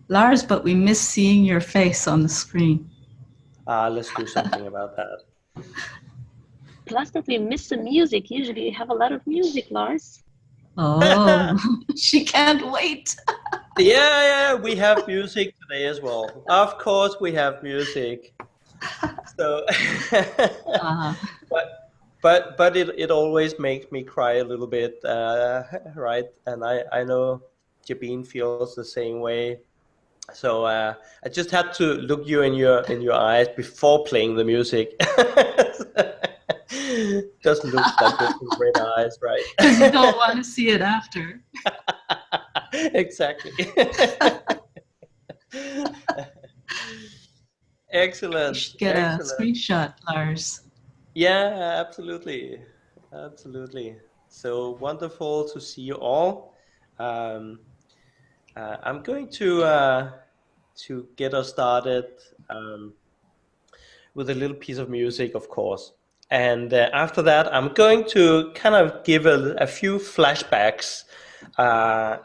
Lars, but we miss seeing your face on the screen. Let's do something about that. Plus that we miss the music. Usually you have a lot of music, Lars. Oh, she can't wait. Yeah, we have music today as well. Of course we have music. So, but it always makes me cry a little bit, right? And I know Jabin feels the same way. So I just had to look you in your eyes before playing the music. Doesn't look that good in red eyes, right? Because you don't want to see it after. Exactly. Excellent. You should get a screenshot, Lars. Yeah, absolutely. So wonderful to see you all. I'm going to get us started with a little piece of music, of course. And after that, I'm going to kind of give a few flashbacks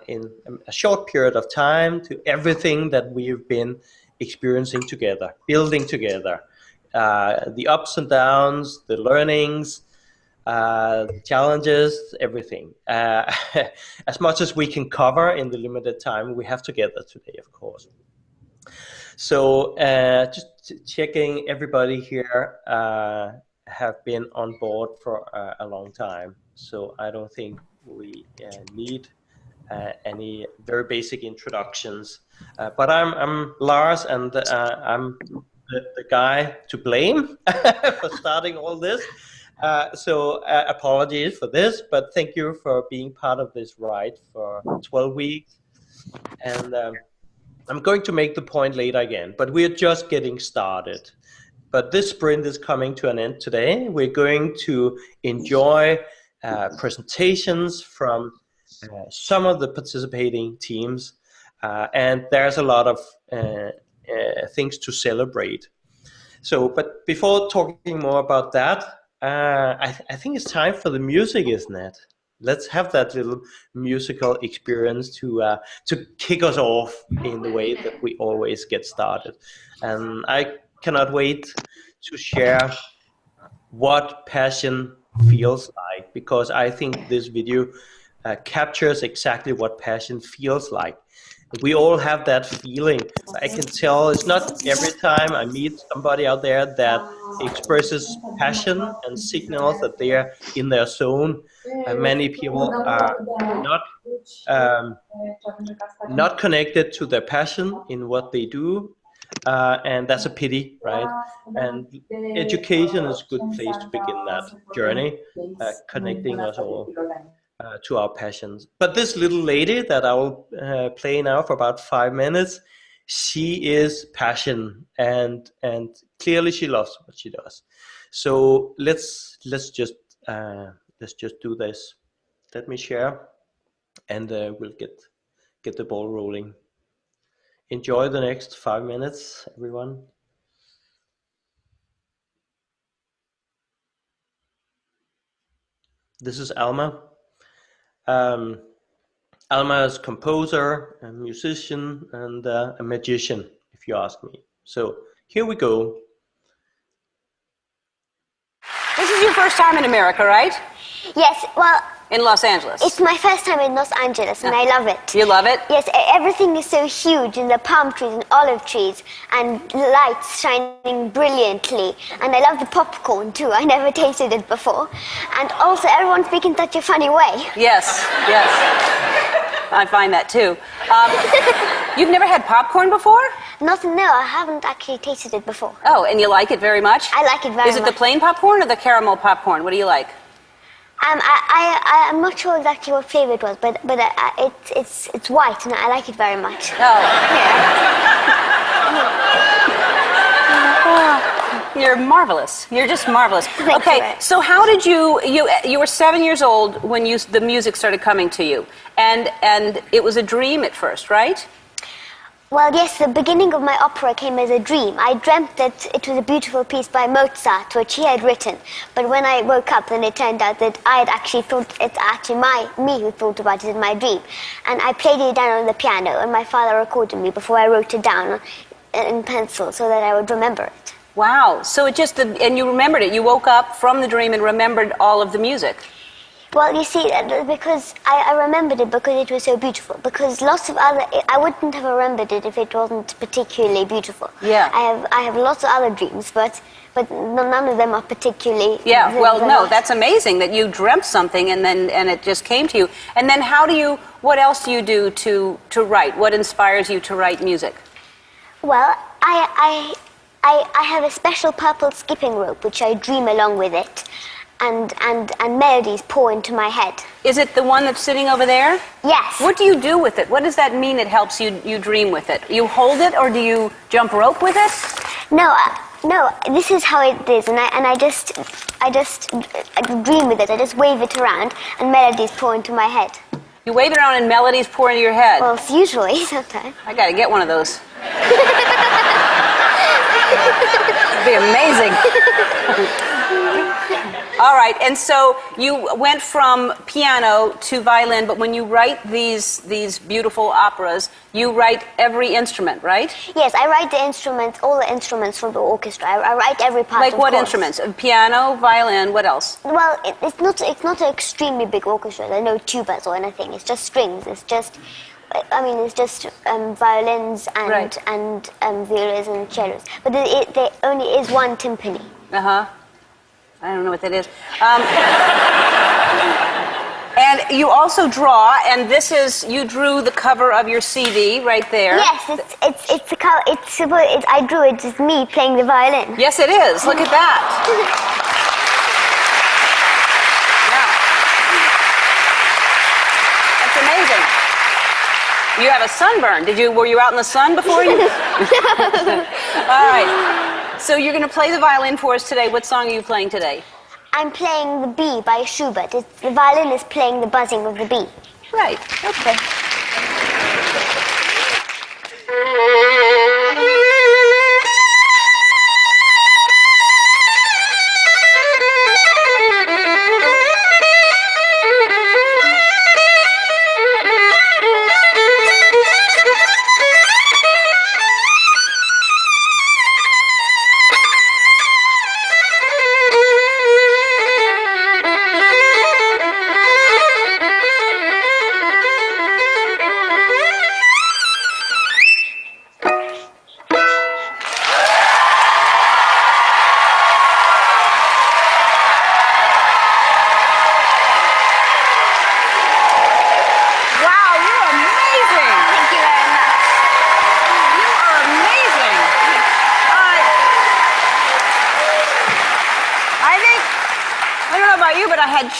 in a short period of time to everything that we've been experiencing together, building together, the ups and downs, the learnings, the challenges, everything. As much as we can cover in the limited time we have together today, of course. So just checking, everybody here have been on board for a long time. So I don't think we need any very basic introductions. But I'm Lars, and I'm the guy to blame for starting all this. So apologies for this, but thank you for being part of this ride for 12 weeks. And I'm going to make the point later again, but we're just getting started. But this sprint is coming to an end today. We're going to enjoy presentations from some of the participating teams, and there's a lot of things to celebrate. So, but before talking more about that, I think it's time for the music, isn't it? Let's have that little musical experience to kick us off in the way that we always get started. And I cannot wait to share what passion feels like, because I think this video captures exactly what passion feels like. We all have that feeling. I can tell it's not every time I meet somebody out there that expresses passion and signals that they are in their zone. Many people are not connected to their passion in what they do, and that's a pity, right? And education is a good place to begin that journey, connecting us all to our passions. But this little lady that I will play now for about 5 minutes, she is passion, and clearly she loves what she does. So let's just do this. Let me share, and we'll get the ball rolling. Enjoy the next 5 minutes, everyone. This is Alma. Alma is a composer, a musician, and a magician, if you ask me. So here we go. This is your first time in America, right? Yes, well... In Los Angeles. It's my first time in Los Angeles, and I love it. You love it? Yes, everything is so huge, and the palm trees and olive trees, and lights shining brilliantly. And I love the popcorn, too. I never tasted it before. And also, everyone speaks in such a funny way. Yes. I find that, too. You've never had popcorn before? No, I haven't actually tasted it before. Oh, and you like it very much? I like it very much. Is it the plain popcorn or the caramel popcorn? What do you like? I'm not sure exactly what flavor it was, but it's white, and I like it very much. Oh. Yeah. You're marvelous. You're just marvelous. Okay, so how did you were 7 years old when the music started coming to you, and it was a dream at first, right? Well, yes, the beginning of my opera came as a dream. I dreamt that it was a beautiful piece by Mozart, which he had written. But when I woke up, then it turned out that I had actually thought it's actually me who thought about it in my dream. And I played it down on the piano, and my father recorded me before I wrote it down in pencil so that I would remember it. Wow. So it just, and you remembered it. You woke up from the dream and remembered all of the music. Well, you see, because I remembered it because it was so beautiful. Because lots of other, I wouldn't have remembered it if it wasn't particularly beautiful. Yeah. I have lots of other dreams, but none of them are particularly. Yeah. Well, no, that's amazing that you dreamt something and it just came to you. And then what else do you do to write? What inspires you to write music? Well, I have a special purple skipping rope which I dream along with it. And melodies pour into my head. Is it the one that's sitting over there? Yes. What do you do with it? What does that mean it helps you dream with it? You hold it or do you jump rope with it? No, this is how it is, and I just dream with it. I just wave it around and melodies pour into my head. You wave it around and melodies pour into your head? Well, usually, sometimes. I gotta get one of those. It'd be amazing. All right, and so you went from piano to violin, but when you write these beautiful operas, you write every instrument, right? Yes, I write the instruments, all the instruments for the orchestra. I write every part. Like what instruments? Piano, violin, what else? Well, it's not an extremely big orchestra. There are no tubas or anything. It's just strings. It's just violins and right. and violas and cellos. But there only is one timpani. Uh-huh. I don't know what that is. And you also draw, and you drew the cover of your CD right there. Yes, it's the cover. I drew it. It's me playing the violin. Yes, it is. Look at that. Yeah. That's amazing. You have a sunburn. Were you out in the sun before you? All right. So you're going to play the violin for us today. What song are you playing today? I'm playing the bee by Schubert. The violin is playing the buzzing of the bee. Right. Okay.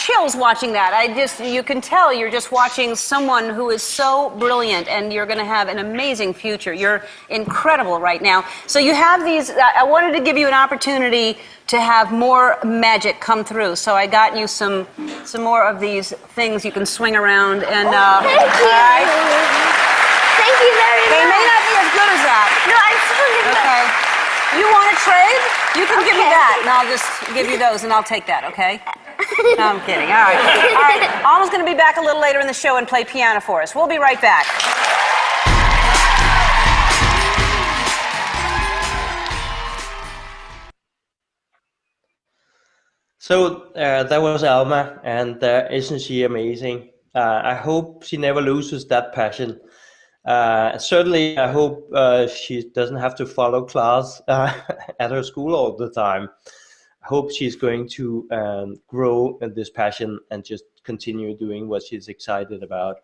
Chills watching that. You can tell you're just watching someone who is so brilliant, and you're going to have an amazing future. You're incredible right now. So you have these, I wanted to give you an opportunity to have more magic come through. So I got you some more of these things you can swing around and, thank you. All right? Thank you very much. They may not be as good as that. No, I'm sorry. Okay. You want to trade? You can give me that, and I'll just give you those, and I'll take that, okay? No, I'm kidding. All right. All right. Alma's going to be back a little later in the show and play piano for us. We'll be right back. So that was Alma, and isn't she amazing? I hope she never loses that passion. Certainly, I hope she doesn't have to follow class at her school all the time. I hope she's going to grow in this passion and just continue doing what she's excited about.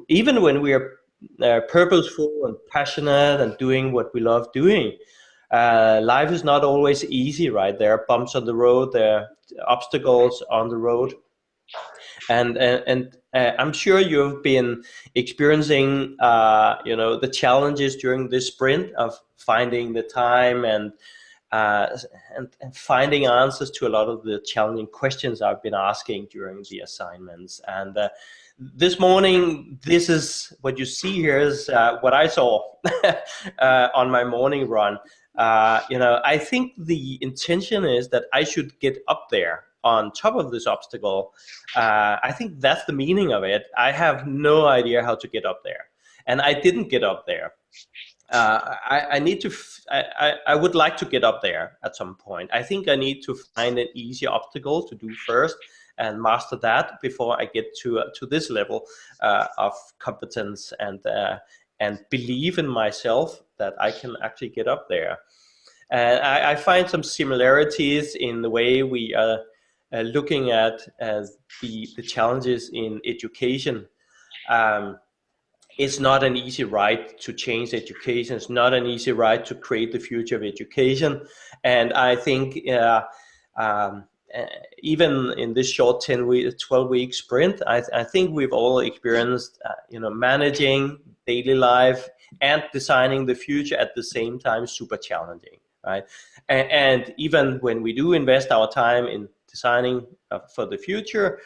Even when we are purposeful and passionate and doing what we love doing, life is not always easy, right? There are bumps on the road, there are obstacles on the road. And I'm sure you've been experiencing, the challenges during this sprint of finding the time and finding answers to a lot of the challenging questions I've been asking during the assignments. And this morning, this is what you see here is what I saw on my morning run. I think the intention is that I should get up there on top of this obstacle. I think that's the meaning of it. I have no idea how to get up there, and I didn't get up there. I need to. I would like to get up there at some point. I think I need to find an easy obstacle to do first and master that before I get to this level of competence and believe in myself that I can actually get up there. And I find some similarities in the way we are looking at the challenges in education. It's not an easy ride to change education. It's not an easy ride to create the future of education. And I think even in this short 12-week sprint, I think we've all experienced, managing daily life and designing the future at the same time, super challenging, right? And even when we do invest our time in designing for the future,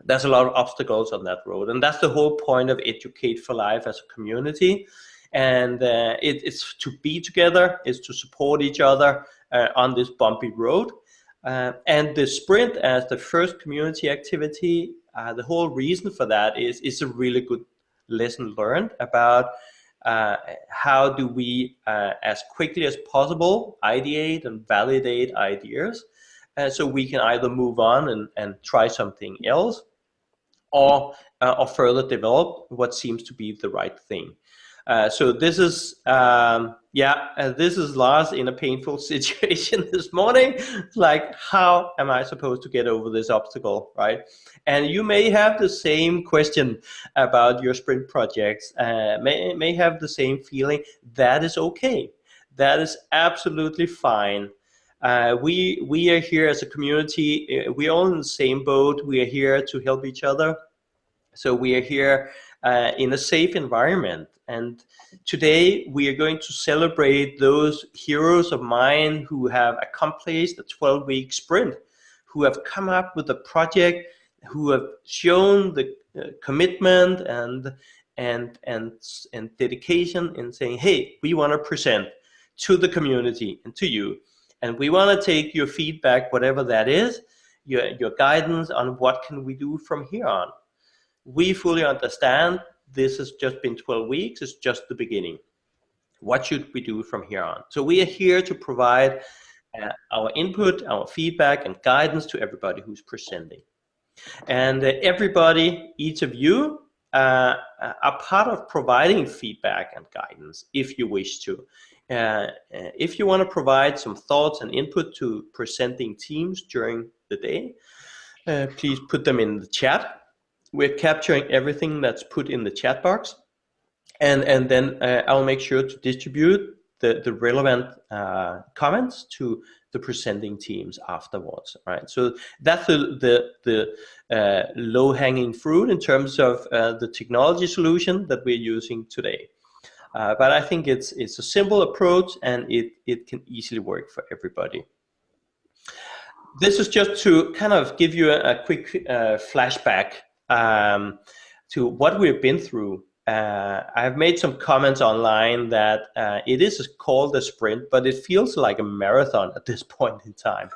there's a lot of obstacles on that road, and that's the whole point of Educate for Life as a community. And it's to be together, it's to support each other on this bumpy road. And the sprint as the first community activity, the whole reason for that is a really good lesson learned about how do we, as quickly as possible, ideate and validate ideas. So we can either move on and try something else, or further develop what seems to be the right thing. So this is this is Lars in a painful situation this morning. Like, how am I supposed to get over this obstacle, right? And you may have the same question about your sprint projects. May have the same feeling. That is okay. That is absolutely fine. We are here as a community. We are all in the same boat. We are here to help each other. So we are here in a safe environment. And today we are going to celebrate those heroes of mine who have accomplished a 12-week sprint, who have come up with a project, who have shown the commitment and dedication in saying, hey, we want to present to the community and to you. And we want to take your feedback, whatever that is, your guidance on what can we do from here on. We fully understand this has just been 12 weeks, it's just the beginning. What should we do from here on? So we are here to provide our input, our feedback and guidance to everybody who's presenting. And everybody, each of you, are part of providing feedback and guidance if you wish to. If you want to provide some thoughts and input to presenting teams during the day, please put them in the chat. We're capturing everything that's put in the chat box, and then I'll make sure to distribute the relevant comments to the presenting teams afterwards. Right. So that's the low-hanging fruit in terms of the technology solution that we're using today. But I think it's a simple approach, and it can easily work for everybody. This is just to kind of give you a quick flashback to what we've been through. I've made some comments online that it is called a sprint, but it feels like a marathon at this point in time.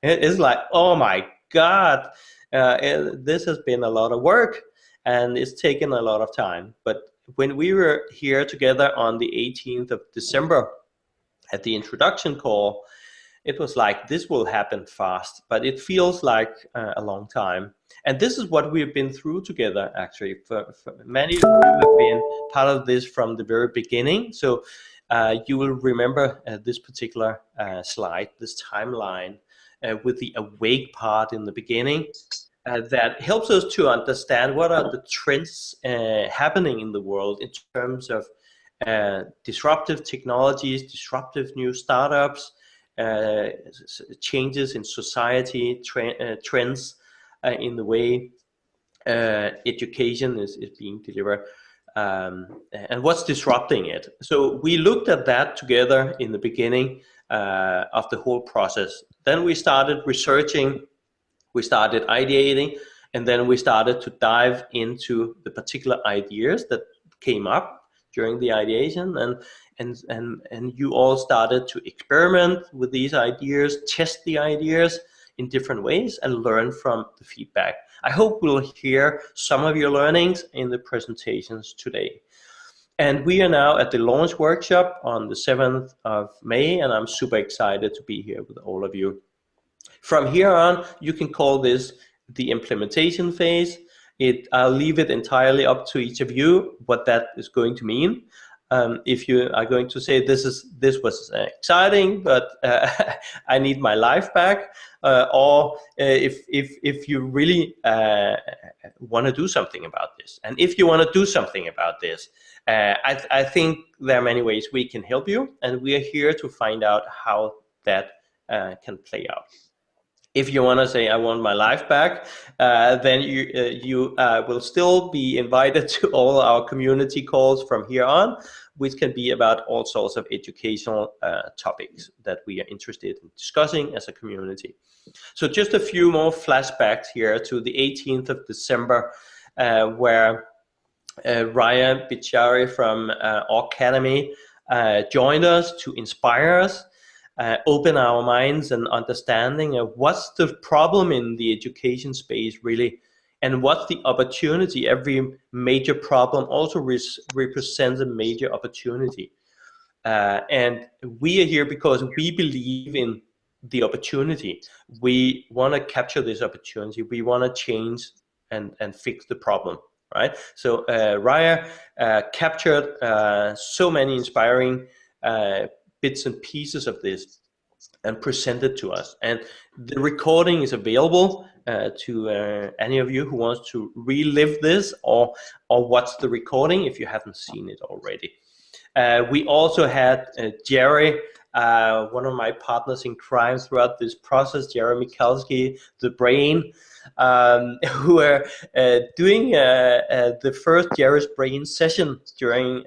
It's like, oh my God, this has been a lot of work, and it's taken a lot of time. But when we were here together on the 18th of December at the introduction call, it was like, this will happen fast, but it feels like a long time. And this is what we've been through together, actually. For many of you have been part of this from the very beginning. So you will remember this particular slide, this timeline with the awake part in the beginning. That helps us to understand what are the trends happening in the world in terms of disruptive technologies, disruptive new startups, changes in society, trends in the way education is being delivered, and what's disrupting it. So we looked at that together in the beginning of the whole process. Then we started researching, we started ideating, And then we started to dive into the particular ideas that came up during the ideation, and you all started to experiment with these ideas, test the ideas in different ways, and learn from the feedback. I hope we'll hear some of your learnings in the presentations today. And we are now at the launch workshop on the 7th of May, and I'm super excited to be here with all of you. From here on, you can call this the implementation phase. I'll leave it entirely up to each of you what that is going to mean. If you are going to say this was exciting, but I need my life back, or if you really want to do something about this, and if you want to do something about this, I think there are many ways we can help you, and we are here to find out how that can play out. If you want to say I want my life back, then you will still be invited to all our community calls from here on, which can be about all sorts of educational topics that we are interested in discussing as a community. So just a few more flashbacks here to the 18th of December, where Raya Bichari from our academy joined us to inspire us, open our minds and understanding of what's the problem in the education space really, and what's the opportunity. Every major problem also represents a major opportunity. And we are here because we believe in the opportunity. We want to capture this opportunity. We want to change and fix the problem, right? So Raya captured so many inspiring bits and pieces of this and presented to us. And the recording is available to any of you who wants to relive this or watch the recording if you haven't seen it already. We also had Jerry, one of my partners in crime throughout this process, Jerry Mikalski, the brain, who were doing the first Jerry's Brain session during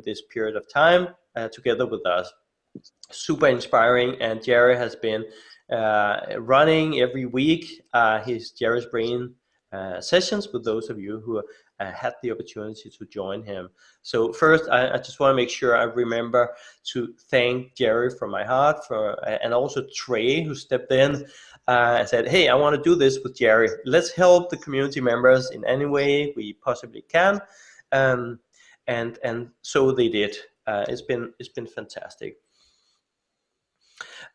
this period of time together with us. Super inspiring, and Jerry has been running every week his Jerry's Brain sessions with those of you who had the opportunity to join him. So first, I just want to make sure I remember to thank Jerry from my heart, and also Trey, who stepped in and said, hey, I want to do this with Jerry. Let's help the community members in any way we possibly can. And so they did. It's been fantastic.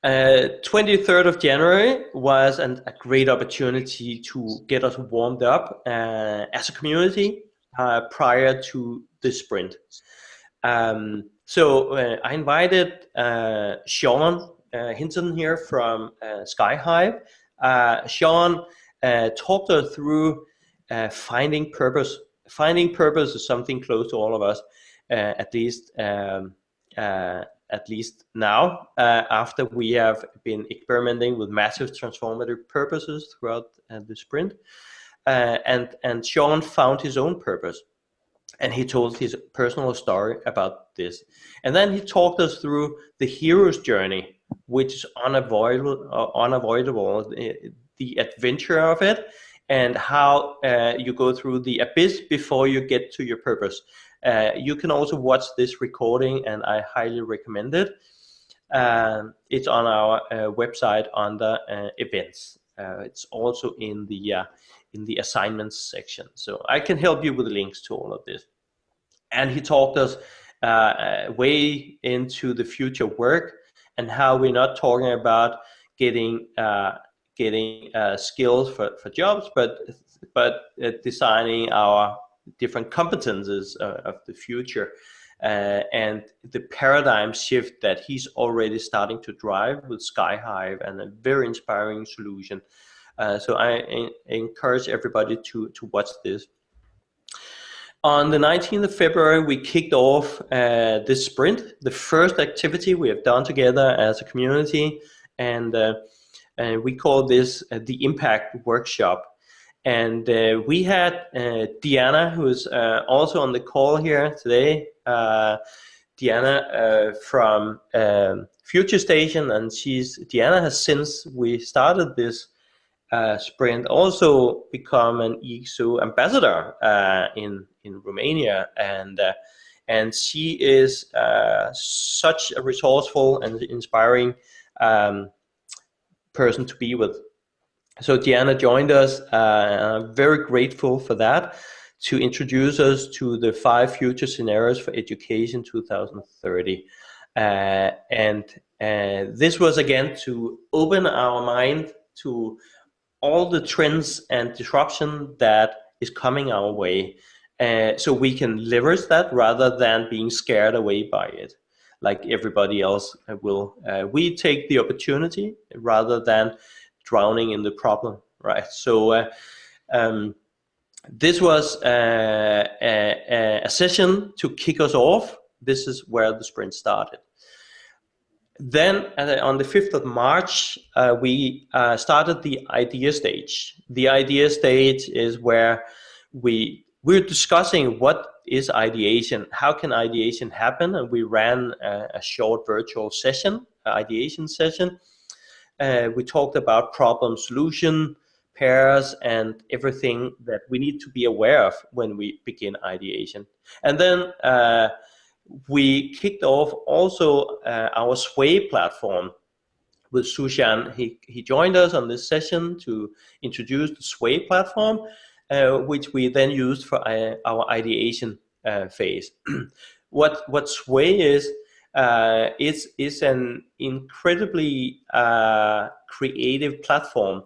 23rd of January was a great opportunity to get us warmed up as a community prior to the sprint. So I invited Sean Hinton here from Skyhive. Sean talked us through finding purpose. Finding purpose is something close to all of us, at least now, after we have been experimenting with massive transformative purposes throughout the sprint. And Sean found his own purpose, and he told his personal story about this. And then he talked us through the hero's journey, which is unavoidable, the adventure of it, and how you go through the abyss before you get to your purpose. You can also watch this recording, and I highly recommend it. It's on our website under events. It's also in the assignments section, so I can help you with links to all of this. And he talked us way into the future work and how we're not talking about getting skills for jobs, but designing our different competences of the future, and the paradigm shift that he's already starting to drive with Skyhive, and a very inspiring solution. So I encourage everybody to watch this. On the 19th of February, we kicked off this sprint, the first activity we have done together as a community, and we call this the Impact Workshop. And we had Diana, who is also on the call here today. Diana from Future Station, and Diana has, since we started this Sprint also become an EXO ambassador in Romania, and she is such a resourceful and inspiring person to be with. So Diana joined us. I'm very grateful for that, to introduce us to the 5 future scenarios for education 2030. And this was again to open our mind to all the trends and disruption that is coming our way, so we can leverage that rather than being scared away by it like everybody else will. We take the opportunity rather than drowning in the problem, right? So this was a session to kick us off. This is where the sprint started. Then on the 5th of March, we started the idea stage. The idea stage is where we're discussing what is ideation, how can ideation happen, and we ran a short virtual session, ideation session. We talked about problem solution, pairs, and everything that we need to be aware of when we begin ideation. And then we kicked off also our Sway platform with Sushan. He joined us on this session to introduce the Sway platform, which we then used for our ideation phase. What Sway is an incredibly creative platform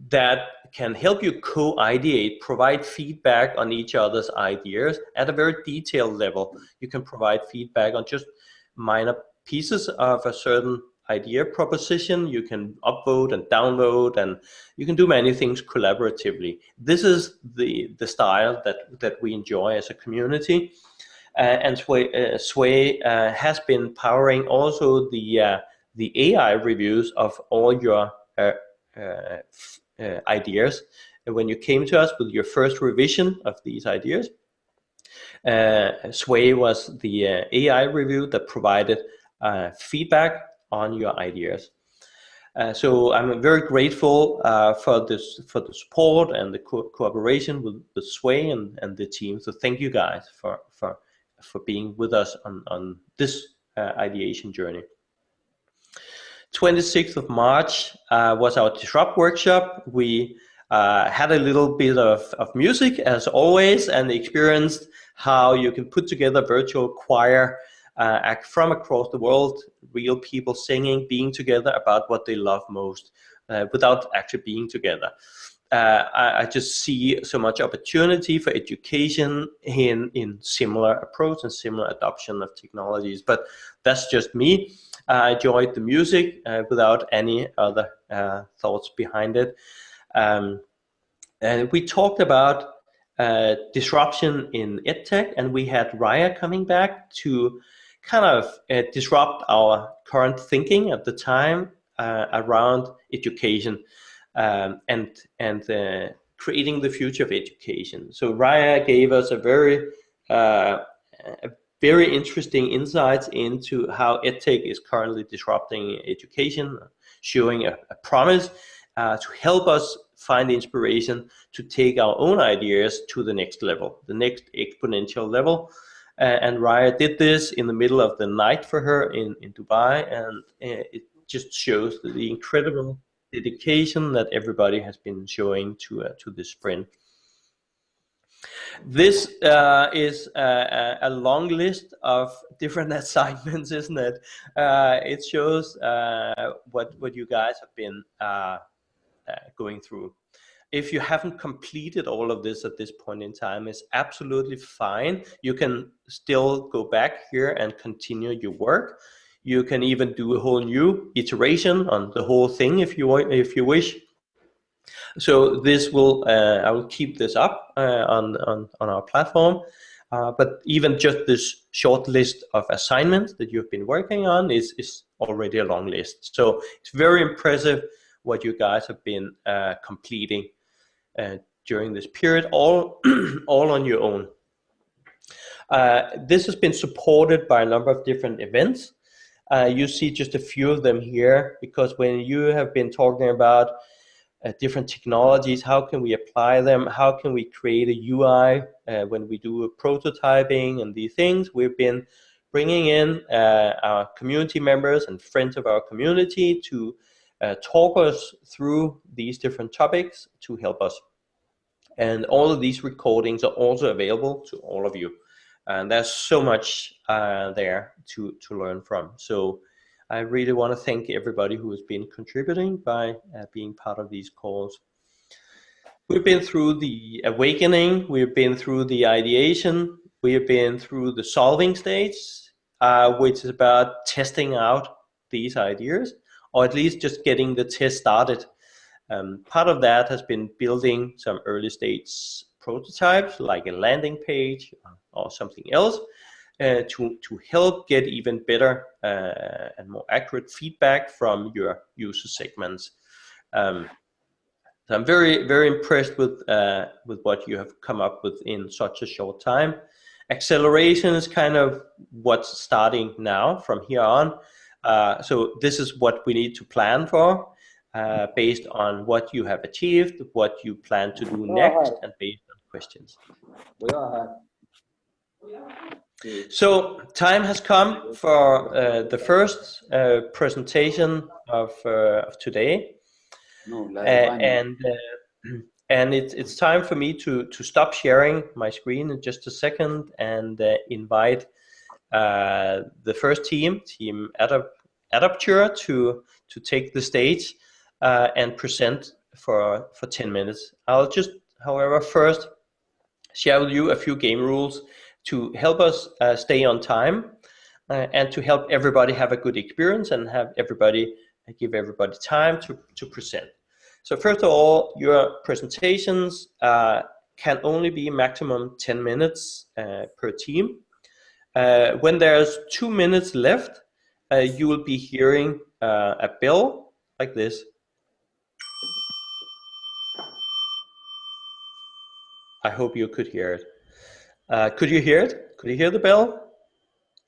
that can help you co-ideate, provide feedback on each other's ideas at a very detailed level. You can provide feedback on just minor pieces of a certain idea proposition. You can upvote and download, and you can do many things collaboratively. This is the style that we enjoy as a community. And Sway has been powering also the AI reviews of all your ideas. And when you came to us with your first revision of these ideas, Sway was the AI review that provided feedback on your ideas. So I'm very grateful for the support and the cooperation with Sway and the team. So thank you guys for being with us on this ideation journey. 26th of March was our Disrupt workshop. We had a little bit of music as always, and experienced how you can put together virtual choir act from across the world, real people singing, being together about what they love most without actually being together. I just see so much opportunity for education in similar approach and similar adoption of technologies, but that's just me. I enjoyed the music without any other thoughts behind it. And we talked about disruption in EdTech, and we had Raya coming back to kind of disrupt our current thinking at the time around education and creating the future of education. So Raya gave us a very interesting insights into how EdTech is currently disrupting education, showing a promise to help us find the inspiration to take our own ideas to the next level, the next exponential level. And Raya did this in the middle of the night for her in Dubai, and it just shows the incredible dedication that everybody has been showing to this sprint. This is a long list of different assignments, isn't it? It shows what you guys have been going through. If you haven't completed all of this at this point in time, it's absolutely fine. You can still go back here and continue your work. You can even do a whole new iteration on the whole thing if you wish. So this will, I will keep this up on our platform. But even just this short list of assignments that you've been working on is already a long list. So it's very impressive what you guys have been completing during this period, all on your own. This has been supported by a number of different events. You see just a few of them here, because when you have been talking about different technologies, how can we apply them, how can we create a UI when we do a prototyping and these things. We've been bringing in our community members and friends of our community to talk us through these different topics to help us. And all of these recordings are also available to all of you. And there's so much there to learn from. So I really want to thank everybody who has been contributing by being part of these calls. We've been through the awakening, we've been through the ideation, we've been through the solving stage, which is about testing out these ideas, or at least just getting the test started. Part of that has been building some early stage prototypes, like a landing page or something else, to help get even better and more accurate feedback from your user segments. So I'm very, very impressed with what you have come up with in such a short time. Acceleration is kind of what's starting now from here on. So this is what we need to plan for, based on what you have achieved, what you plan to do next, and based on questions. So time has come for the first presentation of today, and it's time for me to stop sharing my screen in just a second and invite the first team Educatefor, to take the stage and present for 10 minutes. I'll just, however, first share with you a few game rules to help us stay on time and to help everybody have a good experience and give everybody time to present. So first of all, your presentations can only be maximum 10 minutes per team. When there's 2 minutes left, you will be hearing a bell like this. I hope you could hear it. Could you hear it? Could you hear the bell?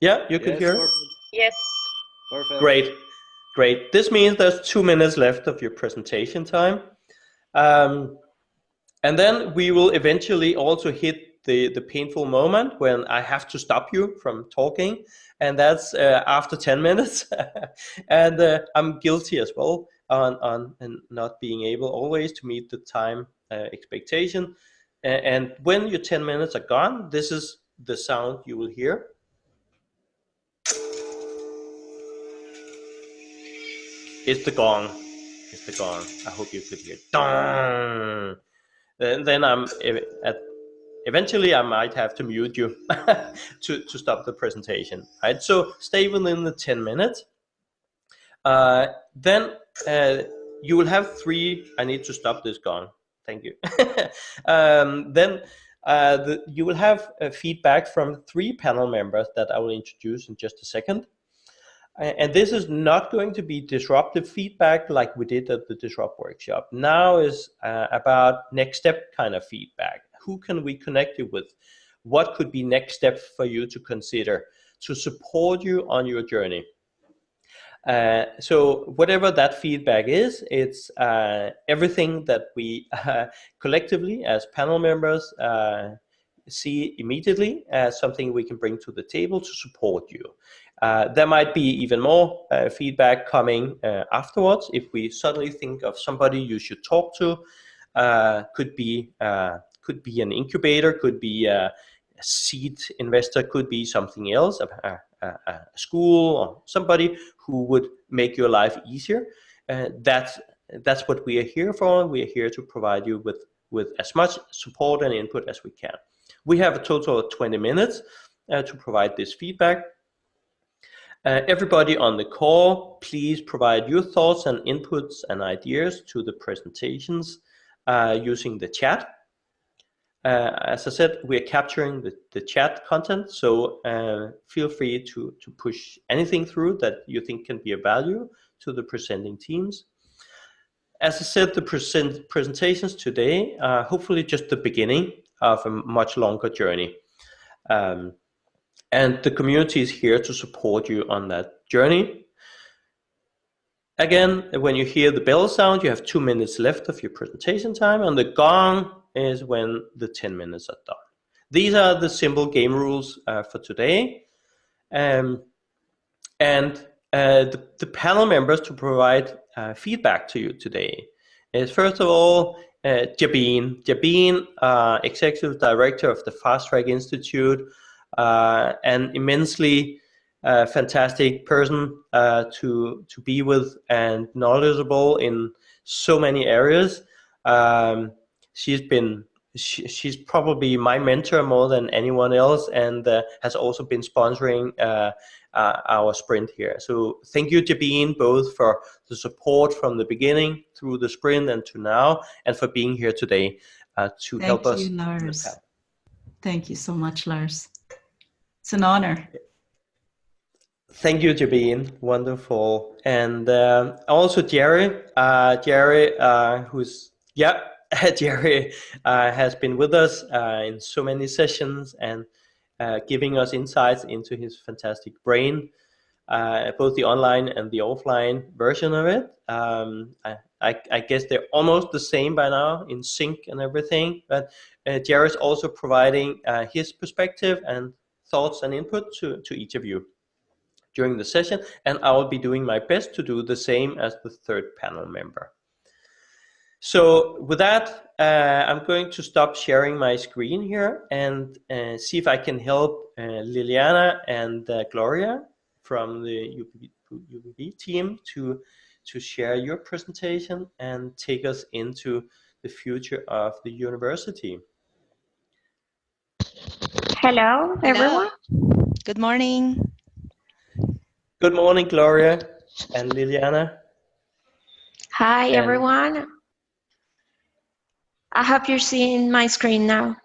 Yeah, you could hear it? Yes. Perfect. Great. This means there's 2 minutes left of your presentation time. And then we will eventually also hit the painful moment when I have to stop you from talking. And that's after 10 minutes. And I'm guilty as well on not being able always to meet the time expectation. And when your 10 minutes are gone, this is the sound you will hear. It's the gong. I hope you could hear it. Dong! Then eventually I might have to mute you to stop the presentation. Right? So stay within the 10 minutes. Then you will have 3. I need to stop this gong. Thank you. Then you will have feedback from 3 panel members that I will introduce in just a second. And this is not going to be disruptive feedback like we did at the Disrupt workshop. Now is about next step kind of feedback. Who can we connect you with? What could be next steps for you to consider to support you on your journey? So whatever that feedback is, it's everything that we collectively as panel members see immediately as something we can bring to the table to support you. There might be even more feedback coming afterwards if we suddenly think of somebody you should talk to. Could be an incubator, could be a seed investor, could be something else, a school, or somebody who would make your life easier. That's what we are here for. We are here to provide you with as much support and input as we can. We have a total of 20 minutes to provide this feedback. Everybody on the call, please provide your thoughts and inputs and ideas to the presentations using the chat. As I said, we are capturing the chat content, so feel free to push anything through that you think can be of value to the presenting teams. As I said, the presentations today are hopefully just the beginning of a much longer journey. And the community is here to support you on that journey. Again, when you hear the bell sound, you have 2 minutes left of your presentation time, and the gong is when the 10 minutes are done. These are the simple game rules for today. And the panel members to provide feedback to you today is, first of all, Jabin. Jabin, Executive Director of the Fast Track Institute, an immensely fantastic person to be with and knowledgeable in so many areas. She's probably my mentor more than anyone else, and has also been sponsoring our sprint here. So thank you, Jabin, both for the support from the beginning through the sprint and to now, and for being here today to help us. Thank you, Lars. Thank you so much, Lars. It's an honor. Thank you, Jabin. Wonderful. And also Jerry. Jerry, Jerry has been with us in so many sessions and giving us insights into his fantastic brain, both the online and the offline version of it. I guess they're almost the same by now, in sync and everything, but Jerry's also providing his perspective and thoughts and input to each of you during the session, and I will be doing my best to do the same as the third panel member. So with that, I'm going to stop sharing my screen here and see if I can help Liliana and Gloria from the UBB team to share your presentation and take us into the future of the university. Hello, everyone. Good morning. Good morning, Gloria and Liliana. Hi, everyone. I hope you're seeing my screen now.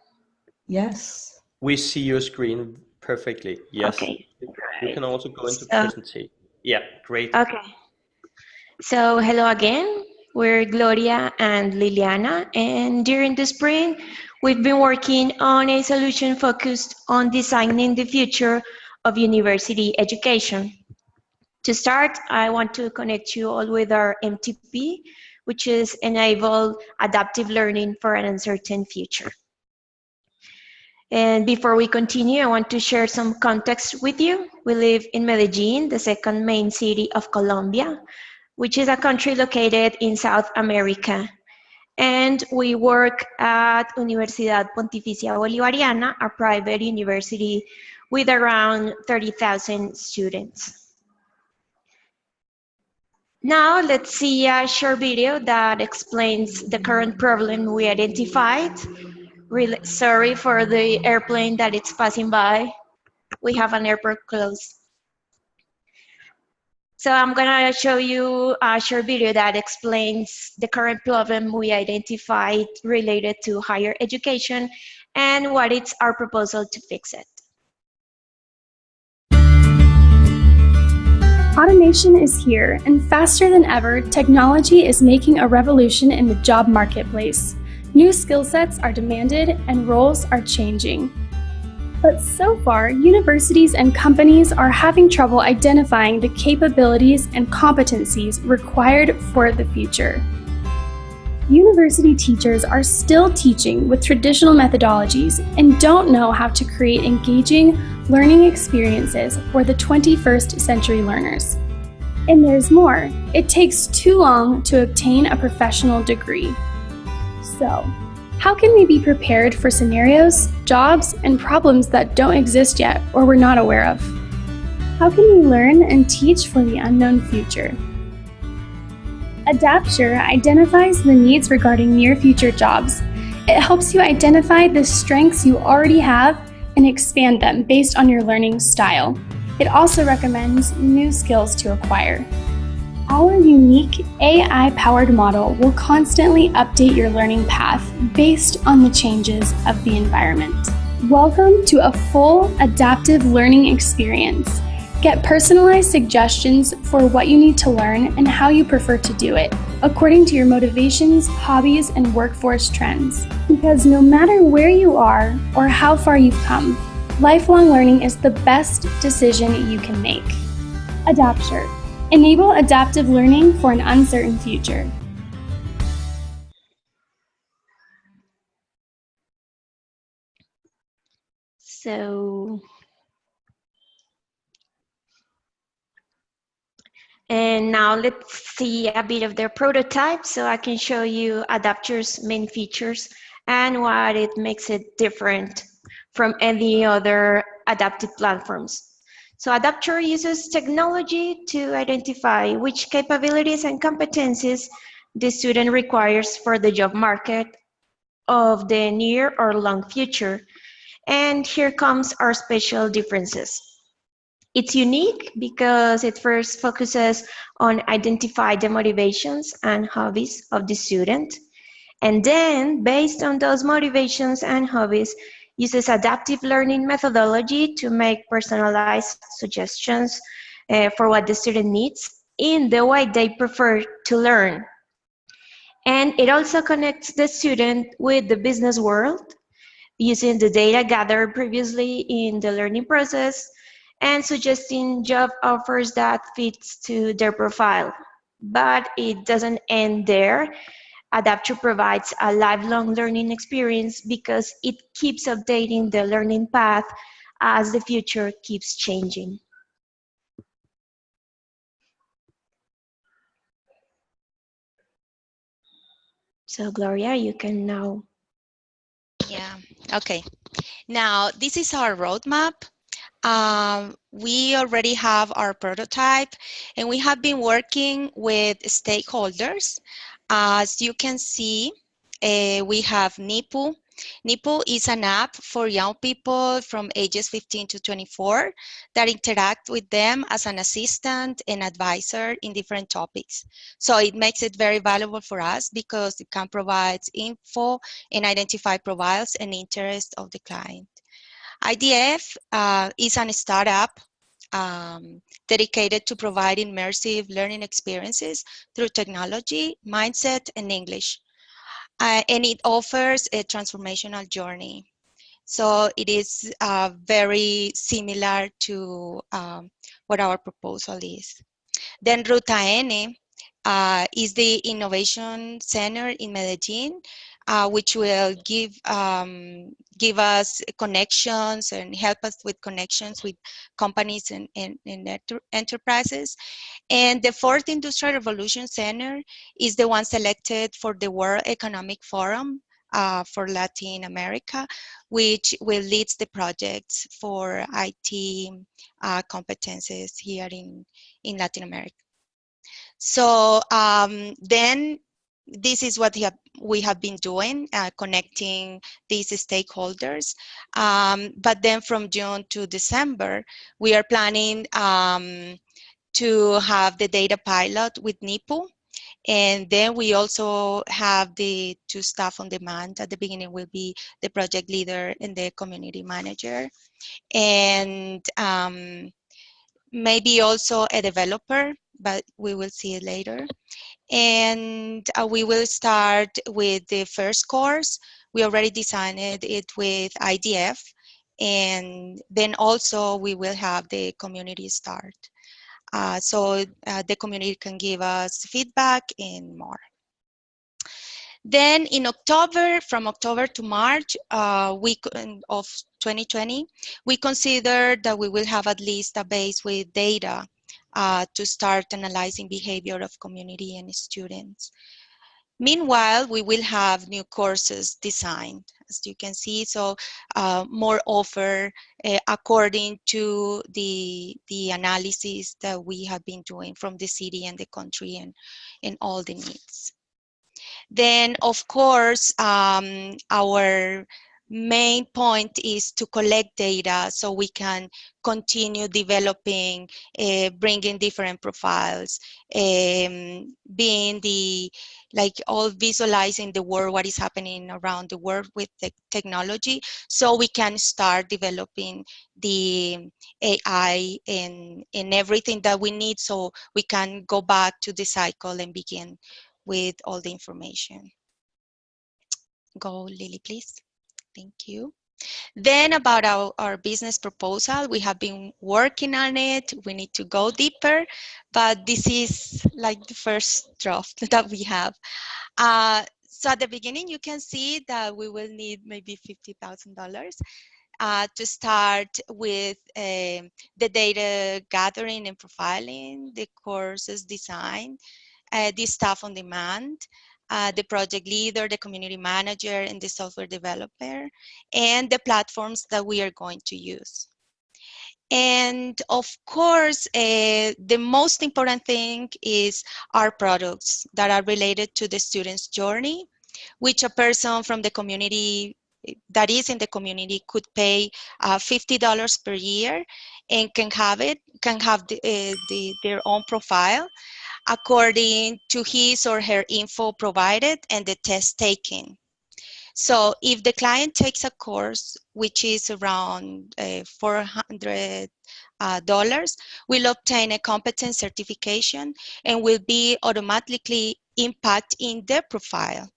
Yes. We see your screen perfectly. Yes. Okay. You can also go into presentation. Yeah, great. Okay. So hello again. We're Gloria and Liliana, and during the spring, we've been working on a solution focused on designing the future of university education. To start, I want to connect you all with our MTP, which is Enable Adaptive Learning for an Uncertain Future. And before we continue, I want to share some context with you. We live in Medellin, the second main city of Colombia, which is a country located in South America. And we work at Universidad Pontificia Bolivariana, a private university with around 30,000 students. Now let's see a short video that explains the current problem we identified. Really sorry for the airplane that it's passing by. We have an airport close. So I'm gonna show you a short video that explains the current problem we identified related to higher education and what is our proposal to fix it. Automation is here, and faster than ever, technology is making a revolution in the job marketplace. New skill sets are demanded and roles are changing. But so far, universities and companies are having trouble identifying the capabilities and competencies required for the future. University teachers are still teaching with traditional methodologies and don't know how to create engaging learning experiences for the 21st century learners. And there's more. It takes too long to obtain a professional degree. So, how can we be prepared for scenarios, jobs, and problems that don't exist yet or we're not aware of? How can we learn and teach for the unknown future? Adapture identifies the needs regarding near future jobs. It helps you identify the strengths you already have and expand them based on your learning style. It also recommends new skills to acquire. Our unique AI-powered model will constantly update your learning path based on the changes of the environment. Welcome to a full adaptive learning experience. Get personalized suggestions for what you need to learn and how you prefer to do it, according to your motivations, hobbies, and workforce trends. Because no matter where you are or how far you've come, lifelong learning is the best decision you can make. Adapture, Enable adaptive learning for an uncertain future. So, and now let's see a bit of their prototype so I can show you Adapture's main features and what it makes it different from any other adaptive platforms. So Adapture uses technology to identify which capabilities and competencies the student requires for the job market of the near or long future. And here comes our special differences. It's unique because it first focuses on identify the motivations and hobbies of the student. And then, based on those motivations and hobbies, uses adaptive learning methodology to make personalized suggestions for what the student needs in the way they prefer to learn. And it also connects the student with the business world using the data gathered previously in the learning process and suggesting job offers that fits to their profile. But it doesn't end there. Adapture provides a lifelong learning experience because it keeps updating the learning path as the future keeps changing. So Gloria, you can now. Yeah, okay. Now, this is our roadmap. We already have our prototype and we have been working with stakeholders. As you can see, we have NIPU. NIPU is an app for young people from ages 15 to 24 that interact with them as an assistant and advisor in different topics. So it makes it very valuable for us because it can provide info and identify profiles and interests of the client. IDF is a startup dedicated to provide immersive learning experiences through technology, mindset, and English. And it offers a transformational journey. So it is very similar to what our proposal is. Then Ruta N is the Innovation Center in Medellin, which will give us connections and help us with connections with companies and enterprises. And the Fourth Industrial Revolution Center is the one selected for the World Economic Forum for Latin America, which will lead the projects for IT competences here in Latin America. So then this is what we have been doing, connecting these stakeholders. But then from June to December, we are planning to have the data pilot with NIPU. And then we also have the two staff on demand. At the beginning will be the project leader and the community manager. And maybe also a developer, but we will see it later. And we will start with the first course. We already designed it with IDF. And then also we will have the community start. So the community can give us feedback and more. Then in October, from October to March of 2020, we consider that we will have at least a base with data to start analyzing behavior of community and students. Meanwhile, we will have new courses designed, as you can see, so more offer according to the analysis that we have been doing from the city and the country and all the needs. Then, of course, our main point is to collect data so we can continue developing, bringing different profiles, being all visualizing the world, what is happening around the world with the technology, so we can start developing the AI and everything that we need so we can go back to the cycle and begin with all the information. Go, Lily, please. Thank you. Then about our business proposal, we have been working on it. We need to go deeper, but this is like the first draft that we have. So at the beginning, you can see that we will need maybe $50,000 to start with the data gathering and profiling, the courses design, the staff on demand, the project leader, the community manager, and the software developer, and the platforms that we are going to use. And of course, the most important thing is our products that are related to the student's journey, which a person from the community that is in the community could pay $50 per year and can have their own profile according to his or her info provided and the test taken. So if the client takes a course, which is around $400, will obtain a competence certification and will be automatically impact in their profile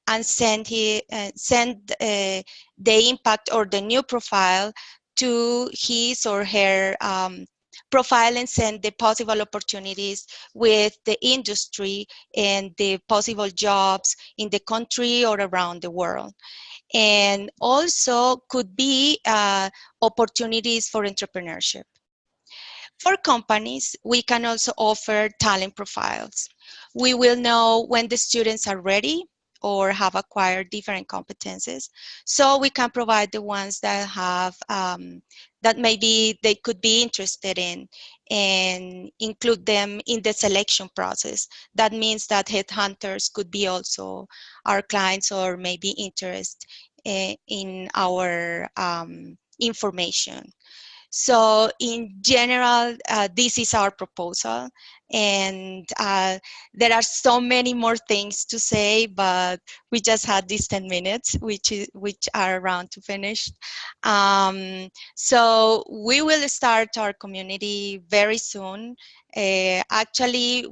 and send the impact or the new profile to his or her profile and send the possible opportunities with the industry and the possible jobs in the country or around the world. And also could be opportunities for entrepreneurship. For companies, we can also offer talent profiles. We will know when the students are ready or have acquired different competencies. So we can provide the ones that have, that maybe they could be interested in and include them in the selection process. That means that headhunters could be also our clients or maybe interested in our information. So in general, this is our proposal, and there are so many more things to say, but we just had these 10 minutes, which are around to finish. So we will start our community very soon. Actually,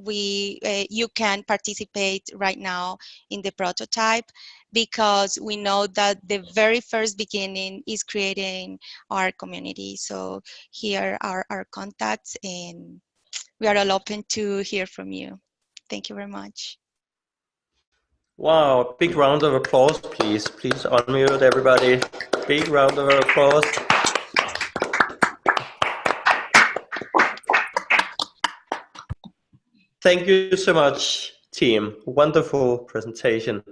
you can participate right now in the prototype because we know that the very first beginning is creating our community. So here are our contacts, and we are all open to hear from you. Thank you very much. Wow, big round of applause, please. Please unmute everybody. Big round of applause. Thank you so much, team. Wonderful presentation.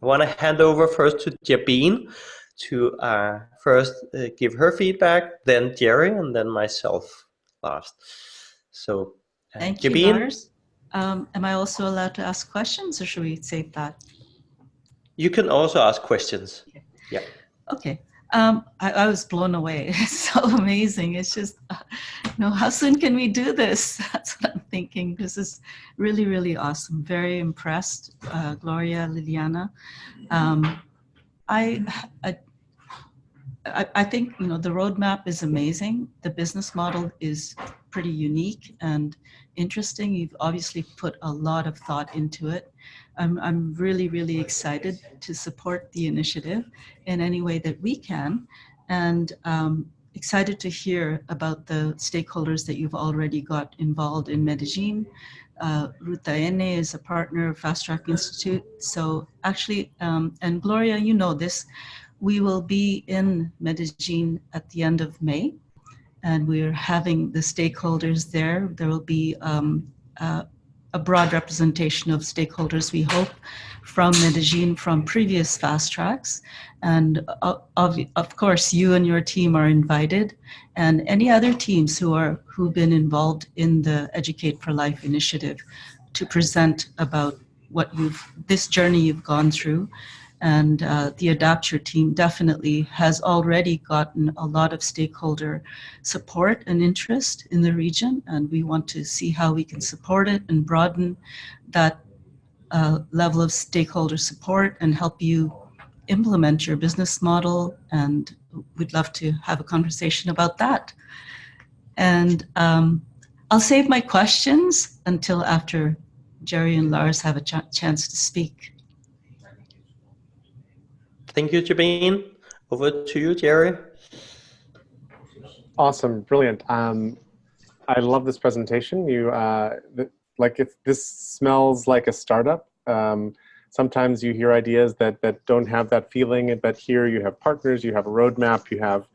I want to hand over first to Jabin to first give her feedback, then Jerry, and then myself last. So, Thank Jabin. you, Lars. Am I also allowed to ask questions, or should we save that? You can also ask questions. Okay. Yeah. Okay. I was blown away. It's so amazing. It's just, how soon can we do this? That's what I'm thinking. This is really, really awesome. Very impressed, Gloria, Liliana. I think the roadmap is amazing. The business model is pretty unique and interesting. You've obviously put a lot of thought into it. I'm really, really excited to support the initiative in any way that we can, and excited to hear about the stakeholders that you've already got involved in Medellin. Ruta N is a partner of Fast Track Institute. So actually, and Gloria, you know this, we will be in Medellin at the end of May, and we're having the stakeholders there. There will be a broad representation of stakeholders, we hope, from Medellin, from previous fast tracks. And of course, you and your team are invited, and any other teams who've been involved in the Educate for Life initiative to present about this journey you've gone through. And the Adapt Your team definitely has already gotten a lot of stakeholder support and interest in the region, and we want to see how we can support it and broaden that level of stakeholder support and help you implement your business model. And we'd love to have a conversation about that. And I'll save my questions until after Jerry and Lars have a chance to speak. Thank you, Jabin. Over to you, Jerry. Awesome, brilliant. I love this presentation. This smells like a startup. Sometimes you hear ideas that don't have that feeling, but here you have partners, you have a roadmap, you have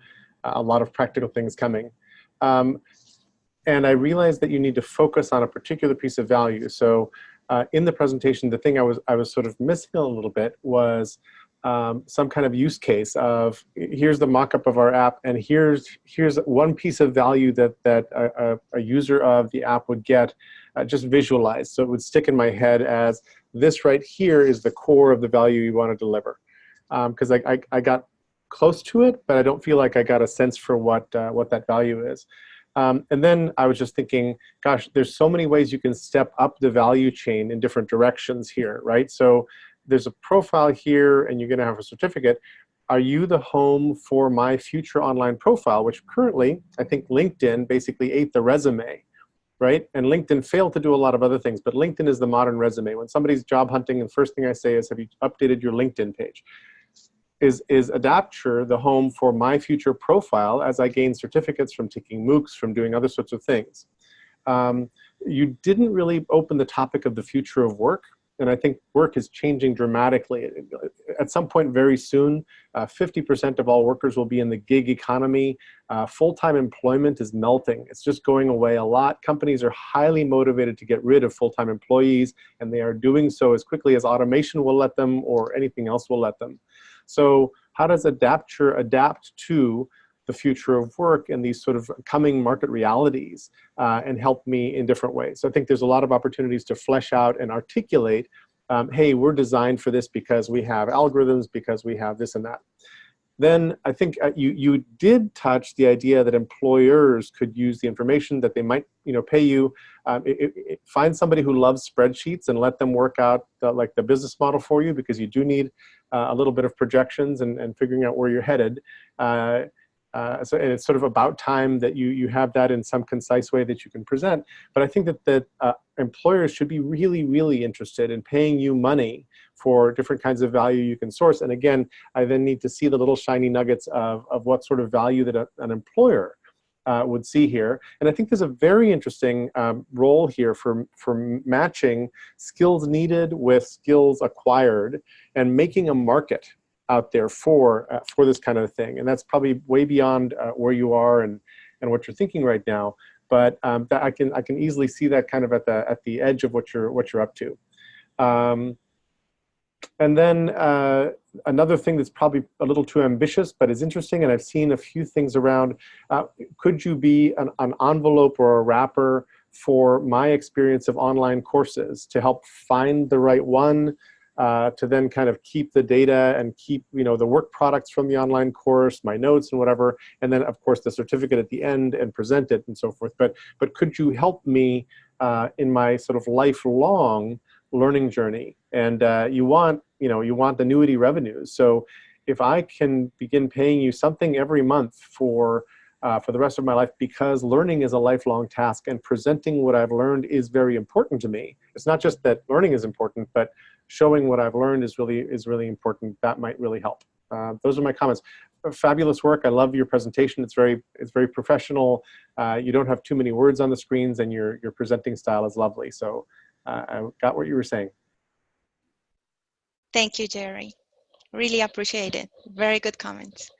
a lot of practical things coming. And I realized that you need to focus on a particular piece of value. So in the presentation, the thing I was sort of missing a little bit was some kind of use case of, here's the mock-up of our app, and here's one piece of value that a user of the app would get just visualized. So it would stick in my head as, this right here is the core of the value you want to deliver. Because I got close to it, but I don't feel like I got a sense for what that value is. And then I was just thinking, gosh, there's so many ways you can step up the value chain in different directions here, right? So there's a profile here, and you're going to have a certificate. Are you the home for my future online profile, which currently, I think LinkedIn basically ate the resume, right? And LinkedIn failed to do a lot of other things, but LinkedIn is the modern resume. When somebody's job hunting, the first thing I say is, have you updated your LinkedIn page? Is Adapture the home for my future profile as I gain certificates from taking MOOCs, from doing other sorts of things? You didn't really open the topic of the future of work, and I think work is changing dramatically. At some point very soon, 50% of all workers will be in the gig economy. Full-time employment is melting. It's just going away a lot. Companies are highly motivated to get rid of full-time employees, and they are doing so as quickly as automation will let them, or anything else will let them. So how does Adapture adapt to the future of work and these sort of coming market realities and help me in different ways? So I think there's a lot of opportunities to flesh out and articulate, hey, we're designed for this because we have algorithms, because we have this and that. Then I think you did touch the idea that employers could use the information that they might pay you. Find somebody who loves spreadsheets and let them work out the business model for you, because you do need a little bit of projections and figuring out where you're headed. So it's sort of about time that you have that in some concise way that you can present. But I think that employers should be really, really interested in paying you money for different kinds of value you can source. And again, I then need to see the little shiny nuggets of what sort of value that an employer would see here. And I think there's a very interesting role here for matching skills needed with skills acquired and making a market out there for this kind of thing. And that's probably way beyond where you are and what you're thinking right now. But that I can easily see that kind of at the edge of what you're up to. And then another thing that's probably a little too ambitious, but is interesting, and I've seen a few things around, could you be an envelope or a wrapper for my experience of online courses to help find the right one, to then kind of keep the data and keep the work products from the online course, my notes and whatever, and then of course the certificate at the end and present it and so forth. But could you help me in my sort of lifelong learning journey? And you want annuity revenues. So if I can begin paying you something every month for the rest of my life, because learning is a lifelong task and presenting what I've learned is very important to me. It's not just that learning is important, but showing what I've learned is really important. That might really help. Those are my comments. Fabulous work. I love your presentation. It's very professional. You don't have too many words on the screens, and your presenting style is lovely. So I got what you were saying. Thank you, Jerry. Really appreciate it. Very good comments.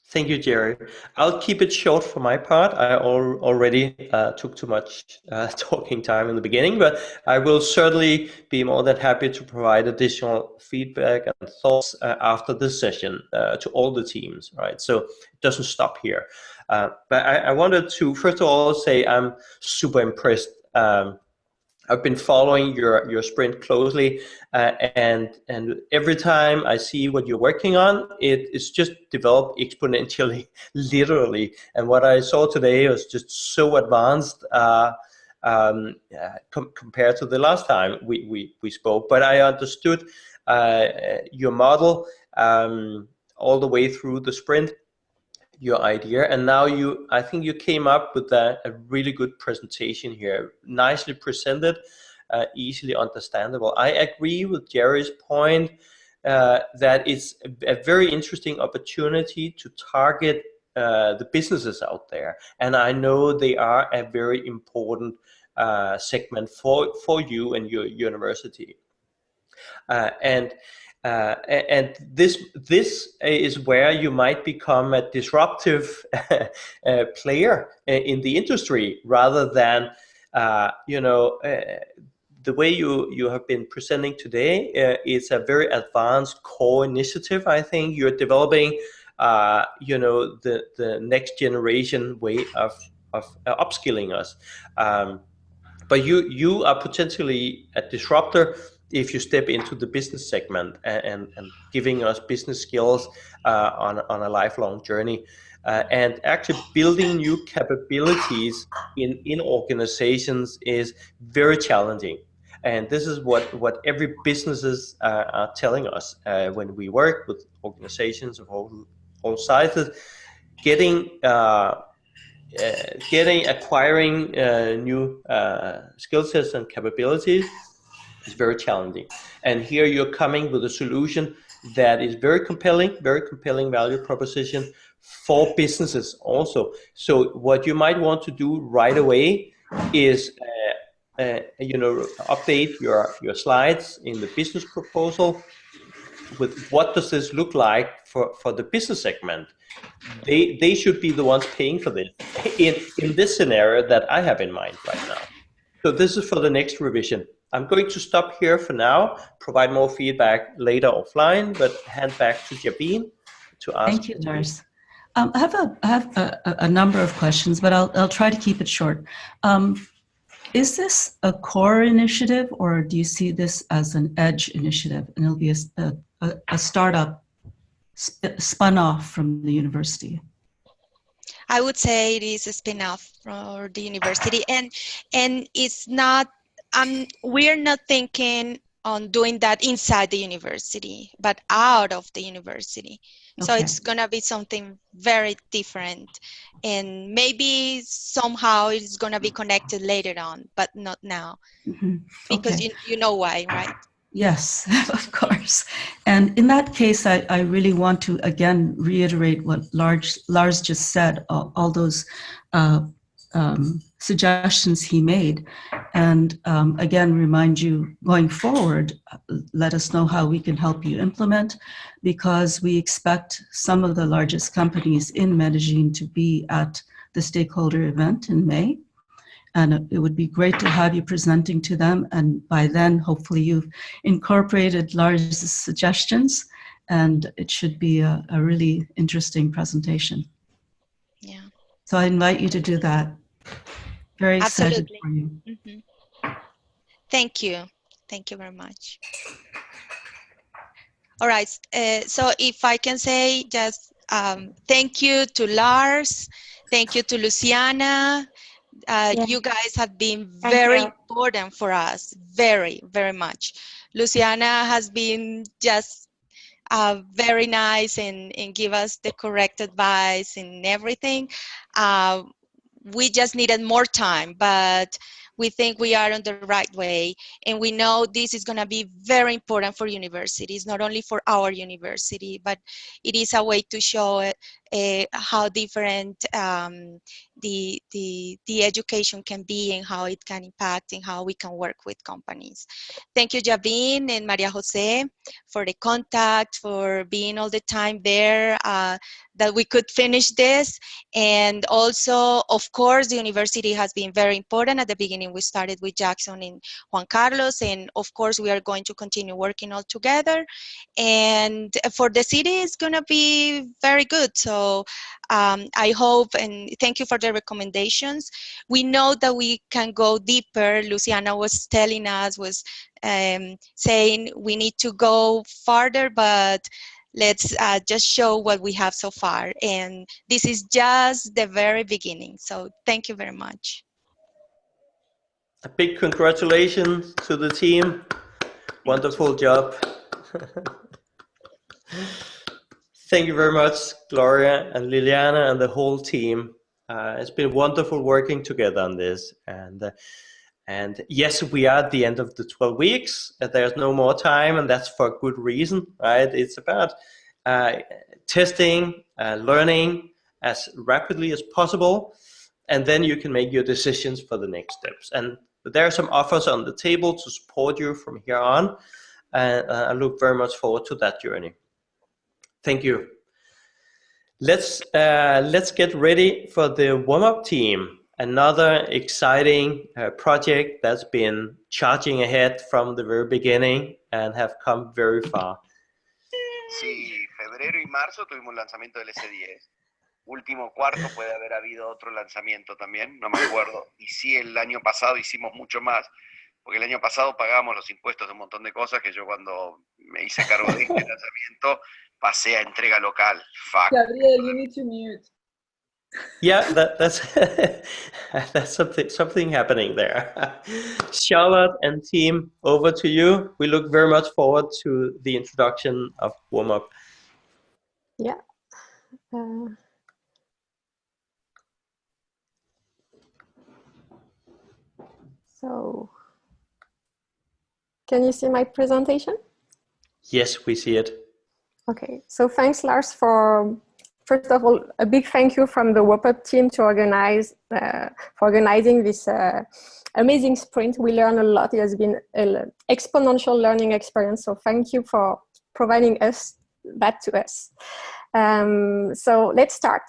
Thank you, Jerry. I'll keep it short for my part. I already took too much talking time in the beginning, but I will certainly be more than happy to provide additional feedback and thoughts after this session to all the teams, right? So it doesn't stop here. But I wanted to, first of all, say I'm super impressed. I've been following your sprint closely, and every time I see what you're working on, it's just developed exponentially, literally. And what I saw today was just so advanced compared to the last time we spoke. But I understood your model all the way through the sprint, your idea, and now I think you came up with a really good presentation here, nicely presented, easily understandable. I agree with Jerry's point that it's a very interesting opportunity to target the businesses out there, and I know they are a very important segment for you and your university. And this is where you might become a disruptive player in the industry, rather than the way you have been presenting today is a very advanced core initiative. I think you're developing the next generation way of upskilling us. But you are potentially a disruptor if you step into the business segment and giving us business skills on a lifelong journey, and actually building new capabilities in organizations is very challenging. And this is what every businesses are telling us when we work with organizations of all sizes. Acquiring new skill sets and capabilities is very challenging. And here you're coming with a solution that is very compelling value proposition for businesses also. So what you might want to do right away is update your slides in the business proposal with what does this look like for the business segment. They should be the ones paying for this in this scenario that I have in mind right now. So this is for the next revision. I'm going to stop here for now, provide more feedback later offline, but hand back to Jabine to ask. Thank you, Lars. I have a number of questions, but I'll try to keep it short. Is this a core initiative, or do you see this as an edge initiative, and it'll be a startup spun off from the university? I would say it is a spin-off from the university, and it's not. We're not thinking on doing that inside the university, but out of the university. Okay. So it's gonna be something very different, and maybe somehow it's gonna be connected later on, but not now, because you know why, right? Yes, of course. And in that case, I really want to again reiterate what Lars just said, all those suggestions he made, and again remind you going forward, let us know how we can help you implement, because we expect some of the largest companies in Medellin to be at the stakeholder event in May. And it would be great to have you presenting to them. And by then, hopefully you've incorporated Lars' suggestions, and it should be a really interesting presentation. Yeah. So I invite you to do that. Very excited Absolutely. for you. Thank you. Thank you very much. All right. So if I can say just thank you to Lars, thank you to Luciana. You guys have been very important for us, very, very much. Luciana has been just very nice and give us the correct advice and everything. We just needed more time, but we think we are on the right way, and we know this is going to be very important for universities, not only for our university, but it is a way to show how different the education can be, and how it can impact, and how we can work with companies. Thank you, Jabine and Maria Jose, for the contact, for being all the time there, that we could finish this. And also, of course, the university has been very important. At the beginning, we started with Jackson and Juan Carlos, and of course, we are going to continue working all together. And for the city, it's going to be very good. So I hope, and thank you for the recommendations. We know that we can go deeper. Luciana was telling us, saying we need to go farther, but let's just show what we have so far. And this is just the very beginning. So thank you very much. A big congratulations to the team. Wonderful job. Thank you very much, Gloria and Liliana and the whole team. It's been wonderful working together on this. And And yes, we are at the end of the 12 weeks. There's no more time, and that's for a good reason, right? It's about testing, learning as rapidly as possible, and then you can make your decisions for the next steps. And there are some offers on the table to support you from here on, and I look very much forward to that journey. Thank you. Let's get ready for the warm-up team. Another exciting project that's been charging ahead from the very beginning and have come very far. Sí, febrero y marzo tuvimos lanzamiento del S10. Último cuarto puede haber habido otro lanzamiento también, no me acuerdo. Y sí, el año pasado hicimos mucho más, porque el año pasado pagábamos los impuestos de un montón de cosas que yo cuando me hice cargo de este lanzamiento pasé a entrega local. Fuck. Gabriel, you need to mute. Yeah, that's that's something happening there. Charlotte and team, over to you. We look very much forward to the introduction of warm up. Yeah. So, can you see my presentation? Yes, we see it. Okay. So thanks, Lars, for. First of all, a big thank you from the WOPUP team to organizing this amazing sprint. We learned a lot. It has been an exponential learning experience. So thank you for providing that to us. So let's start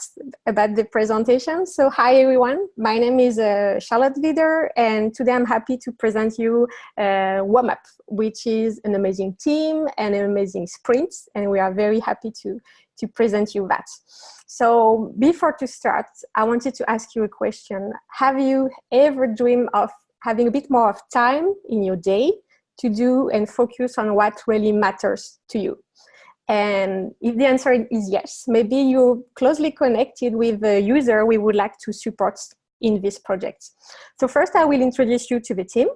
about the presentation. So hi everyone, my name is Charlotte Wieder, and today I'm happy to present you WOMUP, which is an amazing team and an amazing sprint, and we are very happy to present you that. So before to start, I wanted to ask you a question. Have you ever dreamed of having a bit more of time in your day to do and focus on what really matters to you? And if the answer is yes, maybe you're closely connected with the user we would like to support in this project. So first I will introduce you to the team.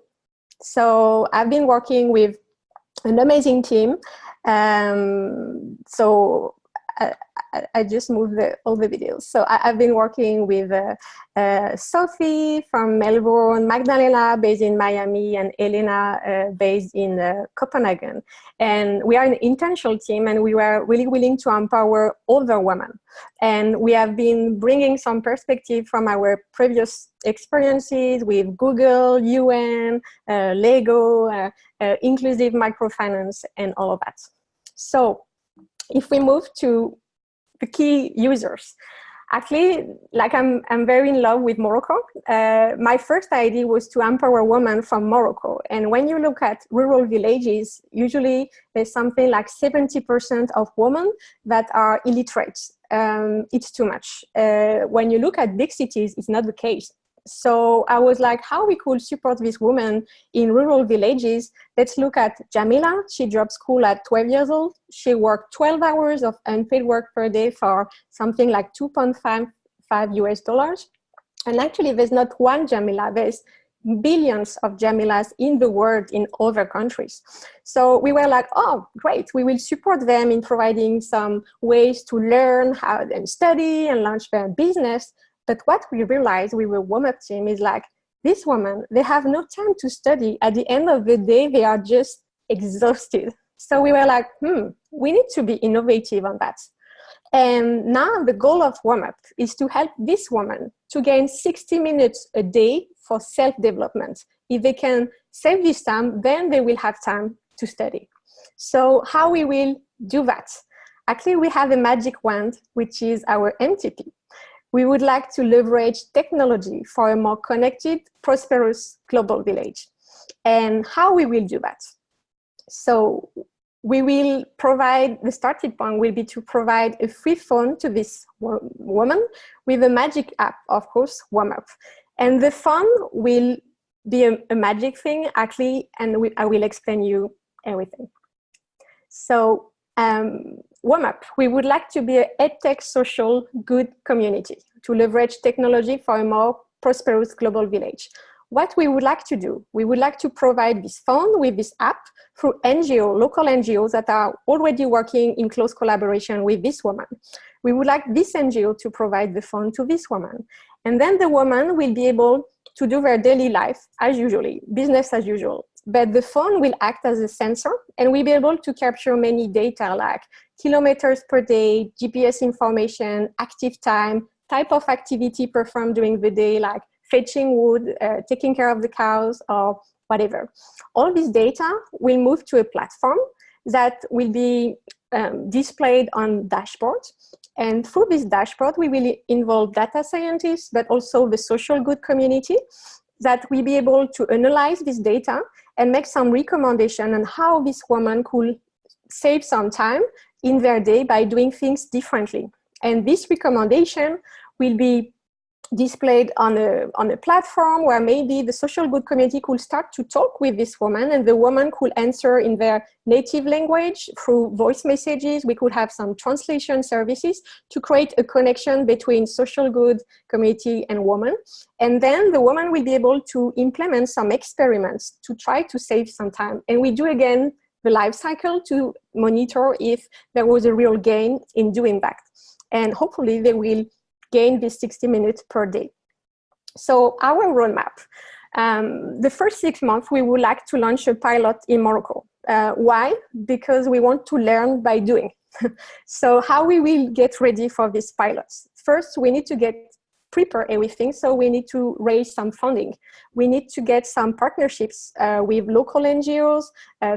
So I've been working with an amazing team. I just moved all the videos. So I've been working with Sophie from Melbourne, Magdalena based in Miami, and Elena based in Copenhagen. And we are an intentional team, and we were really willing to empower other women. And we have been bringing some perspective from our previous experiences with Google, UN, Lego, inclusive microfinance, and all of that. So if we move to the key users, actually, like I'm very in love with Morocco. My first idea was to empower women from Morocco. And when you look at rural villages, usually there's something like 70% of women that are illiterate. It's too much. When you look at big cities, it's not the case. So I was like, how we could support these women in rural villages. Let's look at Jamila. She dropped school at 12 years old. She worked 12 hours of unpaid work per day for something like $2.55 US. And actually, there's not one Jamila. There's billions of Jamilas in the world in other countries. So we were like, oh, great. We will support them in providing some ways to learn how and study and launch their business. But what we realized with the WOMUP team is like, these women, they have no time to study. At the end of the day, they are just exhausted. So we were like, we need to be innovative on that. And now the goal of WOMUP is to help this woman to gain 60 minutes a day for self-development. If they can save this time, then they will have time to study. So how we will do that? Actually, we have a magic wand, which is our MTP. We would like to leverage technology for a more connected, prosperous global village. And how we will do that? So we will provide, the starting point will be to provide a free phone to this woman with a magic app, of course, WOMUP. And the phone will be a magic thing, actually, and I will explain you everything. So WOMUP, we would like to be an EdTech social good community to leverage technology for a more prosperous global village. what we would like to do, we would like to provide this phone with this app through local NGOs that are already working in close collaboration with this woman. We would like this NGO to provide the phone to this woman. And then the woman will be able to do their daily life as usually, business as usual. But the phone will act as a sensor, and we'll be able to capture many data like kilometers per day, GPS information, active time, type of activity performed during the day, like fetching wood, taking care of the cows, or whatever. All this data will move to a platform that will be displayed on dashboards. And through this dashboard, we will involve data scientists, but also the social good community that will be able to analyze this data and make some recommendation on how this woman could save some time in their day by doing things differently. And this recommendation will be displayed on a platform where maybe the social good community could start to talk with this woman, and the woman could answer in their native language through voice messages. We could have some translation services to create a connection between social good community and woman. And then the woman will be able to implement some experiments to try to save some time. And we do again the life cycle to monitor if there was a real gain in doing that. And hopefully they will gain this 60 minutes per day. So our roadmap, the first 6 months, we would like to launch a pilot in Morocco. Why? Because we want to learn by doing. So how we will get ready for these pilots? First, we need to prepare everything. So we need to raise some funding. We need to get some partnerships with local NGOs,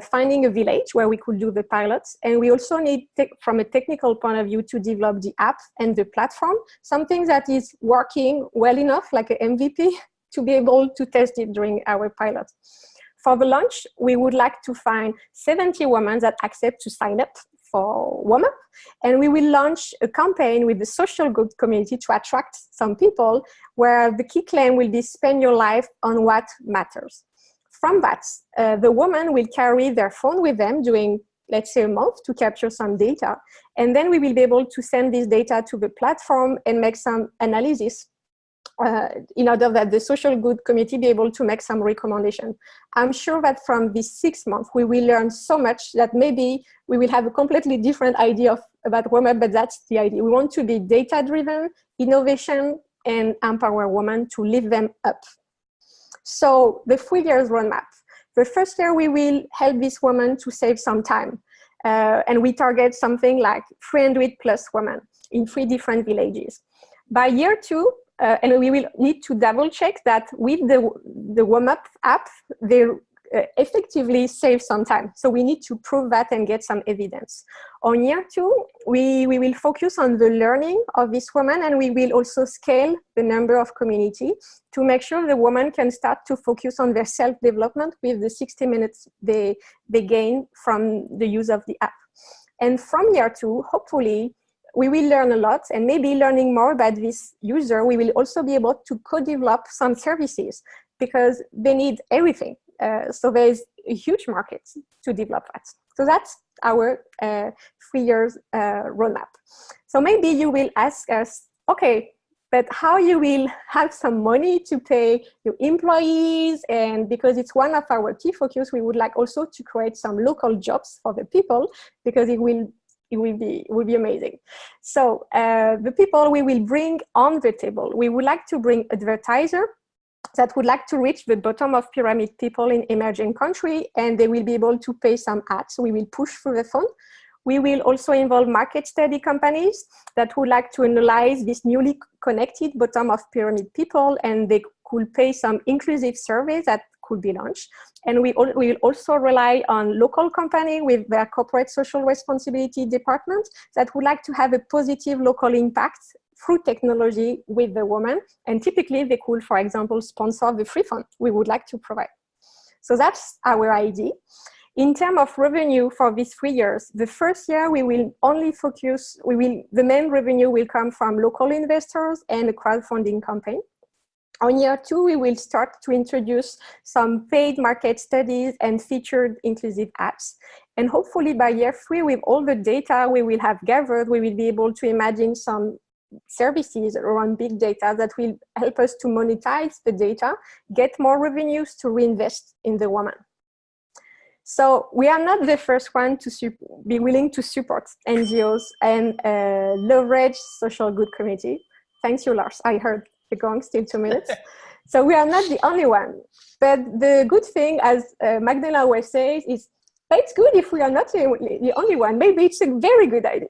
finding a village where we could do the pilots. And we also need, from a technical point of view, to develop the app and the platform, something that is working well enough, like an MVP, to be able to test it during our pilot. For the launch, we would like to find 70 women that accept to sign up for WOMUP, and we will launch a campaign with the social good community to attract some people, where the key claim will be spend your life on what matters. From that, the women will carry their phone with them during, let's say, a month to capture some data, and then we will be able to send this data to the platform and make some analysis in order that the social good committee be able to make some recommendation. I'm sure that from these 6 months, we will learn so much that maybe we will have a completely different idea about WOMUP, but that's the idea. We want to be data-driven, innovation, and empower women to lift them up. So the 3 years roadmap. The first year, we will help this woman to save some time. And we target something like 300 plus women in 3 different villages. By year 2, and we will need to double check that with the WOMUP app, they effectively save some time. So we need to prove that and get some evidence. On year 2, we will focus on the learning of this woman, and we will also scale the number of community to make sure the woman can start to focus on their self-development with the 60 minutes they gain from the use of the app. And from year 2, hopefully, we will learn a lot, and maybe learning more about this user, we will also be able to co-develop some services because they need everything. So there's a huge market to develop that. So that's our 3 years roadmap. So maybe you will ask us, okay, but how you will have some money to pay your employees? And because it's one of our key focus, we would like also to create some local jobs for the people, because it will be amazing. So the people we will bring on the table, we would like to bring advertisers that would like to reach the bottom of pyramid people in emerging countries, and they will be able to pay some ads. We will push through the phone. We will also involve market study companies that would like to analyze this newly connected bottom of pyramid people, and they could pay some inclusive surveys that could be launched. And we will also rely on local companies with their corporate social responsibility department that would like to have a positive local impact through technology with the woman. And typically they could, for example, sponsor the free fund we would like to provide. So that's our idea. In terms of revenue for these 3 years, the first year we will only focus, the main revenue will come from local investors and a crowdfunding campaign. On year 2, we will start to introduce some paid market studies and featured inclusive ads. And hopefully by year 3, with all the data we will have gathered, we will be able to imagine some services around big data that will help us to monetize the data, get more revenues to reinvest in the woman. So we are not the first one to be willing to support NGOs and leverage social good community. Thanks you, Lars. I heard the gong, still 2 minutes. So we are not the only one. But the good thing, as Magdalena always says, is it's good if we are not the only one. Maybe it's a very good idea.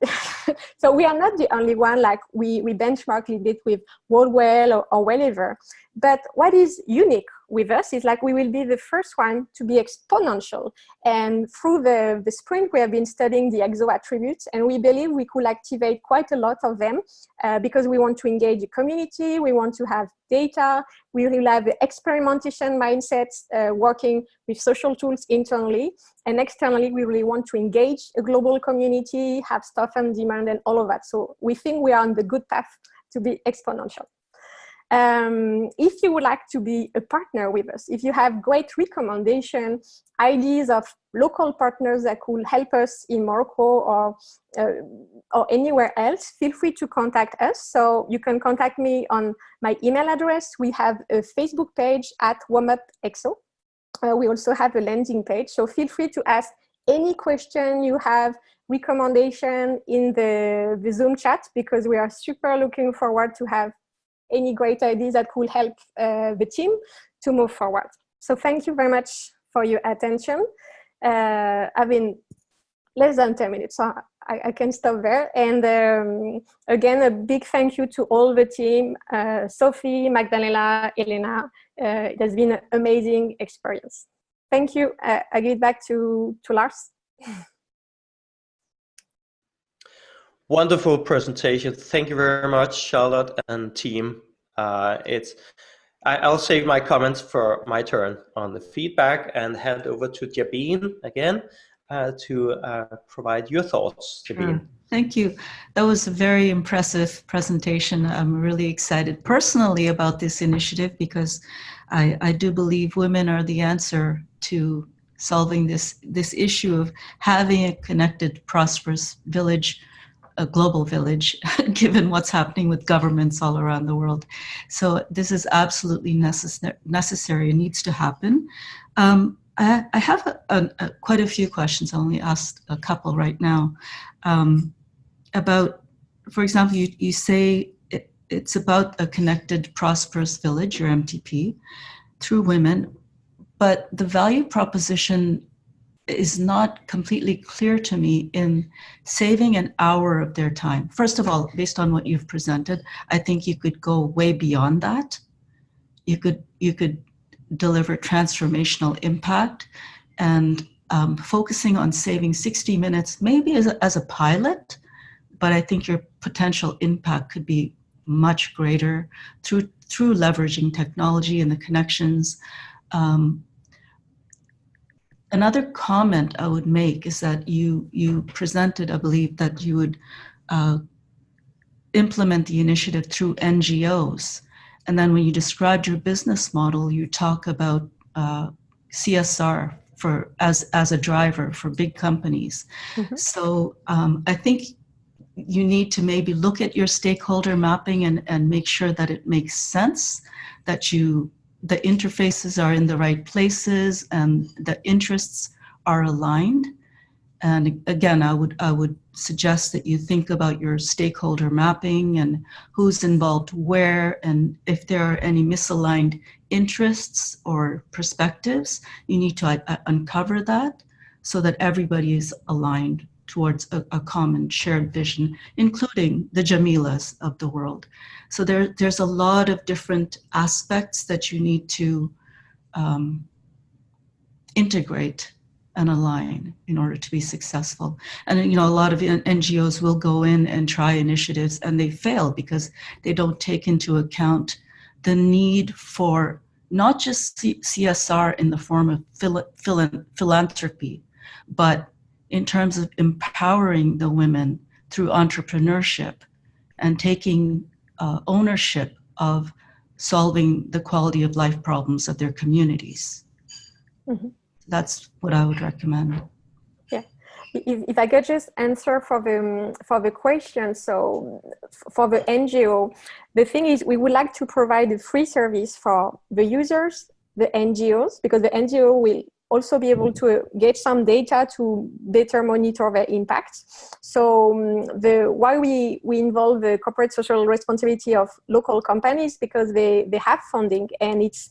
So we are not the only one, like we benchmark a little bit with Worldwell or whatever. But what is unique with us is like we will be the first one to be exponential. And through the sprint, we have been studying the EXO attributes, and we believe we could activate quite a lot of them because we want to engage the community, we want to have data, we will have the experimentation mindsets working with social tools internally, and externally, we really want to engage a global community, have stuff on demand and all of that. So we think we are on the good path to be exponential. If you would like to be a partner with us, if you have great recommendations, ideas of local partners that could help us in Morocco or anywhere else, feel free to contact us. So you can contact me on my email address. We have a Facebook page at WarmUpEXO. We also have a landing page. So feel free to ask any question you have, recommendation in the Zoom chat, because we are super looking forward to have any great ideas that could help the team to move forward. So thank you very much for your attention. I've been less than 10 minutes, so I can stop there. And again, a big thank you to all the team, Sophie, Magdalena, Elena. It has been an amazing experience. Thank you. I give it back to Lars. Wonderful presentation. Thank you very much, Charlotte and team. I'll save my comments for my turn on the feedback and hand over to Jabine again to provide your thoughts, Jabine. Sure. Thank you. That was a very impressive presentation. I'm really excited personally about this initiative because I do believe women are the answer to solving this issue of having a connected, prosperous village, a global village, given what's happening with governments all around the world. So this is absolutely necessary. It needs to happen. I have quite a few questions. I only asked a couple right now. About, for example, you say it's about a connected, prosperous village, your MTP, through women, but the value proposition is not completely clear to me in saving an hour of their time. First of all, based on what you've presented, I think you could go way beyond that. You could deliver transformational impact, and focusing on saving 60 minutes, maybe as a pilot, but I think your potential impact could be much greater through leveraging technology and the connections. Another comment I would make is that you presented, I believe, that you would implement the initiative through NGOs. And then when you described your business model, you talk about CSR as a driver for big companies. Mm-hmm. So I think you need to maybe look at your stakeholder mapping and make sure that it makes sense, that the interfaces are in the right places and the interests are aligned. And again, I would suggest that you think about your stakeholder mapping and who's involved where, and if there are any misaligned interests or perspectives, you need to uncover that so that everybody is aligned towards a common shared vision, including the Jamilas of the world. So there's a lot of different aspects that you need to integrate and align in order to be successful. And a lot of NGOs will go in and try initiatives and they fail because they don't take into account the need for not just CSR in the form of philanthropy, but in terms of empowering the women through entrepreneurship and taking ownership of solving the quality of life problems of their communities. Mm-hmm. That's what I would recommend. Yeah, if I could just answer for the question. So for the NGO, the thing is we would like to provide a free service for the users, the NGOs, because the NGO will also be able to get some data to better monitor their impact. So why we involve the corporate social responsibility of local companies, because they have funding, and it's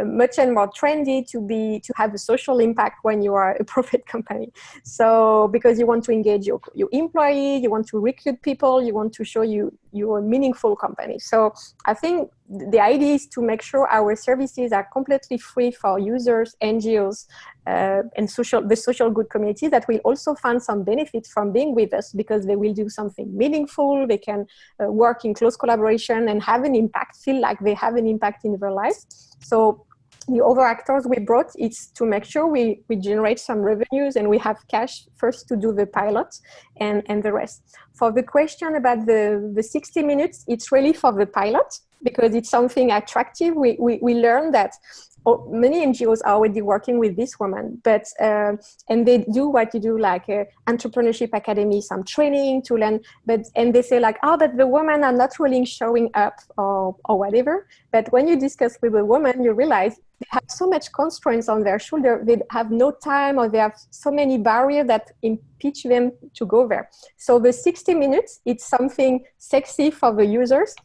much and more trendy to have a social impact when you are a profit company. So because you want to engage your employee, you want to recruit people, you want to show you're a meaningful company. So I think the idea is to make sure our services are completely free for users, NGOs, and the social good communities that will also find some benefit from being with us, because they will do something meaningful. They can work in close collaboration and have an impact, feel like they have an impact in their lives. So the other actors we brought, it's to make sure we generate some revenues and we have cash first to do the pilot and the rest. For the question about the 60 minutes, it's really for the pilot, because it's something attractive. We learned that many NGOs are already working with this woman, but and they do what you do, like entrepreneurship academy, some training to learn, and they say like, oh, but the women are not really showing up or whatever. But when you discuss with a woman, you realize they have so much constraints on their shoulder. They have no time, or they have so many barriers that impede them to go there. So the 60 minutes, it's something sexy for the users.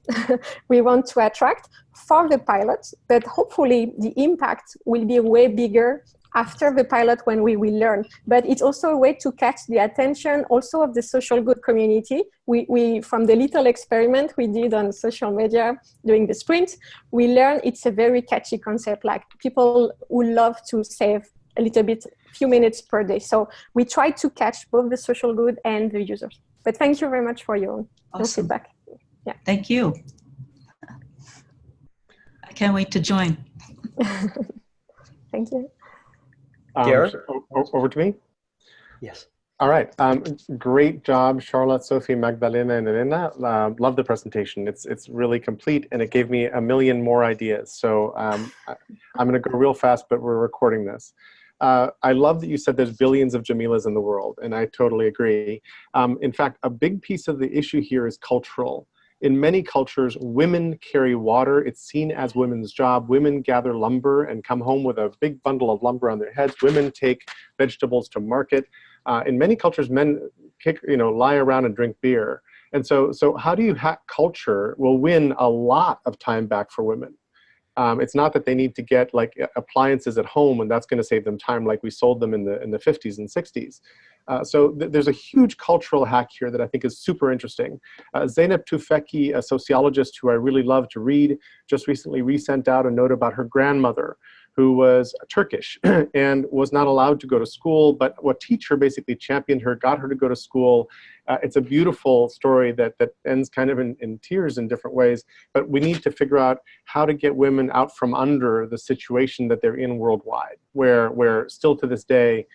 We want to attract for the pilots, but hopefully the impact will be way bigger after the pilot when we will learn. But it's also a way to catch the attention also of the social good community. We from the little experiment we did on social media during the sprint, we learned it's a very catchy concept. Like people would love to save a little bit, few minutes per day. So we try to catch both the social good and the users. But thank you very much for your feedback. Yeah. Thank you. I can't wait to join. Thank you. Gareth? Over to me? Yes. All right. Great job, Charlotte, Sophie, Magdalena, and Elena. Love the presentation. It's really complete, and it gave me a million more ideas. So I'm going to go real fast, but we're recording this. I love that you said there's billions of Jamilas in the world, and I totally agree. In fact, a big piece of the issue here is cultural. In many cultures, women carry water. It's seen as women's job. Women gather lumber and come home with a big bundle of lumber on their heads. Women take vegetables to market. In many cultures, men lie around and drink beer. And so how do you hack culture will win a lot of time back for women. It's not that they need to get like appliances at home and that's going to save them time like we sold them in the 50s and 60s. So there's a huge cultural hack here that I think is super interesting. Zeynep Tufekci, a sociologist who I really love to read, just recently resent out a note about her grandmother, who was Turkish and was not allowed to go to school, but a teacher basically championed her, got her to go to school. It's a beautiful story that ends kind of in tears in different ways, but we need to figure out how to get women out from under the situation that they're in worldwide, where still to this day,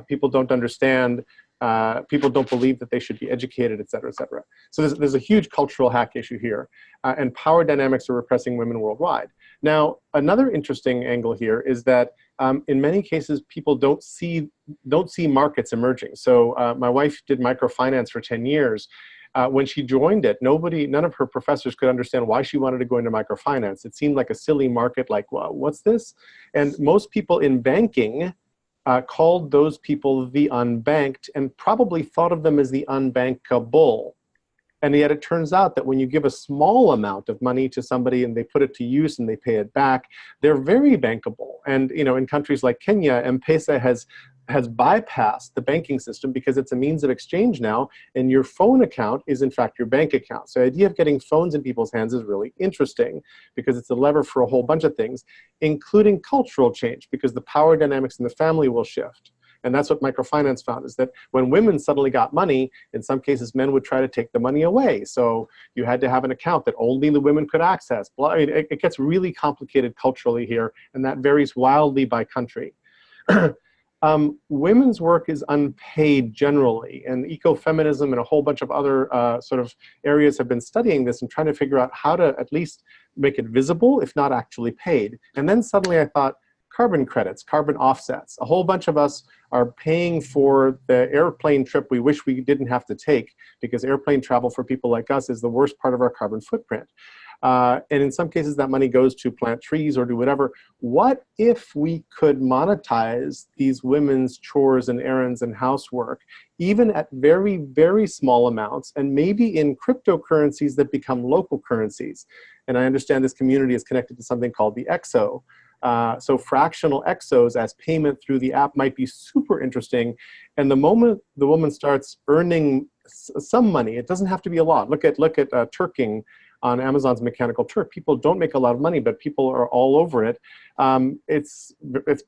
people don't understand, people don't believe that they should be educated, et cetera, et cetera. So there's a huge cultural hack issue here, and power dynamics are repressing women worldwide. Now, another interesting angle here is that in many cases, people don't see markets emerging. So my wife did microfinance for 10 years. When she joined it, none of her professors could understand why she wanted to go into microfinance. It seemed like a silly market, like, well, what's this? And most people in banking called those people the unbanked and probably thought of them as the unbankable. And yet it turns out that when you give a small amount of money to somebody and they put it to use and they pay it back, they're very bankable. And in countries like Kenya, M-Pesa has bypassed the banking system because it's a means of exchange now, and your phone account is in fact your bank account. So the idea of getting phones in people's hands is really interesting because it's a lever for a whole bunch of things, including cultural change, because the power dynamics in the family will shift. And that's what microfinance found, is that when women suddenly got money, in some cases men would try to take the money away. So you had to have an account that only the women could access. I mean, it gets really complicated culturally here, and that varies wildly by country. Women's work is unpaid generally, and ecofeminism and a whole bunch of other sort of areas have been studying this and trying to figure out how to at least make it visible, if not actually paid. And then suddenly I thought, carbon credits, carbon offsets. A whole bunch of us are paying for the airplane trip we wish we didn't have to take, because airplane travel for people like us is the worst part of our carbon footprint. And in some cases, that money goes to plant trees or do whatever. What if we could monetize these women's chores and errands and housework, even at very, very small amounts, and maybe in cryptocurrencies that become local currencies? And I understand this community is connected to something called the EXO. So fractional EXOs as payment through the app might be super interesting. And the moment the woman starts earning some money, it doesn't have to be a lot. Look at Turking on Amazon's Mechanical Turk. People don't make a lot of money, but people are all over it. It's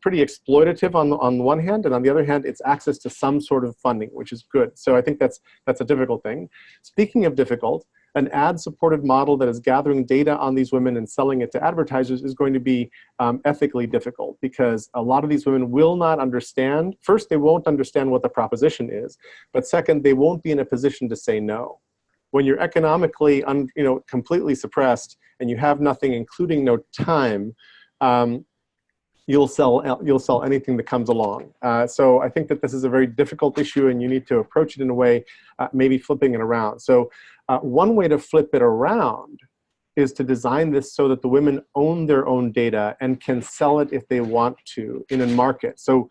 pretty exploitative on the one hand, and on the other hand, it's access to some sort of funding, which is good. So I think that's a difficult thing. Speaking of difficult, an ad-supported model that is gathering data on these women and selling it to advertisers is going to be ethically difficult, because a lot of these women will not understand. First, they won't understand what the proposition is, but second, they won't be in a position to say no. When you're economically completely suppressed and you have nothing, including no time, you'll sell anything that comes along. So I think that this is a very difficult issue, and you need to approach it in a way, maybe flipping it around. So one way to flip it around is to design this so that the women own their own data and can sell it if they want to in a market. So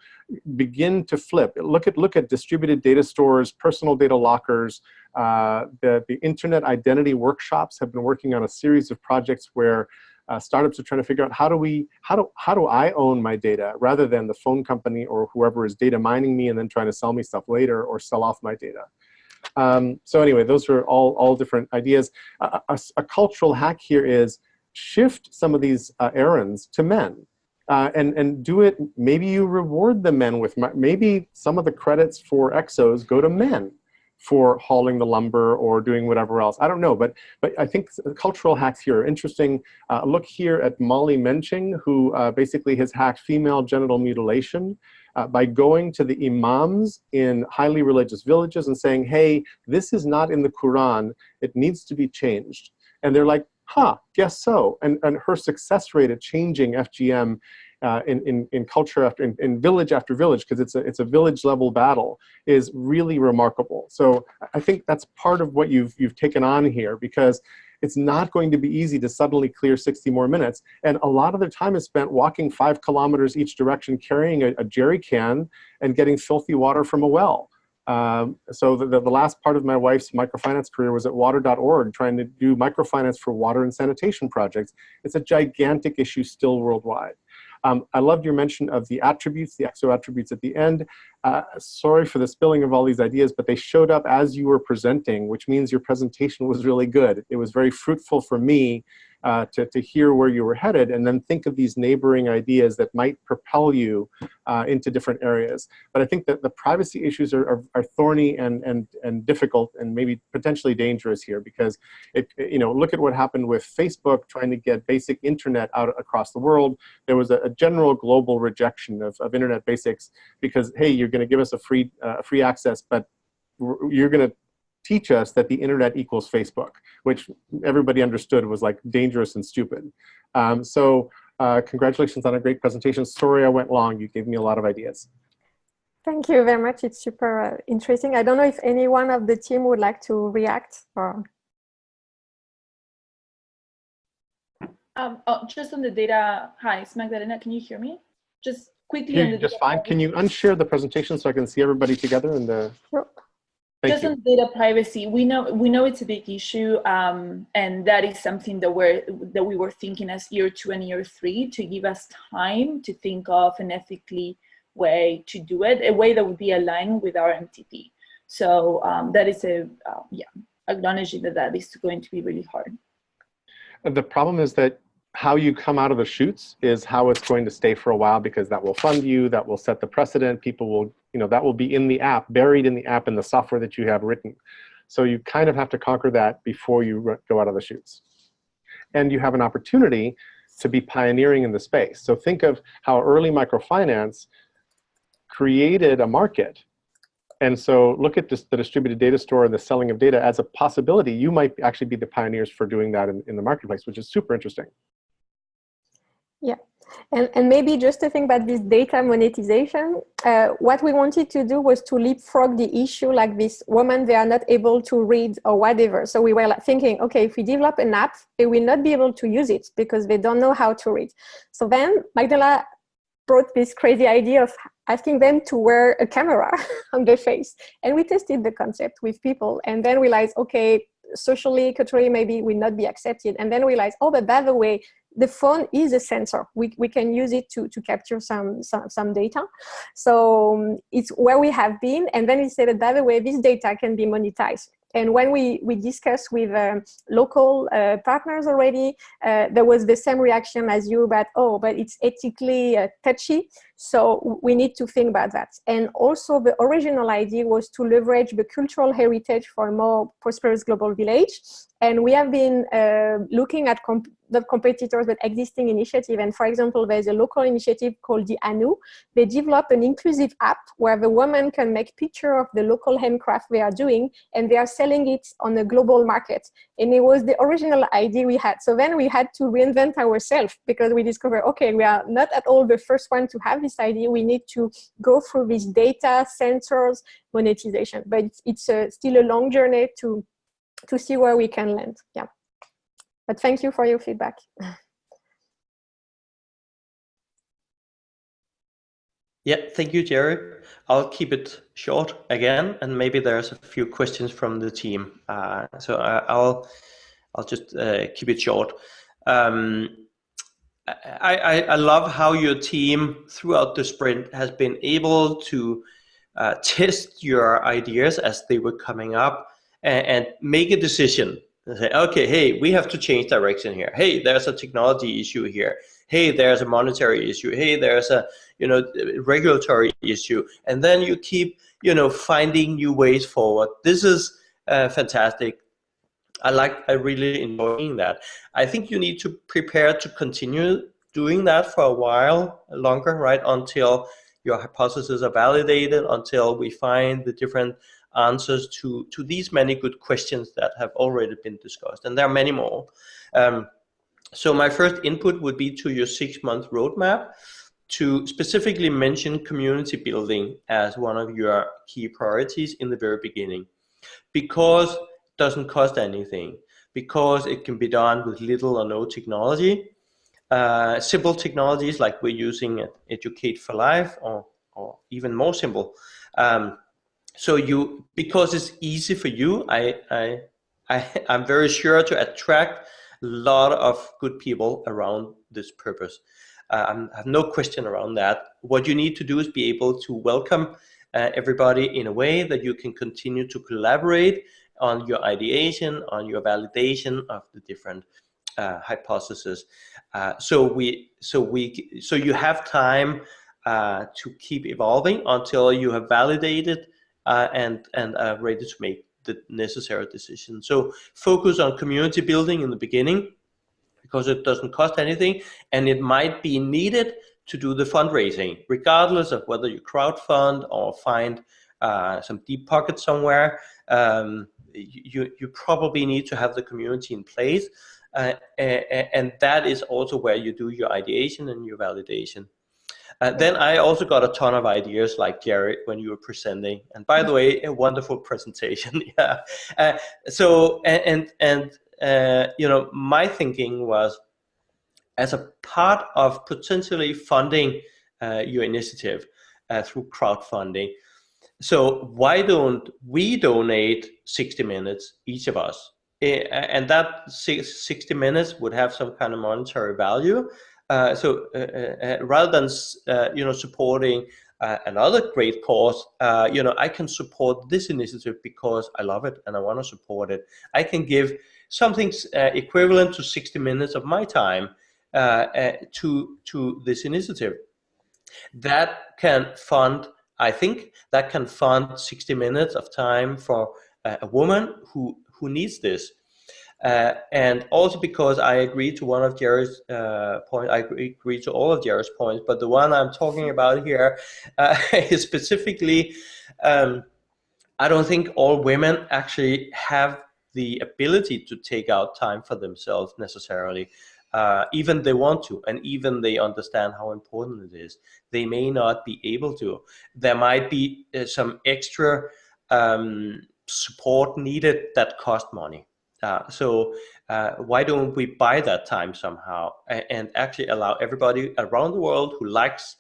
begin to flip. Look at distributed data stores, personal data lockers. The Internet Identity Workshops have been working on a series of projects where startups are trying to figure out how do I own my data, rather than the phone company or whoever is data mining me and then trying to sell me stuff later or sell off my data. So anyway, those are all different ideas. A cultural hack here is shift some of these errands to men. And do it, maybe you reward the men with, maybe some of the credits for EXOs go to men for hauling the lumber or doing whatever else. I don't know, but I think cultural hacks here are interesting. Look here at Molly Menching, who basically has hacked female genital mutilation by going to the imams in highly religious villages and saying, hey, this is not in the Quran, it needs to be changed. And they're like, huh, guess so. And her success rate at changing FGM in culture in village after village, because it's a village level battle, is really remarkable. So I think that's part of what you've taken on here, because it's not going to be easy to suddenly clear 60 more minutes. And a lot of their time is spent walking 5 kilometers each direction, carrying a jerry can and getting filthy water from a well. So the last part of my wife's microfinance career was at water.org, trying to do microfinance for water and sanitation projects. It's a gigantic issue still worldwide. I loved your mention of the attributes, the EXO attributes at the end. Sorry for the spilling of all these ideas, but they showed up as you were presenting, which means your presentation was really good. It was very fruitful for me to hear where you were headed, and then think of these neighboring ideas that might propel you into different areas. But I think that the privacy issues are thorny and difficult, and maybe potentially dangerous here, because look at what happened with Facebook trying to get basic internet out across the world. There was a general global rejection of internet basics, because hey, you're going to give us a free access, but you're going to teach us that the internet equals Facebook, which everybody understood was like dangerous and stupid. So congratulations on a great presentation. Sorry I went long. You gave me a lot of ideas. Thank you very much. It's super interesting. I don't know if any one of the team would like to react. Or... just on the data. Hi, it's Magdalena. Can you hear me? Just quickly. Hear you just fine. Can you unshare the presentation so I can see everybody together in the... Sure. Just on data privacy, we know it's a big issue, and that is something that we were thinking as year 2 and year 3 to give us time to think of an ethically way to do it, a way that would be aligned with our MTP. So that is acknowledging that is going to be really hard. The problem is that how you come out of the chutes is how it's going to stay for a while, because that will fund you, that will set the precedent, people will, that will be in the app, buried in the app, in the software that you have written. So you kind of have to conquer that before you go out of the chutes. And you have an opportunity to be pioneering in the space. So think of how early microfinance created a market. And so look at the distributed data store and the selling of data as a possibility. You might actually be the pioneers for doing that in the marketplace, which is super interesting. Yeah. And maybe just to think about this data monetization, what we wanted to do was to leapfrog the issue, like this woman, they are not able to read or whatever. So we were like thinking, okay, if we develop an app, they will not be able to use it because they don't know how to read. So then Magdalena brought this crazy idea of asking them to wear a camera on their face. And we tested the concept with people and then realized, okay, socially, culturally, maybe will not be accepted. And then realized, oh, but by the way, the phone is a sensor. We can use it to capture some data. So it's where we have been. And then we said that, by the way, this data can be monetized. And when we discussed with local partners already, there was the same reaction as you, but oh, but it's ethically touchy. So we need to think about that. And also the original idea was to leverage the cultural heritage for a more prosperous global village. And we have been looking at not competitors, but existing initiative. And for example, there's a local initiative called the ANU. They develop an inclusive app where the woman can make picture of the local handcraft they are doing, and they are selling it on a global market. And it was the original idea we had. So then we had to reinvent ourselves because we discovered, okay, we are not at all the first one to have this idea. We need to go through this data, sensors, monetization. But it's still a long journey to see where we can land. Yeah. But thank you for your feedback. Yeah, thank you, Jerry. I'll keep it short again, and maybe there's a few questions from the team. So I'll just keep it short. I love how your team throughout the sprint has been able to test your ideas as they were coming up and make a decision and say, okay, hey, we have to change direction here. Hey, there's a technology issue here. Hey, there's a monetary issue. Hey, there's a regulatory issue. And then you keep finding new ways forward. This is fantastic. I really enjoying that. I think you need to prepare to continue doing that for a while longer, right? Until your hypotheses are validated, until we find the different answers to these many good questions that have already been discussed. And there are many more. So my first input would be to your 6-month roadmap to specifically mention community building as one of your key priorities in the very beginning, because it doesn't cost anything, because it can be done with little or no technology. Simple technologies like we're using at Educate4Life, or even more simple. So because it's easy for you, I'm very sure to attract a lot of good people around this purpose. I have no question around that. What you need to do is be able to welcome everybody in a way that you can continue to collaborate on your ideation, on your validation of the different hypotheses. So you have time to keep evolving until you have validated and are ready to make the necessary decision. So focus on community building in the beginning, because it doesn't cost anything, and it might be needed to do the fundraising, regardless of whether you crowdfund or find some deep pocket somewhere. You probably need to have the community in place, and that is also where you do your ideation and your validation. Then I also got a ton of ideas, like Jerry, when you were presenting. And by the way, a wonderful presentation. Yeah. My thinking was, as a part of potentially funding your initiative through crowdfunding, so why don't we donate 60 minutes, each of us? And that 60 minutes would have some kind of monetary value. So rather than supporting another great cause, I can support this initiative because I love it and I want to support it. I can give something equivalent to 60 minutes of my time to this initiative. That can fund, I think, that can fund 60 minutes of time for a woman who needs this. And also because I agree to one of Jerry's points, I agree to all of Jerry's points, but the one I'm talking about here is specifically, I don't think all women actually have the ability to take out time for themselves necessarily. even they want to, and even they understand how important it is, they may not be able to. There might be some extra support needed that cost money. So why don't we buy that time somehow and actually allow everybody around the world who likes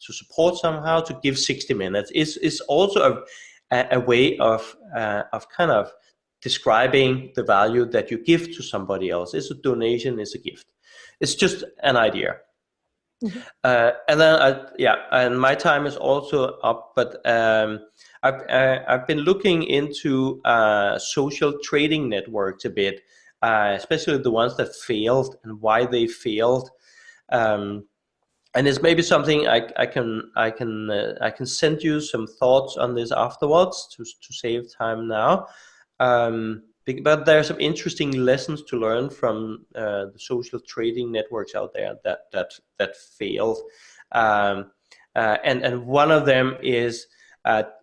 to support somehow to give 60 minutes? Is also a way of kind of describing the value that you give to somebody else. It's a donation, it's a gift. It's just an idea. Mm-hmm. And then, and my time is also up, but I've been looking into social trading networks a bit, especially the ones that failed and why they failed. And it's maybe something I can send you some thoughts on this afterwards to save time now. But there are some interesting lessons to learn from the social trading networks out there that failed. And one of them is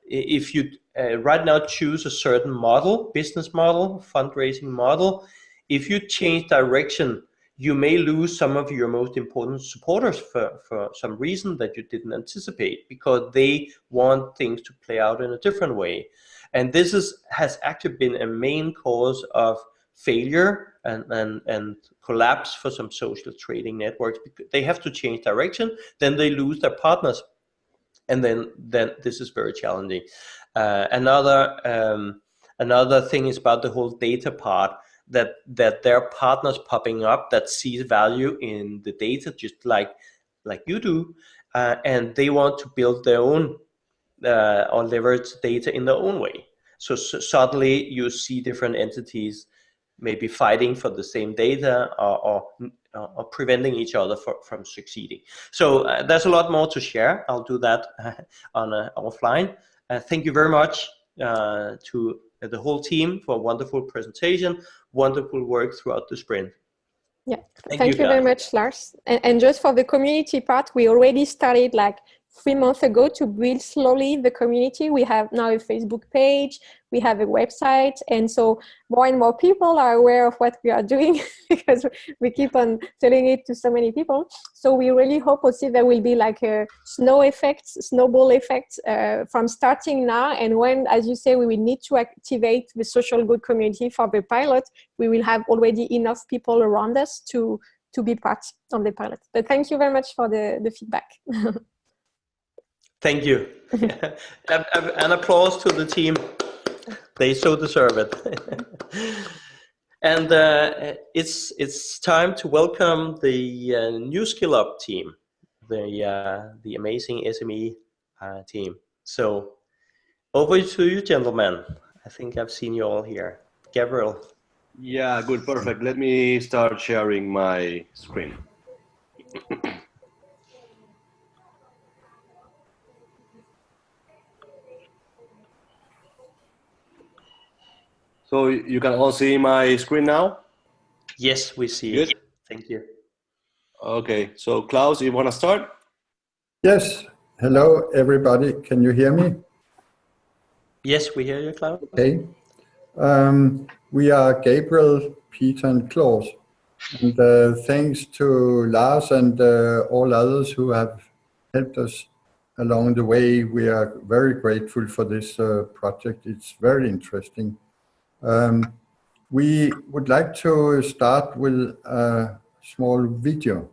if you right now choose a certain model, business model, fundraising model, if you change direction, you may lose some of your most important supporters for some reason that you didn't anticipate, because they want things to play out in a different way. And this has actually been a main cause of failure and collapse for some social trading networks, because they have to change direction, then they lose their partners, and then this is very challenging. Another thing is about the whole data part, that there are partners popping up that see value in the data just like you do, and they want to build their own or leverage data in their own way. So suddenly you see different entities maybe fighting for the same data or preventing each other from succeeding. So there's a lot more to share. I'll do that on offline. Thank you very much to the whole team for a wonderful presentation, wonderful work throughout the sprint. Yeah, thank you very much, Lars. And just for the community part, we already started like 3 months ago to build slowly the community. We have now a Facebook page, we have a website, and so more and more people are aware of what we are doing because we keep on telling it to so many people. So we really hope also there will be like a snowball effect from starting now. And when, as you say, we will need to activate the social good community for the pilot, we will have already enough people around us to be part of the pilot. But thank you very much for the feedback. Thank you. An applause to the team. They so deserve it. And it's time to welcome the New Skill Up team, the amazing SME team. So over to you, gentlemen. I think I've seen you all here. Gabriel. Yeah, good, perfect. Let me start sharing my screen. So you can all see my screen now? Yes, we see Good. it. Thank you. Okay, so Klaus, you want to start? Yes. Hello, everybody. Can you hear me? Yes, we hear you, Klaus. Okay. We are Gabriel, Peter, and Klaus. And thanks to Lars and all others who have helped us along the way, we are very grateful for this project. It's very interesting. We would like to start with a small video.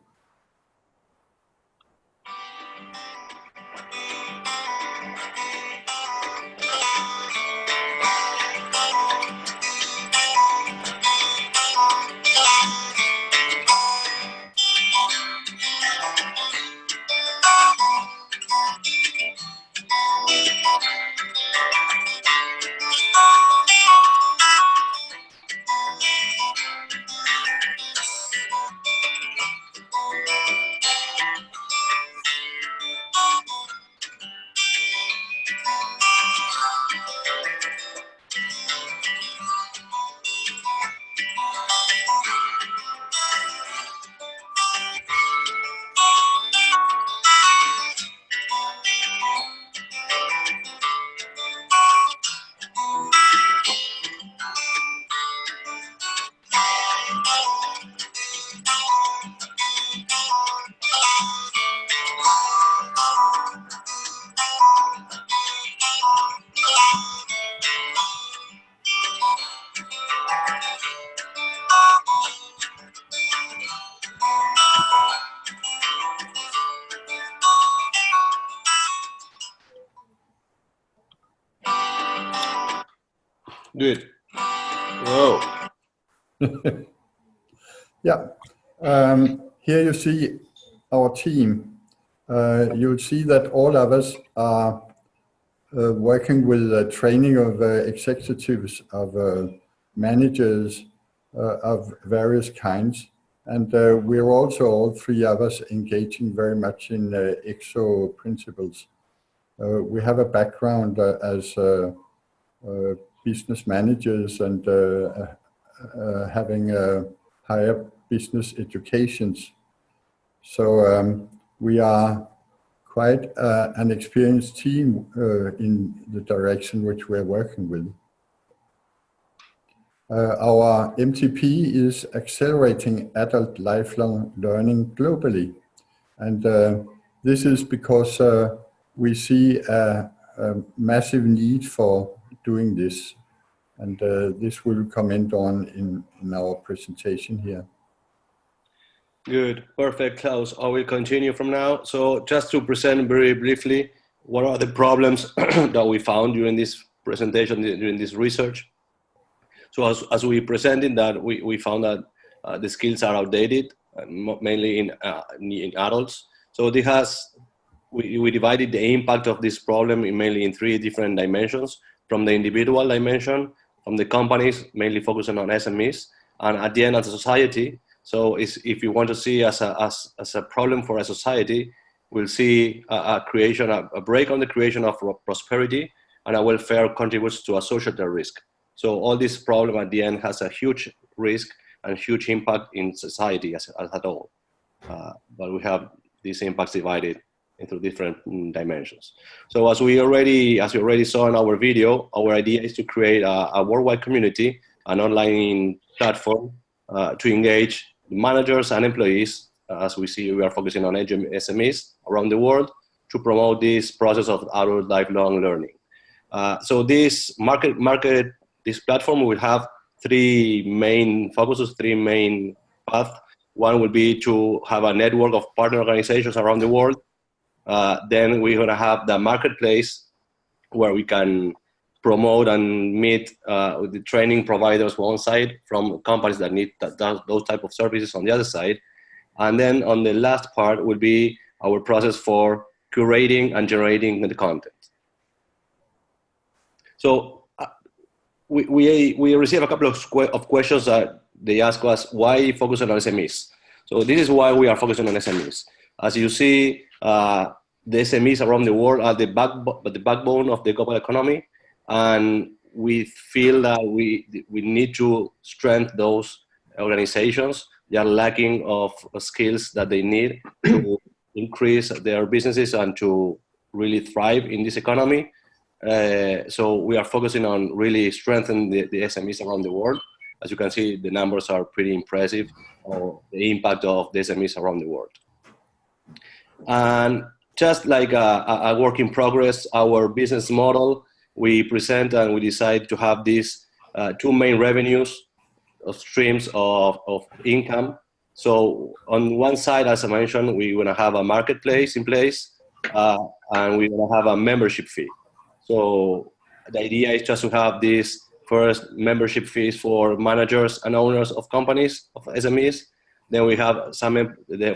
Good. Whoa. Yeah. Here you see our team. You'll see that all of us are working with training of executives, of managers of various kinds. And we're also, all three of us, engaging very much in EXO principles. We have a background as business managers and having higher business educations. So we are quite an experienced team in the direction which we're working with. Our MTP is accelerating adult lifelong learning globally. And this is because we see a massive need for doing this. And this will comment on in our presentation here. Good, perfect, Klaus. I will continue from now. So just to present very briefly, what are the problems that we found during this presentation, during this research? So as we presented that, we found that the skills are outdated, mainly in adults. So we divided the impact of this problem mainly in 3 different dimensions: from the individual dimension, from the companies, mainly focusing on SMEs, and at the end as a society. So if you want to see as a problem for a society, we'll see a break on the creation of prosperity, and a welfare contributes to a societal risk. So all this problem at the end has a huge risk and huge impact in society as a whole. But we have these impacts divided into different dimensions. So as you already saw in our video, our idea is to create a worldwide community, an online platform to engage managers and employees. As we see, we are focusing on SMEs around the world to promote this process of adult lifelong learning. So this this platform will have 3 main focuses, 3 main paths. One will be to have a network of partner organizations around the world. Then we're going to have the marketplace where we can promote and meet with the training providers on one side from companies that need those type of services on the other side. And then on the last part will be our process for curating and generating the content. So we receive a couple of questions that they ask us, why focus on SMEs? So this is why we are focusing on SMEs. As you see, the SMEs around the world are the backbone of the global economy, and we feel that we need to strengthen those organizations. They are lacking of skills that they need to increase their businesses and to really thrive in this economy. So we are focusing on really strengthening the SMEs around the world. As you can see, the numbers are pretty impressive of the impact of the SMEs around the world. And just like a work in progress, our business model, we present and we decide to have these 2 main revenues streams of income. So on one side, as I mentioned, we're going to have a marketplace in place, and we're going to have a membership fee. So the idea is just to have these first membership fees for managers and owners of companies, of SMEs. Then we have some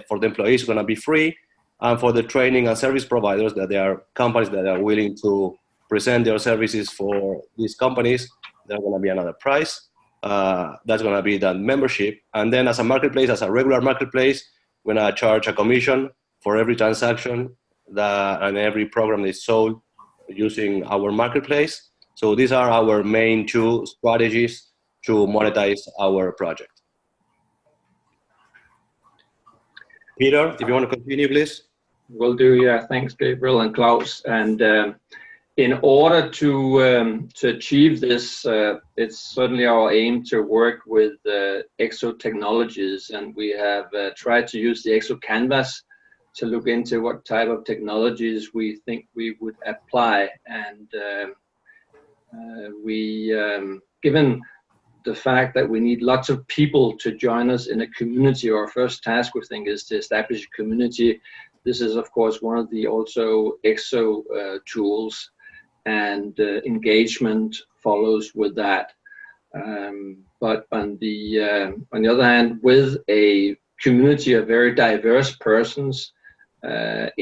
for the employees, going to be free. And for the training and service providers, that there are companies that are willing to present their services for these companies, there's going to be another price. That's going to be the membership. And then as a marketplace, as a regular marketplace, we're going to charge a commission for every transaction and every program is sold using our marketplace. So these are our main 2 strategies to monetize our project. Peter, if you want to continue, please. Will do, yeah. Thanks, Gabriel and Klaus. And in order to achieve this, it's certainly our aim to work with EXO technologies, and we have tried to use the EXO Canvas to look into what type of technologies we think we would apply. And given the fact that we need lots of people to join us in a community, our first task, we think, is to establish a community. This is, of course, one of the also EXO tools, and engagement follows with that. But on the other hand, with a community of very diverse persons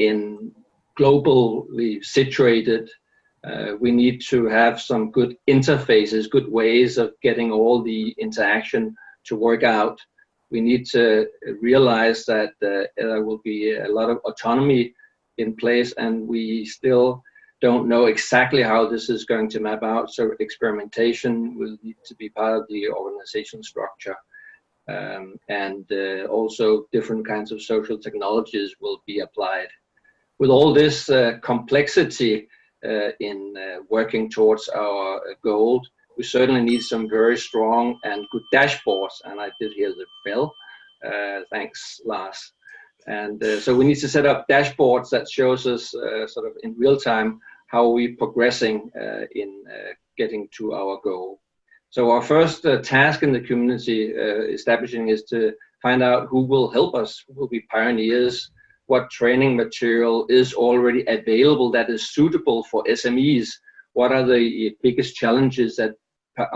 in globally situated, we need to have some good interfaces, good ways of getting all the interaction to work out. We need to realize that there will be a lot of autonomy in place, and we still don't know exactly how this is going to map out. So experimentation will need to be part of the organization structure. And also different kinds of social technologies will be applied. With all this complexity in working towards our goal, we certainly need some very strong and good dashboards. And I did hear the bell. Thanks, Lars. And so we need to set up dashboards that shows us sort of in real time how we're progressing in getting to our goal. So our first task in the community establishing is to find out who will help us, who will be pioneers, what training material is already available that is suitable for SMEs, what are the biggest challenges that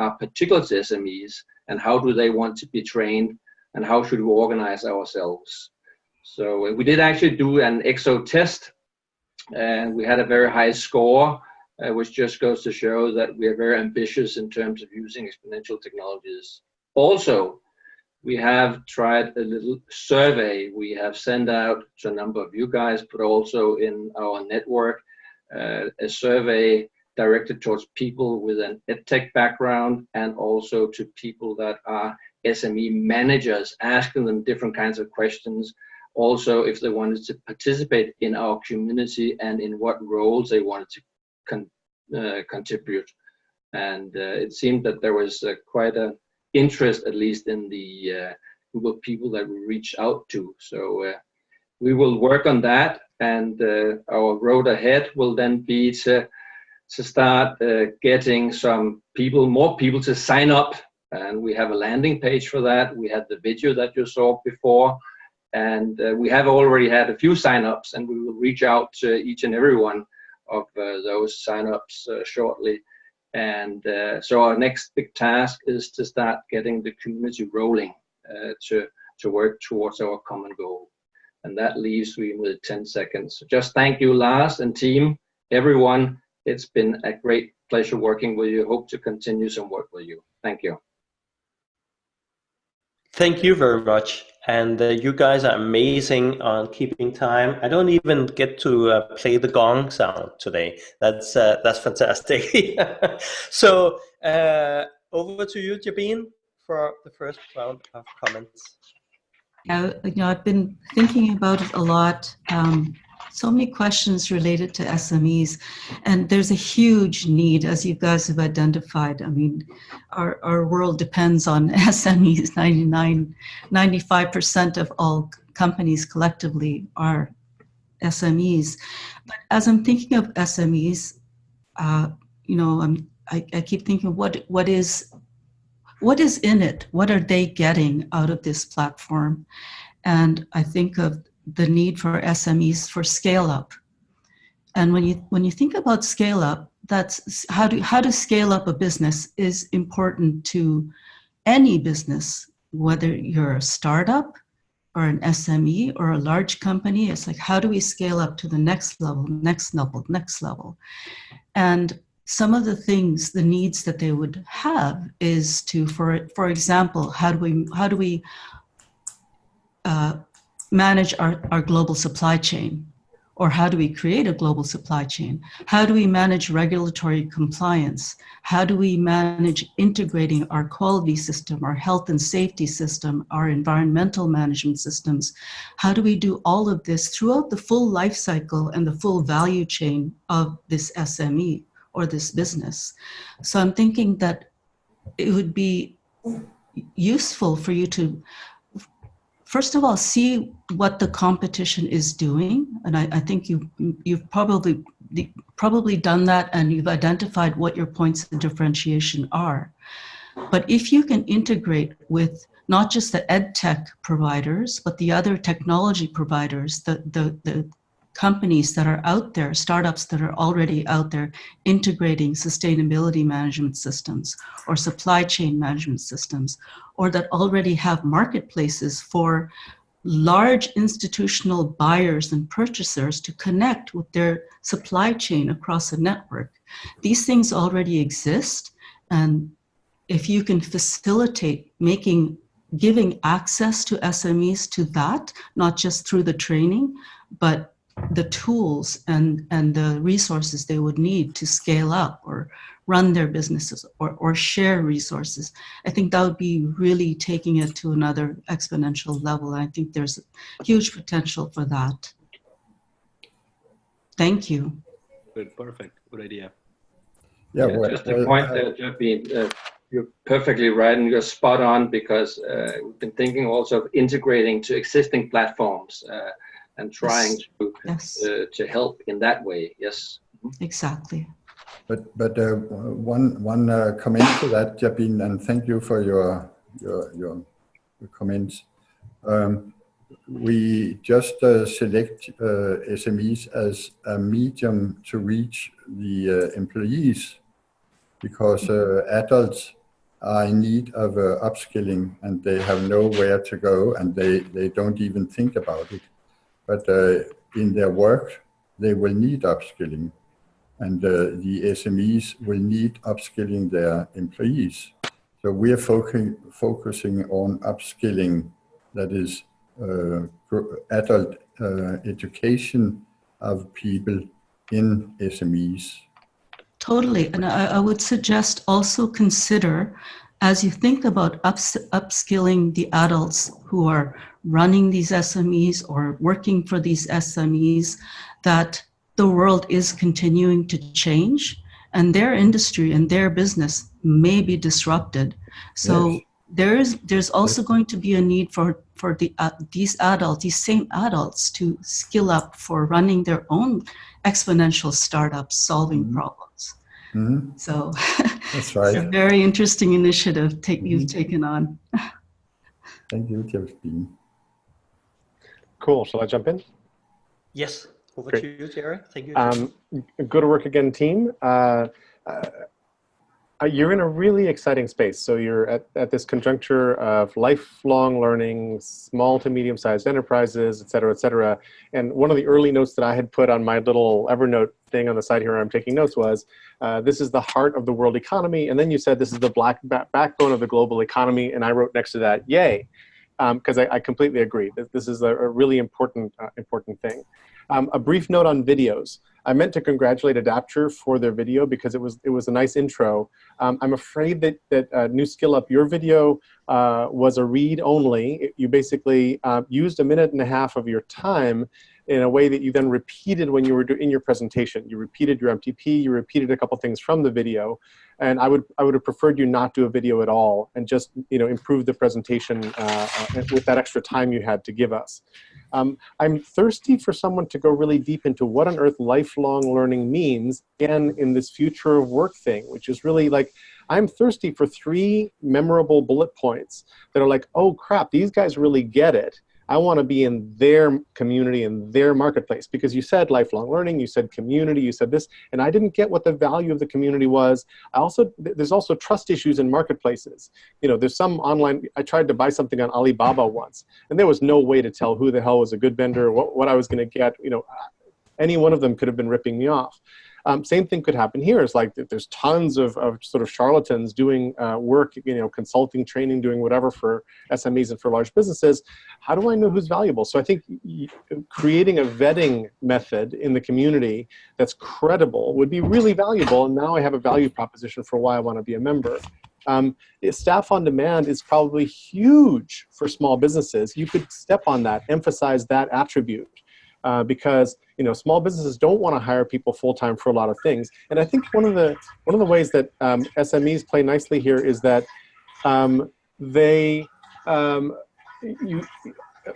are particular to SMEs, and how do they want to be trained, and how should we organize ourselves. So we did actually do an EXO test, and we had a very high score, which just goes to show that we are very ambitious in terms of using exponential technologies. Also, we have tried a little survey we have sent out to a number of you guys, but also in our network, a survey directed towards people with an EdTech background and also to people that are SME managers, asking them different kinds of questions. Also, if they wanted to participate in our community and in what roles they wanted to contribute. And it seemed that there was quite an interest, at least in the group of people that we reach out to. So we will work on that, and our road ahead will then be to start getting some people, more people to sign up. And we have a landing page for that. We had the video that you saw before. And we have already had a few signups, and we will reach out to each and every one of those signups shortly. And so our next big task is to start getting the community rolling to work towards our common goal. And that leaves me with 10 seconds. So just thank you, Lars and team, everyone. It's been a great pleasure working with you. Hope to continue some work with you. Thank you. Thank you very much. And you guys are amazing on keeping time. I don't even get to play the gong sound today. That's fantastic. So over to you, Jabin, for the first round of comments. Yeah, I've been thinking about it a lot. So many questions related to SMEs, and there's a huge need, as you guys have identified. I mean, our world depends on SMEs. 95% of all companies collectively are SMEs. But as I'm thinking of SMEs, I keep thinking, what is in it? What are they getting out of this platform? And I think of the need for SMEs for scale up. And when you think about scale up, that's how to scale up a business is important to any business, whether you're a startup or an SME or a large company. It's like, how do we scale up to the next level, next level, next level? And some of the things, the needs that they would have is to, for example, how do we manage our global supply chain? Or how do we create a global supply chain? How do we manage regulatory compliance? How do we manage integrating our quality system, our health and safety system, our environmental management systems? How do we do all of this throughout the full life cycle and the full value chain of this SME or this business? So I'm thinking that it would be useful for you to, first of all, see what the competition is doing. And I think you've probably done that, and you've identified what your points of differentiation are. But if you can integrate with not just the EdTech providers, but the other technology providers, the companies that are out there, startups that are already out there integrating sustainability management systems or supply chain management systems, or that already have marketplaces for large institutional buyers and purchasers to connect with their supply chain across a network. These things already exist, and if you can facilitate giving access to SMEs to that, not just through the training, but the tools and the resources they would need to scale up or run their businesses or share resources, I think that would be really taking it to another exponential level. I think there's huge potential for that. Thank you. Good, perfect, good idea. Yeah, just a point there, Jeffy. You're perfectly right, and you're spot on, because we've been thinking also of integrating to existing platforms and trying to help in that way. Yes. Exactly. But one comment to that, Jabin, and thank you for your comments. We just select SMEs as a medium to reach the employees, because adults are in need of upskilling, and they have nowhere to go, and they don't even think about it. But in their work, they will need upskilling, and the SMEs will need upskilling their employees. So we are focusing on upskilling, that is adult education of people in SMEs. Totally, and I would suggest also consider, as you think about upskilling the adults who are running these SMEs or working for these SMEs, that the world is continuing to change and their industry and their business may be disrupted. So there's also going to be a need for these same adults to skill up for running their own exponential startups, solving problems. So that's right. It's a very interesting initiative you've taken on. Thank you, Jeffy. Cool. Shall I jump in? Yes. Over Great. to you, Jerry. Thank you. Good work again, team. You're in a really exciting space. So you're at this conjuncture of lifelong learning, small to medium-sized enterprises, et cetera, et cetera. And one of the early notes that I had put on my little Evernote thing on the side here where I'm taking notes was, this is the heart of the world economy. And then you said this is the backbone of the global economy. And I wrote next to that, yay, because I completely agree. This is a really important thing. A brief note on videos. I meant to congratulate Adapture for their video because it was a nice intro. I'm afraid that New Skill Up, your video was a read only. You basically used 1.5 minutes of your time in a way that you then repeated when you were in your presentation. You repeated your MTP, you repeated a couple things from the video, and I would have preferred you not do a video at all and just improve the presentation with that extra time you had to give us. I'm thirsty for someone to go really deep into what on earth lifelong learning means, and in this future of work thing, which is really like, I'm thirsty for 3 memorable bullet points that are like, oh crap, these guys really get it. I want to be in their community, in their marketplace, because you said lifelong learning, you said community, you said this, and I didn't get what the value of the community was. There's also trust issues in marketplaces. There's some online, I tried to buy something on Alibaba once, and there was no way to tell who the hell was a good vendor, what I was going to get. Any one of them could have been ripping me off. Same thing could happen here. It's like there's tons of sort of charlatans doing work, consulting, training, doing whatever for SMEs and for large businesses. How do I know who's valuable? So I think creating a vetting method in the community that's credible would be really valuable. And now I have a value proposition for why I want to be a member. Staff on demand is probably huge for small businesses. You could step on that, emphasize that attribute. Because small businesses don't want to hire people full-time for a lot of things, and I think one of the ways that SMEs play nicely here is that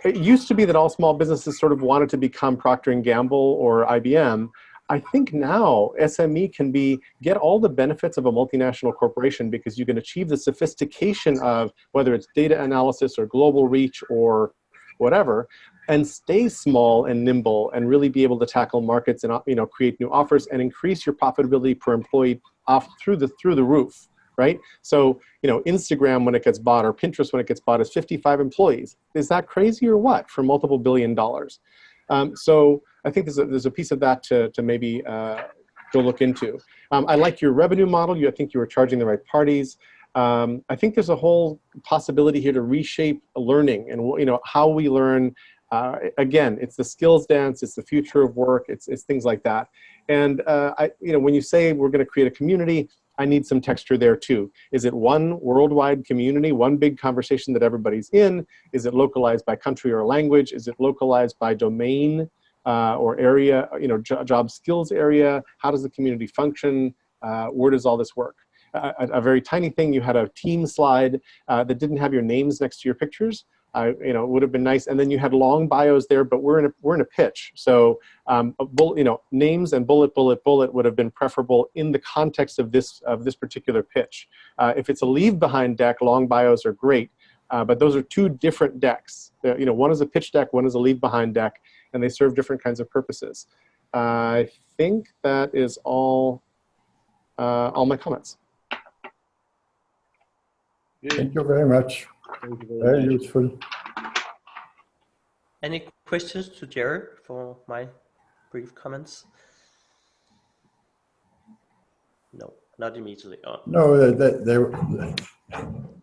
it used to be that all small businesses sort of wanted to become Procter & Gamble or IBM. I think now SME can get all the benefits of a multinational corporation because you can achieve the sophistication of whether it's data analysis or global reach or whatever, and stay small and nimble and really be able to tackle markets and create new offers and increase your profitability per employee off through the roof, right? So Instagram when it gets bought or Pinterest when it gets bought is 55 employees. Is that crazy or what for multiple $1 billion? So I think there's a piece of that to maybe go look into. I like your revenue model. I think you were charging the right parties. I think there's a whole possibility here to reshape learning and how we learn. Again, it's the skills dance. It's the future of work. It's things like that. And when you say we're going to create a community, I need some texture there too. Is it one worldwide community, one big conversation that everybody's in? Is it localized by country or language? Is it localized by domain or area? Job skills area. How does the community function? Where does all this work? A very tiny thing. You had a team slide that didn't have your names next to your pictures. It would have been nice. And then you had long bios there, but we're in a pitch. So names and bullet would have been preferable in the context of this particular pitch. If it's a leave behind deck, long bios are great, but those are two different decks. One is a pitch deck, one is a leave behind deck, and they serve different kinds of purposes. I think that is all my comments. Thank you very much. Very useful. Any questions to Jared for my brief comments? No, not immediately. Oh. No,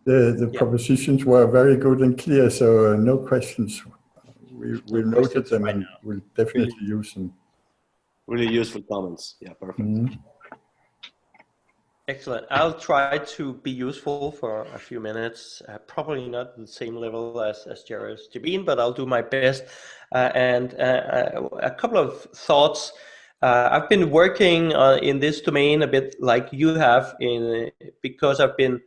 the propositions were very good and clear, so no questions. We'll note them and we'll definitely use them. Really useful comments. Yeah, perfect. Mm-hmm. Excellent. I'll try to be useful for a few minutes. Probably not the same level as Jared's Jabin, but I'll do my best. And a couple of thoughts. I've been working in this domain a bit like you have, because I've been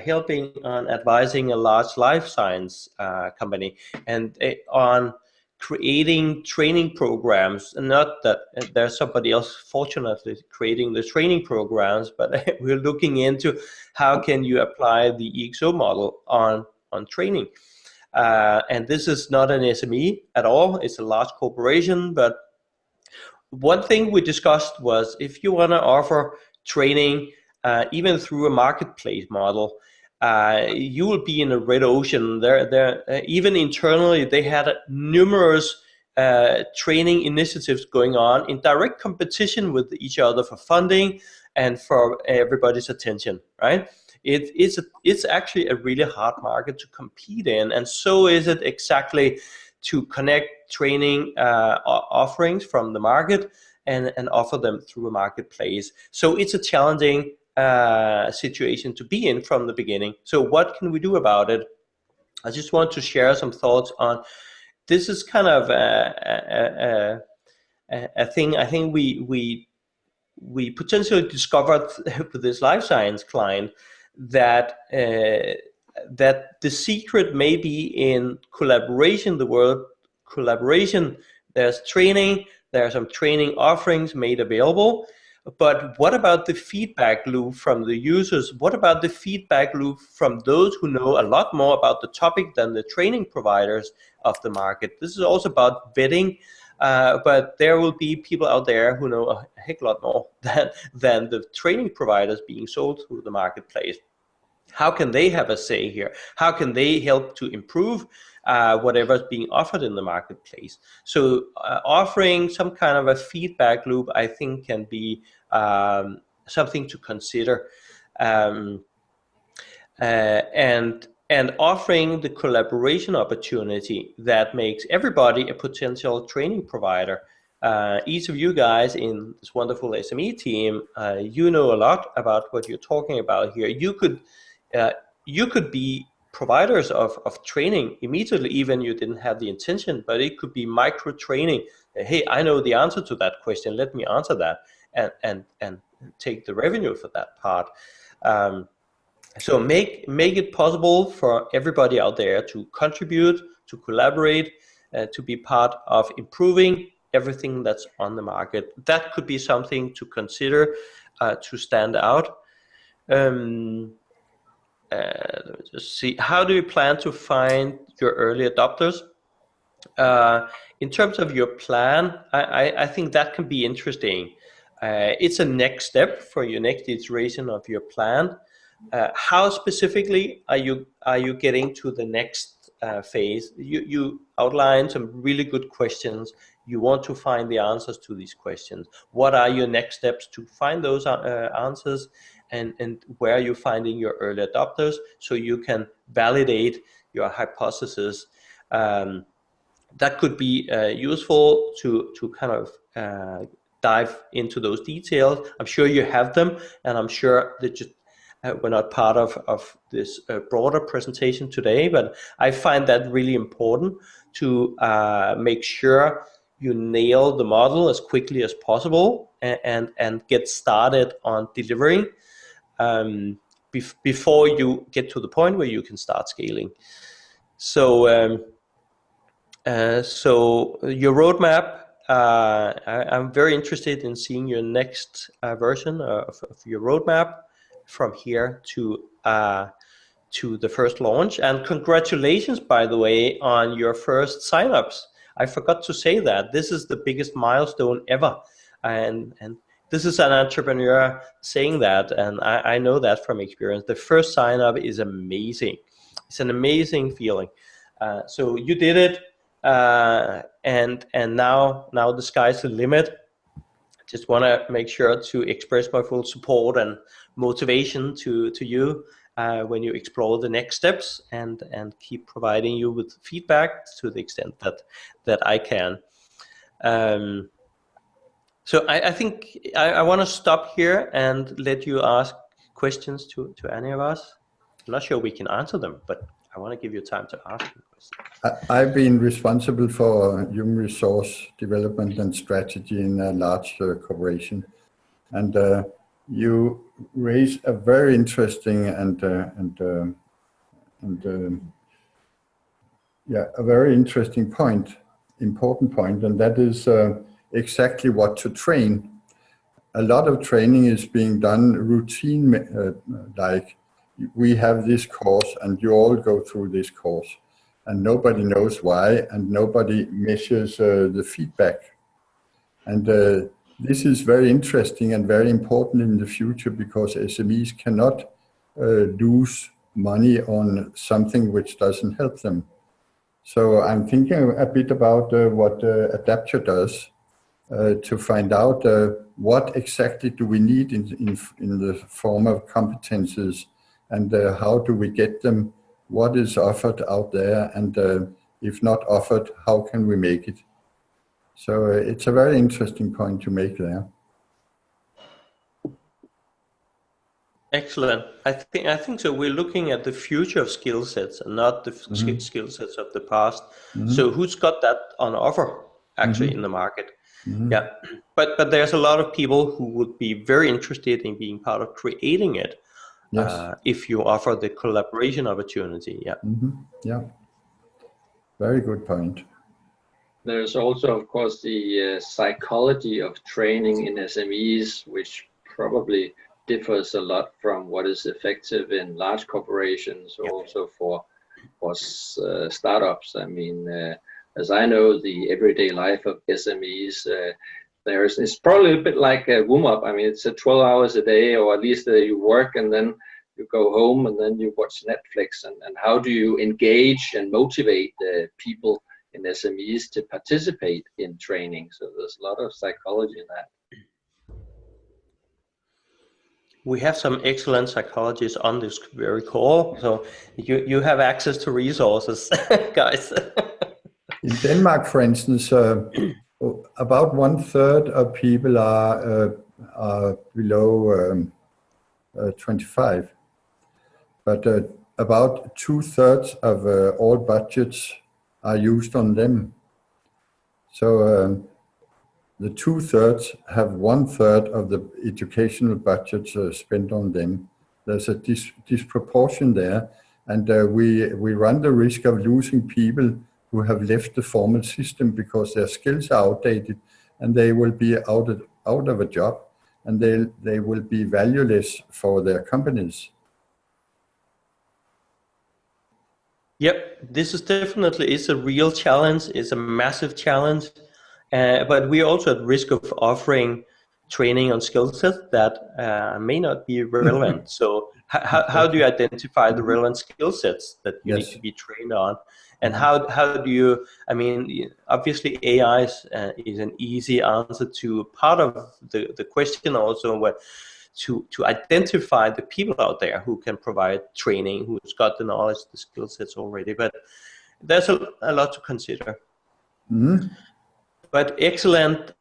helping on advising a large life science company and on creating training programs. And not that there's somebody else fortunately creating the training programs, but we're looking into how can you apply the EXO model on training. And this is not an SME at all. It's a large corporation. But one thing we discussed was if you want to offer training even through a marketplace model, you will be in a red ocean. Even internally, they had numerous training initiatives going on in direct competition with each other for funding and for everybody's attention, right? It's actually a really hard market to compete in, and so is it exactly to connect training offerings from the market and offer them through a marketplace. So it's a challenging situation to be in from the beginning. So what can we do about it? I just want to share some thoughts on this. Is kind of a thing I think we potentially discovered with this life science client, that the secret may be in collaboration. The word collaboration. There's training. There are some training offerings made available. But what about the feedback loop from the users? What about the feedback loop from those who know a lot more about the topic than the training providers of the market? This is also about vetting, but there will be people out there who know a heck lot more than the training providers being sold through the marketplace. How can they have a say here? How can they help to improve whatever is being offered in the marketplace? So offering some kind of a feedback loop, I think, can be something to consider, and offering the collaboration opportunity that makes everybody a potential training provider. Each of you guys in this wonderful SME team, you know a lot about what you're talking about here. You could be providers of training immediately, even you didn't have the intention, but it could be micro training. Hey, I know the answer to that question. Let me answer that and take the revenue for that part. So make it possible for everybody out there to contribute, to collaborate, to be part of improving everything that's on the market. That could be something to consider to stand out. Let me just see. How do you plan to find your early adopters? In terms of your plan, I think that can be interesting. It's a next step for your next iteration of your plan. How specifically are you getting to the next phase? You outlined some really good questions. You want to find the answers to these questions. What are your next steps to find those answers, and where are you finding your early adopters so you can validate your hypothesis? That could be useful to kind of dive into those details. I'm sure you have them, and I'm sure that we're not part of this broader presentation today, but I find that really important to make sure you nail the model as quickly as possible and get started on delivering before you get to the point where you can start scaling. So your roadmap, I'm very interested in seeing your next version of your roadmap from here to the first launch. And congratulations, by the way, on your first signups. I forgot to say that. This is the biggest milestone ever. And this is an entrepreneur saying that, and I know that from experience. The first sign up is amazing. It's an amazing feeling. So you did it. And now the sky's the limit. Just want to make sure to express my full support and motivation to you when you explore the next steps, and keep providing you with feedback to the extent that I can. So I think I want to stop here and let you ask questions to any of us. I'm not sure we can answer them, but I want to give you time to ask them questions. I've been responsible for human resource development and strategy in a large corporation, and you raise a very interesting and a very interesting point, important point, and that is exactly what to train. A lot of training is being done routine, like we have this course and you all go through this course, and nobody knows why, and nobody measures the feedback. And this is very interesting and very important in the future, because SMEs cannot lose money on something which doesn't help them. So I'm thinking a bit about what Adaptio does to find out what exactly do we need in the form of competences, and how do we get them, what is offered out there, and if not offered, how can we make it? So it's a very interesting point to make there. Excellent. I think so. We're looking at the future of skill sets and not the skill sets of the past. So who's got that on offer actually in the market? Yeah, but there's a lot of people who would be very interested in being part of creating it. Yes. If you offer the collaboration opportunity. Yeah. Yeah. Very good point. There's also, of course, the psychology of training in SMEs, which probably differs a lot from what is effective in large corporations, also for startups. I mean, as I know, the everyday life of SMEs, it's probably a bit like a warm-up. I mean, it's 12 hours a day, or at least you work and then you go home and then you watch Netflix. And how do you engage and motivate people in SMEs to participate in training? So there's a lot of psychology in that. We have some excellent psychologists on this very call, so you have access to resources, guys. In Denmark, for instance, about 1/3 of people are below 25, but about 2/3 of all budgets are used on them. So the 2/3 have 1/3 of the educational budgets spent on them. There's a disproportion there, and we run the risk of losing people who have left the formal system because their skills are outdated, and they will be out of a job, and they will be valueless for their companies. Yep, this is definitely is a real challenge. It's a massive challenge, but we're also at risk of offering training on skill sets that may not be relevant. So how do you identify the relevant skill sets that you need to be trained on? And how do you, I mean, obviously AI is an easy answer to part of the question also, what to identify the people out there who can provide training, who's got the knowledge, the skill sets already. But there's a lot to consider. But excellent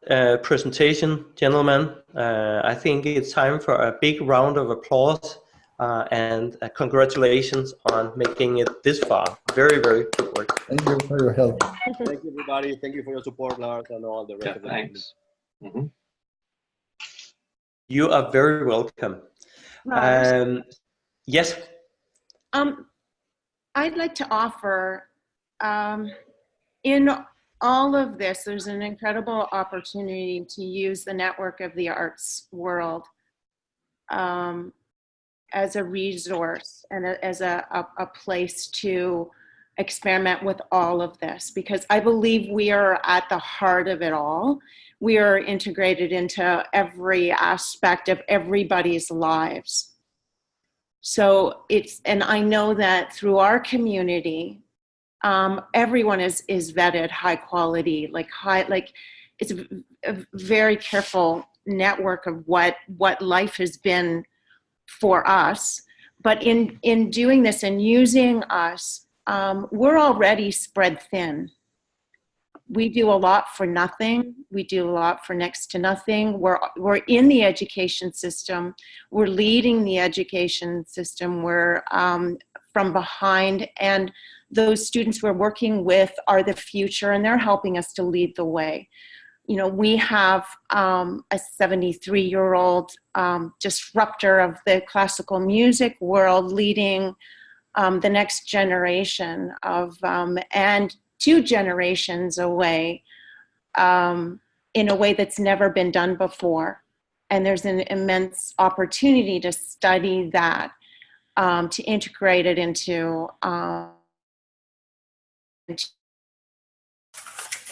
presentation, gentlemen. I think it's time for a big round of applause and congratulations on making it this far. Very, very good work. Thank you for your help. Thank you, everybody. Thank you for your support, Lars, and all the rest of the thanks. You are very welcome. Yes. I'd like to offer, in all of this, there's an incredible opportunity to use the network of the arts world as a resource and as a place to experiment with all of this, because I believe we are at the heart of it all. We are integrated into every aspect of everybody's lives. So and I know that through our community, everyone is vetted high quality, it's a very careful network of what life has been for us. But in doing this and using us, we're already spread thin. We do a lot for nothing. We do a lot for next to nothing. We're in the education system. We're leading the education system. We're from behind, and those students we're working with are the future, and they're helping us to lead the way. You know, we have a 73-year-old disruptor of the classical music world leading the next generation of, and 2 generations away in a way that's never been done before. And there's an immense opportunity to study that, to integrate it into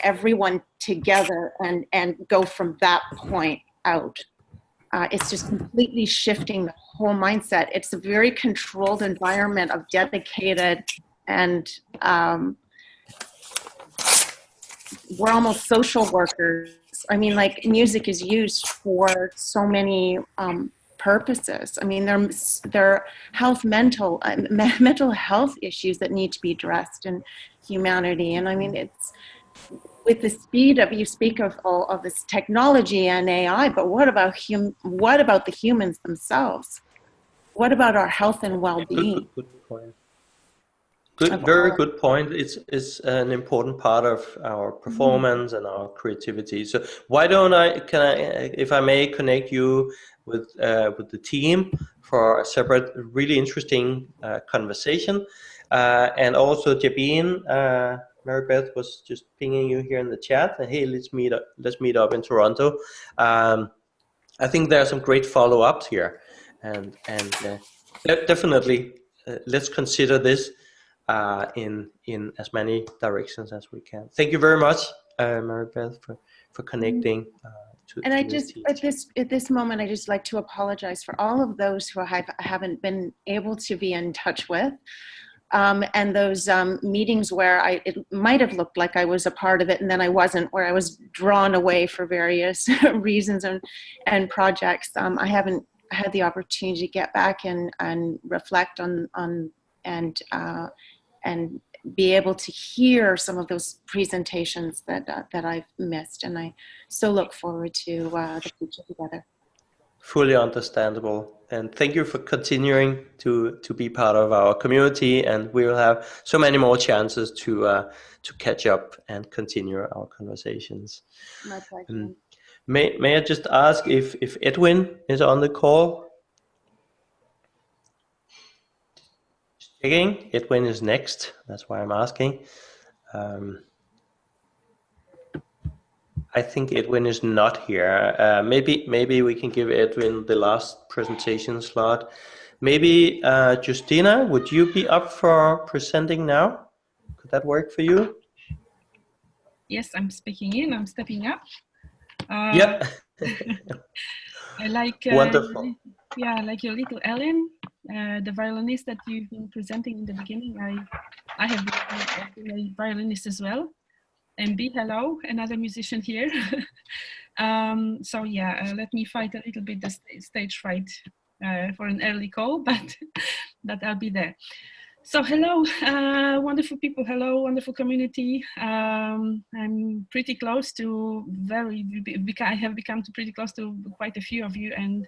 everyone together and go from that point out. It's just completely shifting the whole mindset. It's a very controlled environment of dedicated, and we're almost social workers. I mean, like, music is used for so many purposes. I mean, there are mental health issues that need to be addressed in humanity. And I mean, it's with the speed of, you speak of all of this technology and AI, but what about the humans themselves? What about our health and well-being? Good point. Very good point. It's an important part of our performance and our creativity. So why don't if I may, connect you with the team for a separate, really interesting conversation, and also Jabin, Mary Beth was just pinging you here in the chat. And hey, let's meet up in Toronto. I think there are some great follow-ups here, and definitely let's consider this in as many directions as we can. Thank you very much, Mary Beth, for connecting. And I just at this moment, I just like to apologize for all of those who I haven't been able to be in touch with. And those meetings where it might have looked like I was a part of it and then I wasn't, where I was drawn away for various reasons and projects. I haven't had the opportunity to get back and reflect on and be able to hear some of those presentations that I've missed. And I so look forward to the future together. Fully understandable, and thank you for continuing to be part of our community, and we will have so many more chances to catch up and continue our conversations. My pleasure. May I just ask if Edwin is on the call? Just checking. Edwin is next. That's why I'm asking. I think Edwin is not here. Maybe we can give Edwin the last presentation slot. Maybe Justina, would you be up for presenting now? Could that work for you? Yes, I'm speaking in. I'm stepping up. Yep. I like Wonderful. yeah, I like your little Ellen, the violinist that you've been presenting in the beginning. I have been a violinist as well. And B, hello, another musician here. So yeah, let me fight a little bit the stage fright for an early call, but I'll be there. So hello, wonderful people. Hello, wonderful community. I'm pretty close to I have become pretty close to quite a few of you, and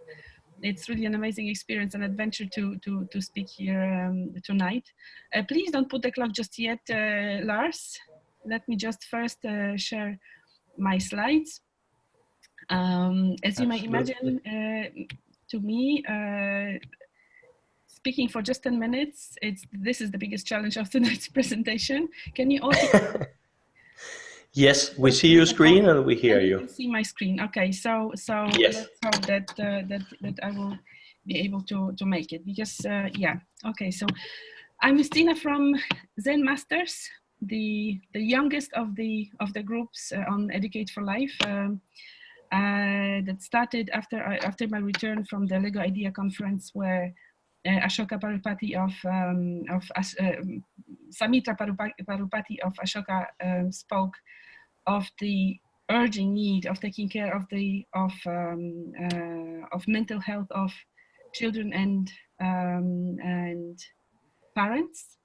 it's really an amazing experience and adventure to speak here tonight. Please don't put the clock just yet, Lars. Let me just first share my slides. As you may imagine, to me, speaking for just 10 minutes, this is the biggest challenge of tonight's presentation. Can you all Yes, we see your screen and we hear you. You see my screen. Okay, so yes. Let's hope that I will be able to make it, because yeah. Okay, so I'm Justina from Zen Masters, the youngest of the groups on Educate for Life. That started after my return from the Lego Idea Conference, where Ashoka Parupati Samitra Parupati of Ashoka spoke of the urgent need of taking care of mental health of children and parents.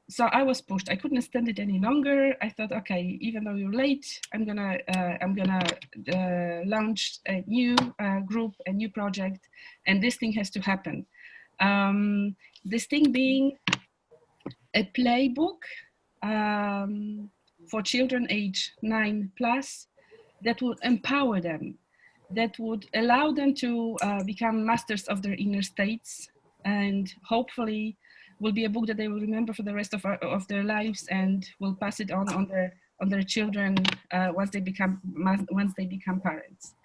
So I was pushed. I couldn't stand it any longer. I thought, okay, even though you're late, I'm gonna launch a new group, a new project, and this thing has to happen. This thing being a playbook for children age 9+ that would empower them, that would allow them to become masters of their inner states, and hopefully will be a book that they will remember for the rest of their lives, and will pass it on their children once they become parents.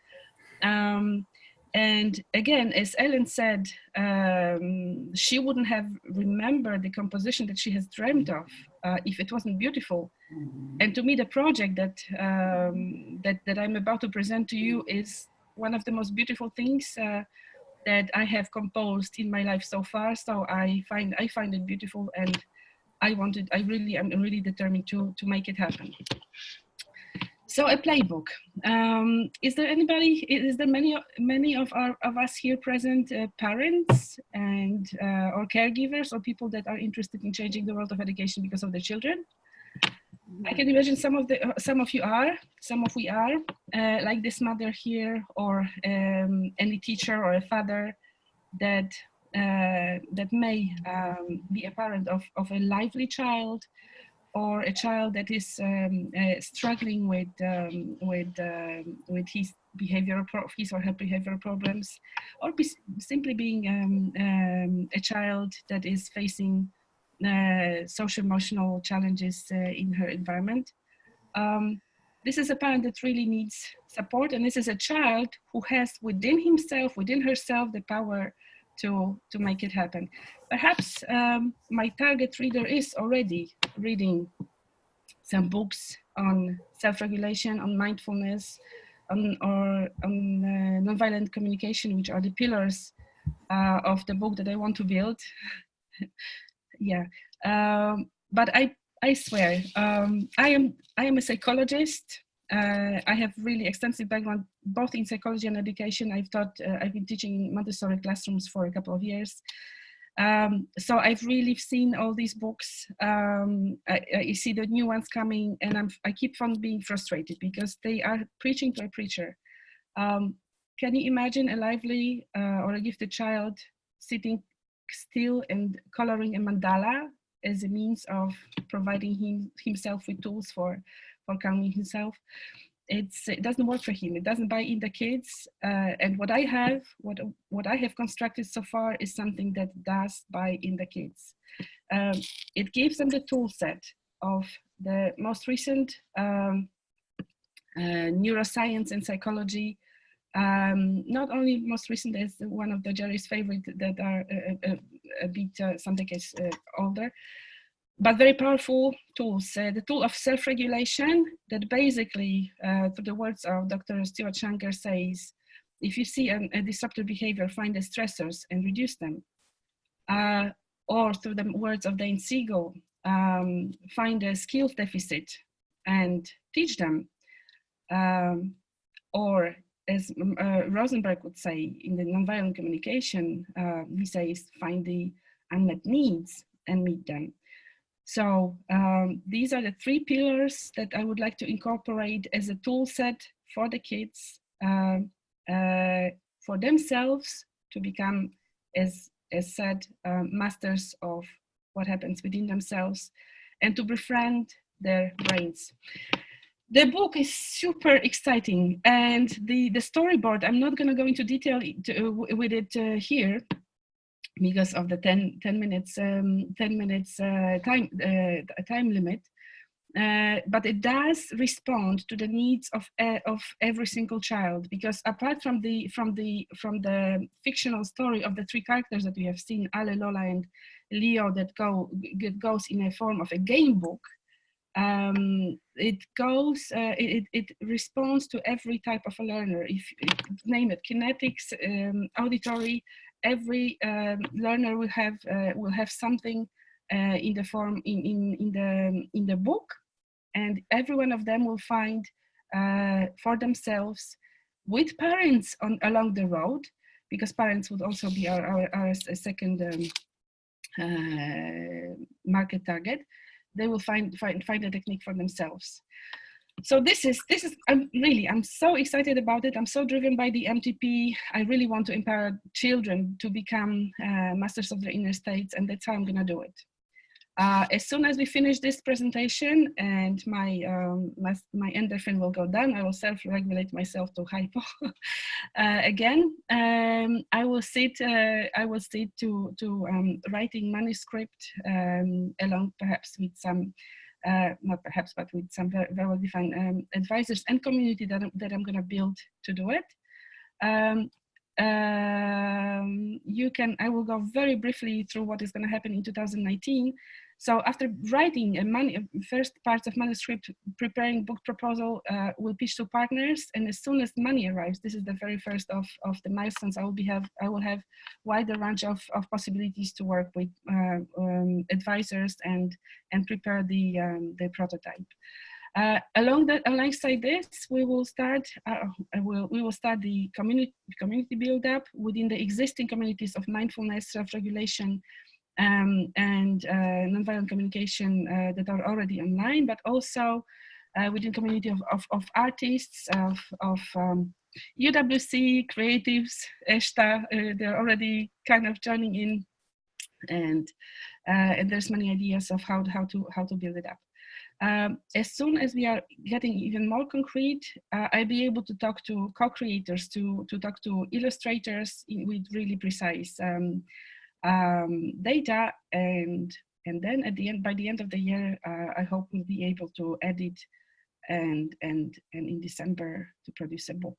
And again, as Ellen said, she wouldn't have remembered the composition that she has dreamt of if it wasn't beautiful. And to me, the project that I'm about to present to you is one of the most beautiful things that I have composed in my life so far. So I find it beautiful, and I'm really determined to make it happen. So a playbook. Is there many of us here present of or caregivers, or people that are interested in changing the world of education because of their children? I can imagine some of you are, we are, like this mother here, or any teacher or a father that may be a parent of a lively child, or a child that is struggling with his or her behavioral problems, or simply being a child that is facing social emotional challenges in her environment. This is a parent that really needs support, and this is a child who has within himself, within herself, the power to make it happen. Perhaps my target reader is already reading some books on self-regulation, on mindfulness, on nonviolent communication, which are the pillars of the book that I want to build. Yeah, but I swear, I am a psychologist. I have really extensive background both in psychology and education. I've been teaching in Montessori classrooms for a couple of years. So I've really seen all these books. I see the new ones coming, and I keep on being frustrated because they are preaching to a preacher. Can you imagine a lively or a gifted child sitting still and coloring a mandala as a means of providing himself with tools for calming himself? It doesn't work for him. It doesn't buy in the kids. And what I have constructed so far is something that does buy in the kids. It gives them the tool set of the most recent neuroscience and psychology Not only most recent as one of the Jerry's favorite that are a bit, some decades older, but very powerful tools. The tool of self-regulation that basically, through the words of Dr. Stuart Shanker, says, if you see a disruptive behavior, find the stressors and reduce them. Or through the words of Dane Siegel, find a skills deficit and teach them. Or as Rosenberg would say in the nonviolent communication, he says, find the unmet needs and meet them. So these are the 3 pillars that I would like to incorporate as a tool set for the kids, for themselves to become, as said, masters of what happens within themselves and to befriend their brains. The book is super exciting, and the storyboard, I'm not going to go into detail with it here because of the 10 minutes time limit. But it does respond to the needs of every single child, because apart from the fictional story of the 3 characters that we have seen, Ale, Lola, and Leo, that goes in a form of a game book, it responds to every type of a learner. If name it, kinetics, auditory, every learner will have something in the form in the book, and every one of them will find for themselves, with parents along the road, because parents would also be our second market target. They will find a technique for themselves. So this is I'm so excited about it. I'm so driven by the MTP. I really want to empower children to become masters of their inner states, and that's how I'm gonna do it. As soon as we finish this presentation and my endorphin will go down, I will self-regulate myself to hypo again. I will sit to writing manuscript along perhaps with some, not perhaps, but with some very well-defined advisors and community that I'm going to build to do it. I will go very briefly through what is going to happen in 2019. So after writing first parts of manuscript, preparing book proposal, we'll pitch to partners, and as soon as money arrives, this is the very first of the milestones. I will have wider range of possibilities to work with advisors and prepare the prototype. Alongside this, we will start the community build up within the existing communities of mindfulness, self-regulation, and nonviolent communication that are already online, but also within community of artists, of UWC, creatives, ESTA, they're already kind of joining in, and there's many ideas of how to build it up. As soon as we are getting even more concrete, I'll be able to talk to co-creators, to talk to illustrators with really precise data, and then by the end of the year, I hope we'll be able to edit and in December to produce a book.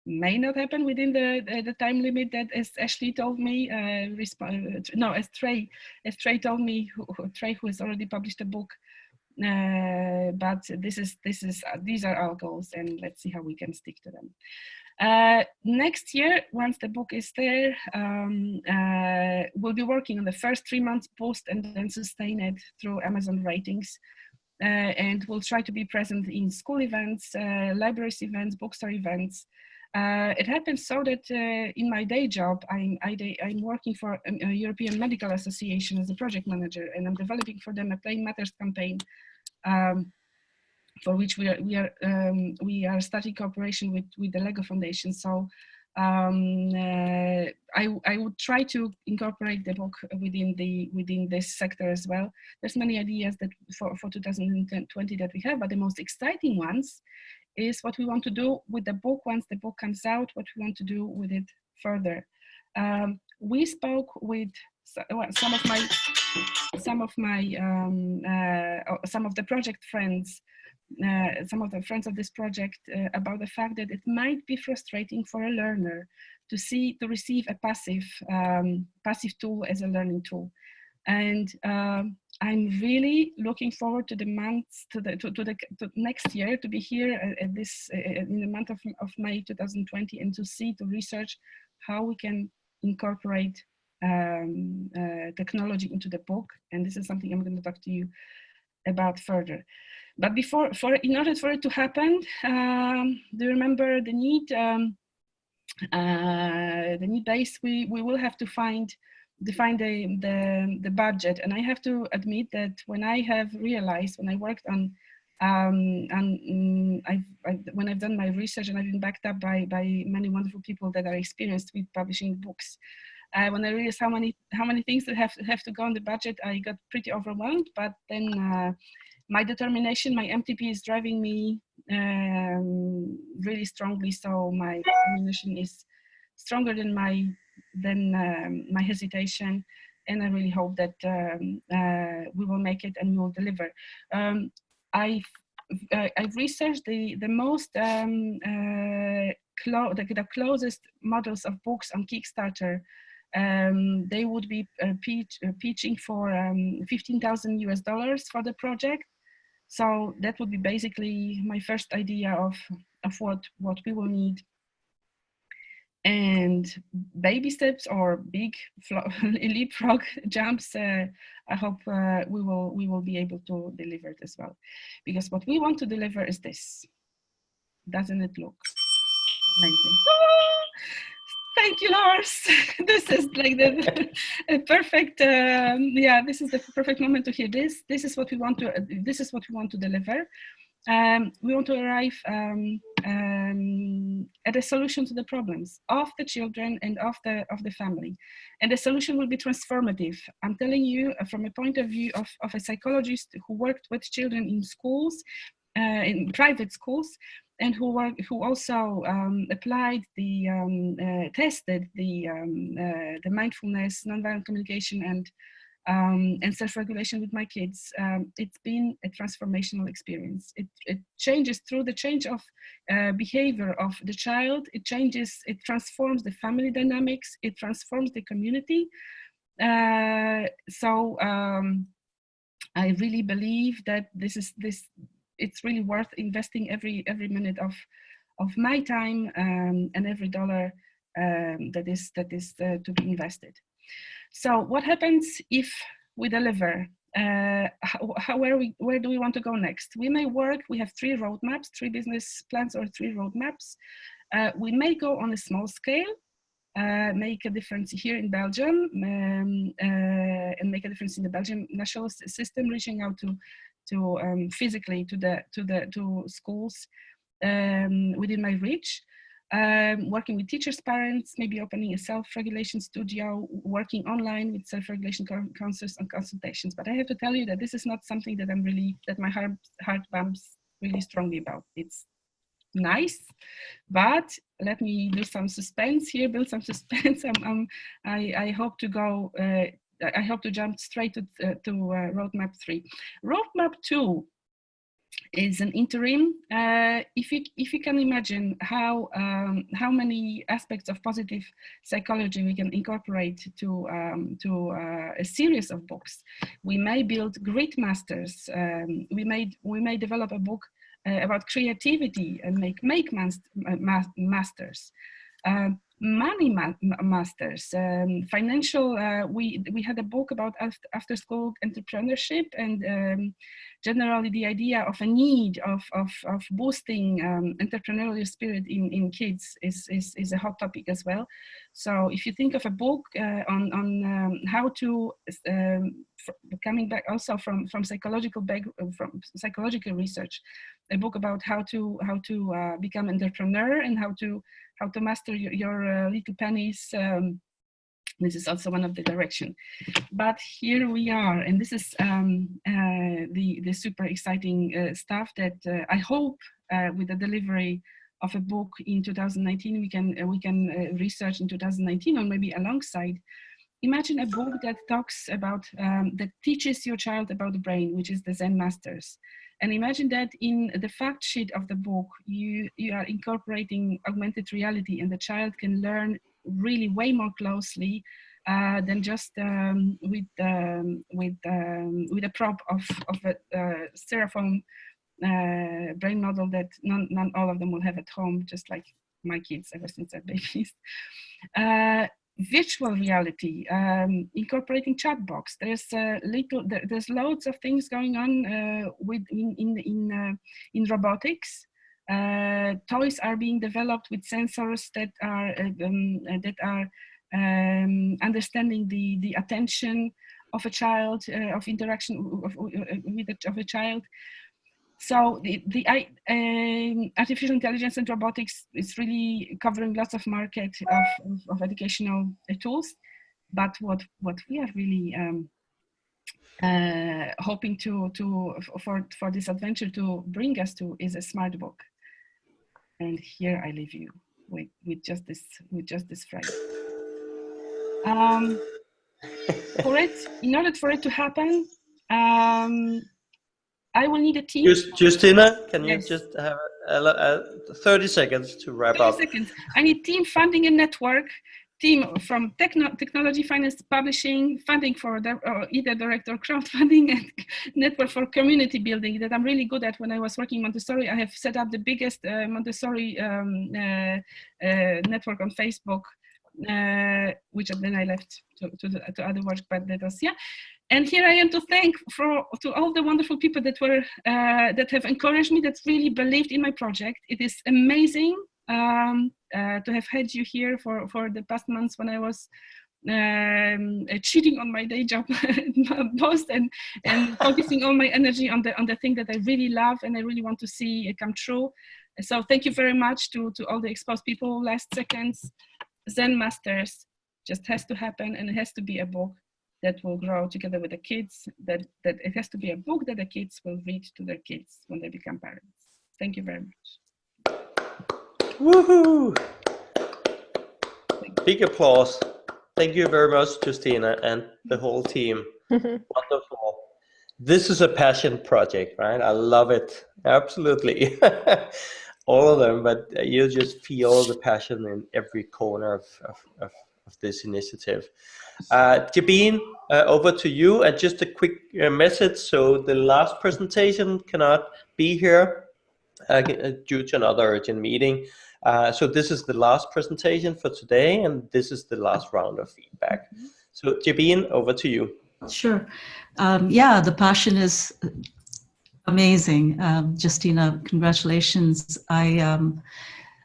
May not happen within the time limit that, as Ashley told me, as Trey told me, Trey, who has already published a book. But these are our goals, and let's see how we can stick to them. Next year, once the book is there, we'll be working on the first 3 months post and then sustain it through Amazon ratings. And we'll try to be present in school events, libraries events, bookstore events. It happens so that in my day job, I'm working for a European Medical Association as a project manager, and I'm developing for them a Playing Matters campaign, for which we are starting cooperation with the Lego Foundation. So I would try to incorporate the book within this sector as well. There's many ideas that for 2020 that we have, but the most exciting ones is what we want to do with the book once the book comes out, what we want to do with it further. We spoke with some of the project friends some of the friends of this project about the fact that it might be frustrating for a learner to receive a passive tool as a learning tool. And I'm really looking forward to the months, to next year, to be here at this in the month of May 2020, and to research how we can incorporate technology into the book. And this is something I'm going to talk to you about further. But in order for it to happen, do you remember the need base? We will have to define the budget. And I have to admit that when I worked on when I've done my research and I've been backed up by many wonderful people that are experienced with publishing books, when I realized how many things that have to go on the budget, I got pretty overwhelmed. But then my determination, my MTP is driving me really strongly. So my determination is stronger than my hesitation, and I really hope that we will make it and we will deliver. I've researched the most the closest models of books on Kickstarter. They would be pitching for $15,000 US for the project. So that would be basically my first idea of what we will need. And baby steps or big leapfrog jumps, I hope we will be able to deliver it as well. Because what we want to deliver is this. Doesn't it look amazing? Oh, thank you, Lars. This is like the perfect. Yeah, this is the perfect moment to hear this. This is what we want to. This is what we want to deliver. We want to arrive at a solution to the problems of the children and of the family, and the solution will be transformative. I'm telling you from a point of view of a psychologist who worked with children in schools, in private schools, and who also applied tested the mindfulness, nonviolent communication, and self-regulation with my kids. It's been a transformational experience. It changes through the change of behavior of the child. It transforms the family dynamics. It transforms the community. So I really believe that it's really worth investing every minute of my time and every dollar that is to be invested. So what happens if we deliver? Where do we want to go next? We may work, we have 3 roadmaps, 3 business plans or 3 roadmaps. We may go on a small scale, make a difference here in Belgium, and make a difference in the Belgian national system, reaching out to physically to schools within my reach. Working with teachers, parents, maybe opening a self-regulation studio, working online with self-regulation counselors and consultations. But I have to tell you that this is not something that my heart bumps really strongly about. It's nice, but let me do some suspense here, build some suspense. I hope to go. I hope to jump straight to roadmap 3. Roadmap 2 is an interim. If you can imagine how many aspects of positive psychology we can incorporate to a series of books, we may build great masters. We may develop a book about creativity and make masters. Money masters, financial. We had a book about after school entrepreneurship, and generally the idea of a need of boosting entrepreneurial spirit in kids is a hot topic as well. So if you think of a book on how to coming back also from psychological research, a book about how to become an entrepreneur and how to master your little pennies. This is also one of the direction. But here we are, and this is the super exciting stuff that I hope with the delivery of a book in 2019 we can research in 2019, or maybe alongside imagine a book that talks about, that teaches your child about the brain, which is the Zen Masters. And imagine that in the fact sheet of the book, you are incorporating augmented reality, and the child can learn really way more closely than just with a prop of a styrofoam brain model that not all of them will have at home, just like my kids ever since they're babies. Virtual reality, incorporating chat box. There's loads of things going on in robotics. Toys are being developed with sensors that are understanding the attention of a child, of interaction of a child. So the artificial intelligence and robotics is really covering lots of market of educational tools. But what we are really hoping for this adventure to bring us to is a smart book. And here I leave you with just this phrase. In order for it to happen, I will need a team. Justina, can you Yes. just have 30 seconds to wrap 30 up? seconds. I need team, funding, and network. Team from technology, finance, publishing, funding for either direct or crowdfunding, and network for community building that I'm really good at. When I was working in Montessori, I have set up the biggest Montessori network on Facebook, which then I left to other work, but that was, yeah. And here I am to thank to all the wonderful people that were that have encouraged me, that really believed in my project. It is amazing to have had you here for the past months when I was cheating on my day job post and focusing all my energy on the thing that I really love and I really want to see come true. So thank you very much to all the exposed people. Last seconds, Zen Masters just has to happen, and it has to be a book that will grow together with the kids, that it has to be a book that the kids will read to their kids when they become parents. Thank you very much. Woohoo! Big applause. Thank you very much, Justina, and the whole team. Wonderful. This is a passion project, right? I love it. Absolutely. All of them, but you just feel the passion in every corner of this initiative. Jabin, over to you, and just a quick message. So the last presentation cannot be here due to another urgent meeting. So this is the last presentation for today, and this is the last round of feedback. So Jabin, over to you. Sure. Yeah, the passion is amazing. Justina, congratulations. I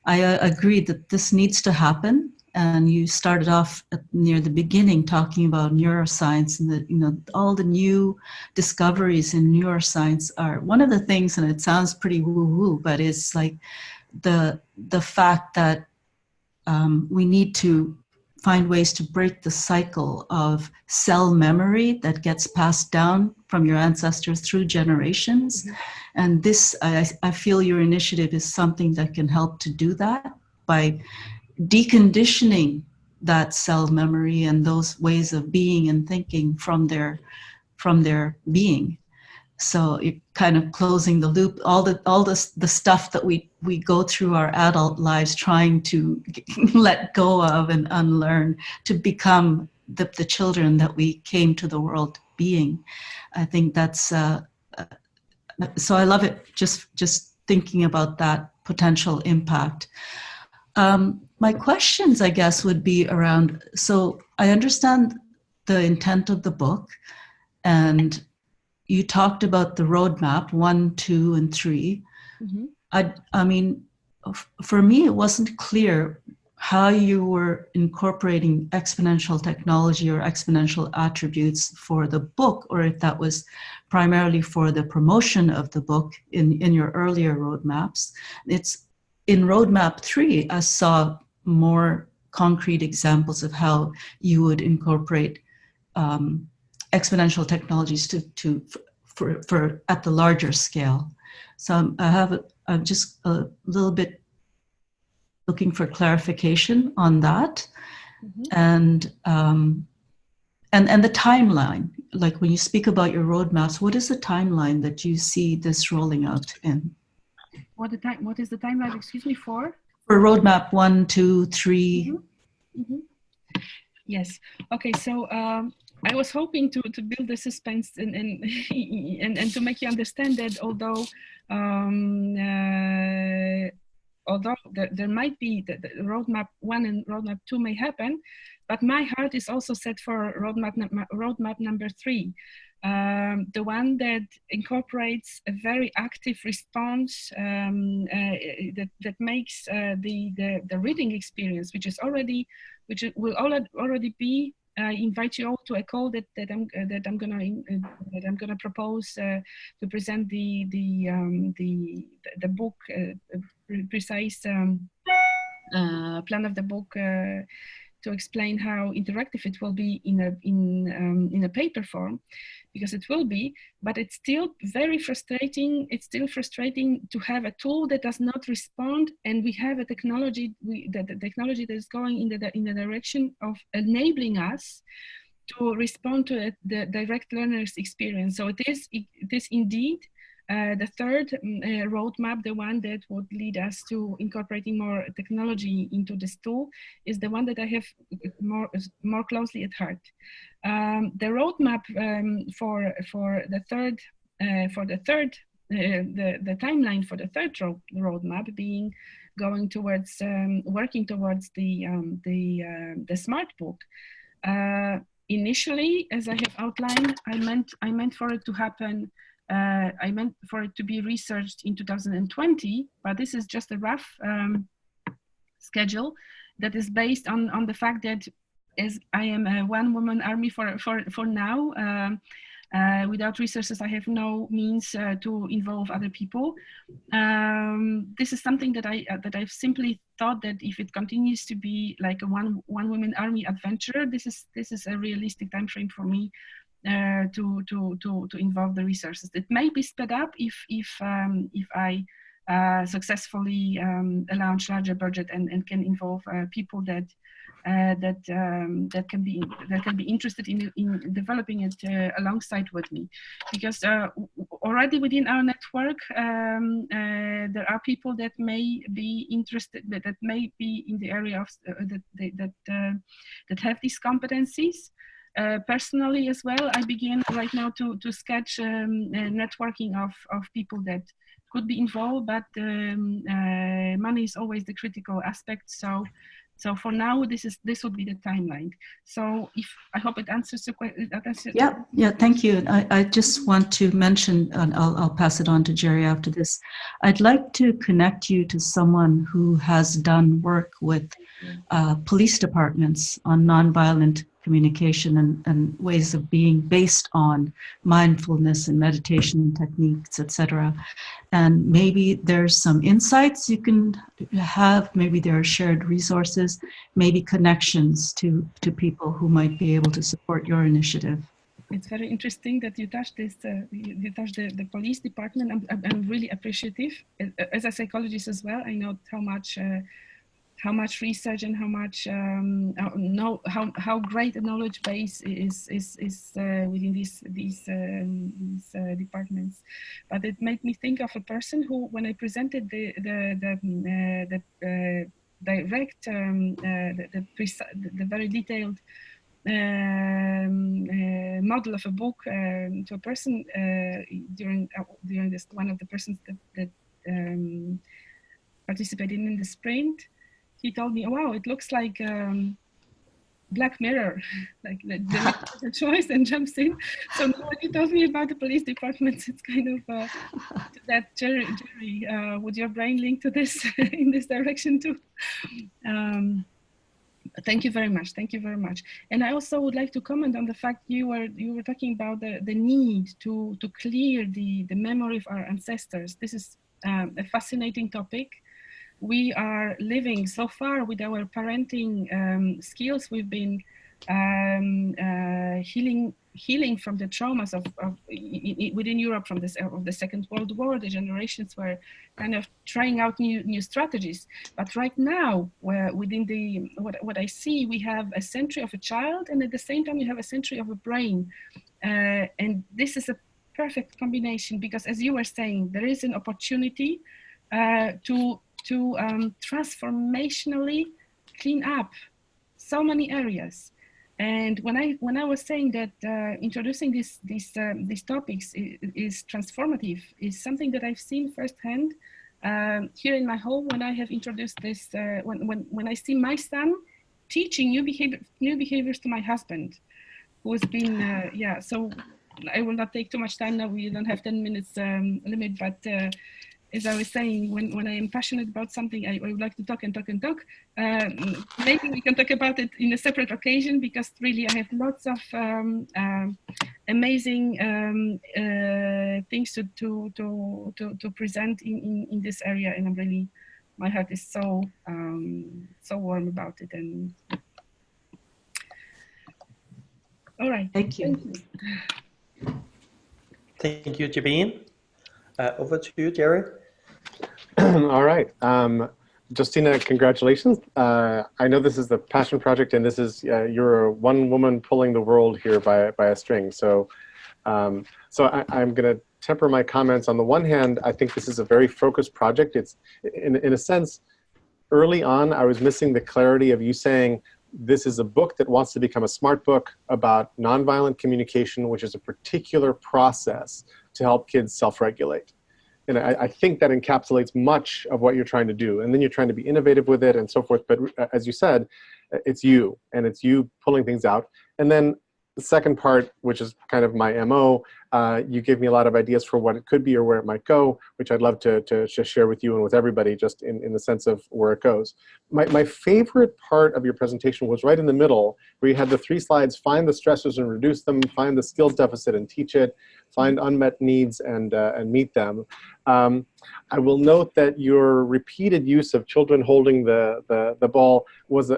agree that this needs to happen. And you started off near the beginning talking about neuroscience, and that all the new discoveries in neuroscience are one of the things, and it sounds pretty woo-woo, but it's like the fact that we need to find ways to break the cycle of cell memory that gets passed down from your ancestors through generations. And this, I feel your initiative is something that can help to do that by deconditioning that cell memory and those ways of being and thinking from their being. So you're kind of closing the loop, all the stuff that we go through our adult lives trying to let go of and unlearn to become the children that we came to the world being. I think that's so I love it, just thinking about that potential impact. My questions, I guess, would be around, so I understand the intent of the book, and you talked about the roadmap 1, 2, and 3. I mean, for me, it wasn't clear how you were incorporating exponential technology or exponential attributes for the book, or if that was primarily for the promotion of the book in your earlier roadmaps. It's in roadmap 3, I saw more concrete examples of how you would incorporate exponential technologies for at the larger scale. So I'm just a little bit looking for clarification on that. And And the timeline, like when you speak about your roadmaps, what is the timeline that you see this rolling out in? What is the timeline? Excuse me, for roadmap 1, 2, 3. Mm-hmm. Mm-hmm. Yes. Okay. So I was hoping to build the suspense and to make you understand that although there might be the roadmap 1 and roadmap 2 may happen, but my heart is also set for roadmap number 3. The one that incorporates a very active response that makes the reading experience, which will already be. I invite you all to a call that I'm gonna propose to present the book, precise plan of the book, to explain how interactive it will be in a paper form, because it will be, but it's still very frustrating. It's still frustrating to have a tool that does not respond, and we have a technology, the technology that is going in the direction of enabling us to respond to the direct learner's experience. So it is indeed the third roadmap, the one that would lead us to incorporating more technology into this tool, is the one that I have more closely at heart. The roadmap for the timeline for the third roadmap being going towards working towards the smart book. Initially, as I have outlined, I meant for it to happen. I meant for it to be researched in 2020, but this is just a rough schedule that is based on the fact that, as I am a one-woman army for now, without resources, I have no means to involve other people. This is something that I've simply thought that if it continues to be like a one-woman army adventure, this is a realistic time frame for me to involve the resources. It may be sped up if I successfully launch larger budget and can involve people that can be interested in developing it alongside with me, because already within our network there are people that may be interested, that may be in the area of that have these competencies. Personally as well, I begin right now to sketch networking of people that could be involved, but money is always the critical aspect. So for now, this would be the timeline. So I hope it answers the question. Yeah, thank you. I just want to mention, and I'll pass it on to Jerry after this. I'd like to connect you to someone who has done work with police departments on nonviolent communication and ways of being based on mindfulness and meditation techniques, etc. And maybe there's some insights you can have, maybe there are shared resources, maybe connections to people who might be able to support your initiative. It's very interesting that you touched this. You touched the police department. I'm really appreciative. As a psychologist as well, I know how much research and how much how great a knowledge base is within these departments. But it made me think of a person who, when I presented the direct the very detailed model of a book to a person during this, one of the persons that participated in the sprint. He told me, "Oh, wow, it looks like Black Mirror," like the choice and jumps in. So now when you told me about the police departments, it's kind of that Jerry, would your brain link to this in this direction too? Thank you very much. Thank you very much. And I also would like to comment on the fact you were talking about the need to clear the memory of our ancestors. This is a fascinating topic. We are living so far with our parenting skills. We've been healing healing from the traumas within Europe from of the Second World War. The generations were kind of trying out new strategies. But right now, within what I see, we have a century of a child, and at the same time, you have a century of a brain. And this is a perfect combination because, as you were saying, there is an opportunity to transformationally clean up so many areas. And when I was saying that introducing these topics is transformative, is something that I've seen firsthand here in my home when I have introduced this. When I see my son teaching new behaviors to my husband, who has been So I will not take too much time now. We don't have 10 minutes limit, but. As I was saying, when I am passionate about something, I would like to talk and talk and talk. Maybe we can talk about it in a separate occasion because really I have lots of amazing things to present in this area, and I'm really, my heart is so warm about it. And all right, thank you. Thank you, Jabin. Over to you, Jerry. All right. Justina, congratulations. I know this is the passion project, and this is you're one woman pulling the world here by a string. So, I'm going to temper my comments. On the one hand, I think this is a very focused project. It's in a sense, early on, I was missing the clarity of you saying this is a book that wants to become a smart book about nonviolent communication, which is a particular process to help kids self-regulate. And I think that encapsulates much of what you're trying to do. And then you're trying to be innovative with it and so forth. But as you said, it's you, and it's you pulling things out. And then the second part, which is kind of my MO, you gave me a lot of ideas for what it could be or where it might go, which I'd love to share with you and with everybody, just in the sense of where it goes. My favorite part of your presentation was right in the middle, where you had the 3 slides: find the stressors and reduce them, find the skills deficit and teach it, find unmet needs and meet them. I will note that your repeated use of children holding the ball was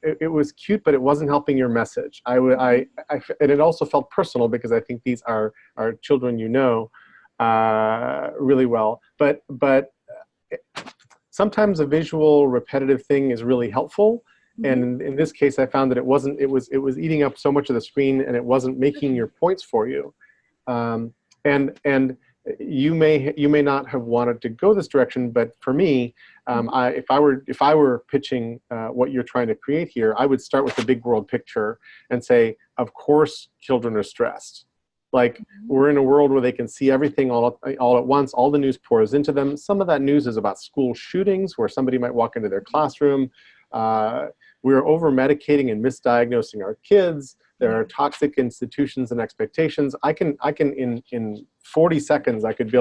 it was cute, but it wasn't helping your message. And it also felt personal because I think these are children you know really well. But sometimes a visual repetitive thing is really helpful. And in this case, I found that it wasn't. It was eating up so much of the screen, and it wasn't making your points for you. And you may not have wanted to go this direction, but for me, if I were pitching what you're trying to create here, I would start with the big world picture and say, of course, children are stressed. Like, we're in a world where they can see everything all at once. All the news pours into them. Some of that news is about school shootings, where somebody might walk into their classroom. We're over-medicating and misdiagnosing our kids. There are toxic institutions and expectations. I can in 40 seconds, I could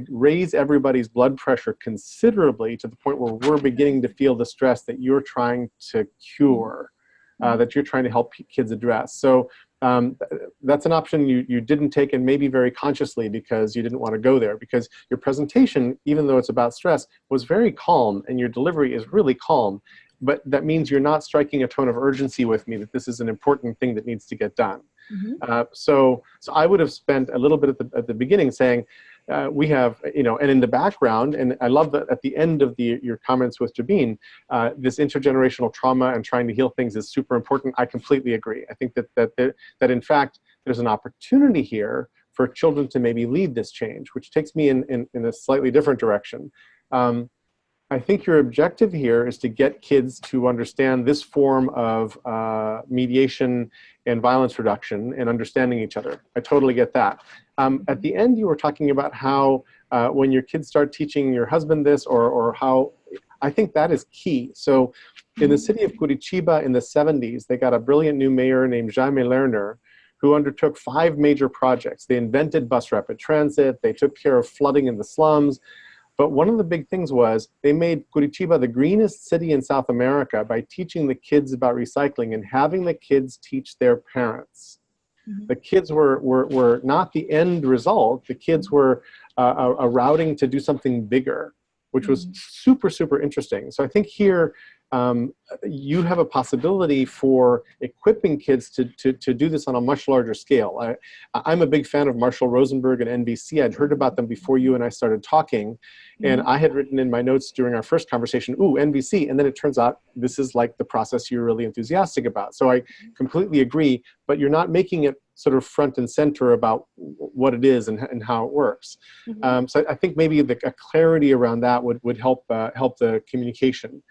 raise everybody's blood pressure considerably to the point where we're beginning to feel the stress that you're trying to cure, that you're trying to help kids address. So that's an option you didn't take, and maybe very consciously, because you didn't want to go there, because your presentation, even though it's about stress, was very calm, and your delivery is really calm. But that means you're not striking a tone of urgency with me that this is an important thing that needs to get done. So I would have spent a little bit at the beginning saying, we have, and in the background, and I love that at the end of your comments with Jabin, this intergenerational trauma and trying to heal things is super important. I completely agree. I think that in fact, there's an opportunity here for children to maybe lead this change, which takes me in a slightly different direction. I think your objective here is to get kids to understand this form of mediation and violence reduction and understanding each other. I totally get that. At the end, you were talking about how when your kids start teaching your husband this, or how, I think that is key. So in the city of Curitiba in the 70s, they got a brilliant new mayor named Jaime Lerner, who undertook 5 major projects. They invented bus rapid transit. They took care of flooding in the slums. But one of the big things was they made Curitiba the greenest city in South America by teaching the kids about recycling and having the kids teach their parents. The kids were not the end result. The kids were a routing to do something bigger, which was super, super interesting. So I think here you have a possibility for equipping kids to do this on a much larger scale. I'm a big fan of Marshall Rosenberg and NBC. I'd heard about them before you and I started talking, and I had written in my notes during our first conversation, ooh, NBC, and then it turns out this is like the process you're really enthusiastic about. So I completely agree, but you're not making it sort of front and center about what it is and how it works. So I think maybe a clarity around that would help the communication.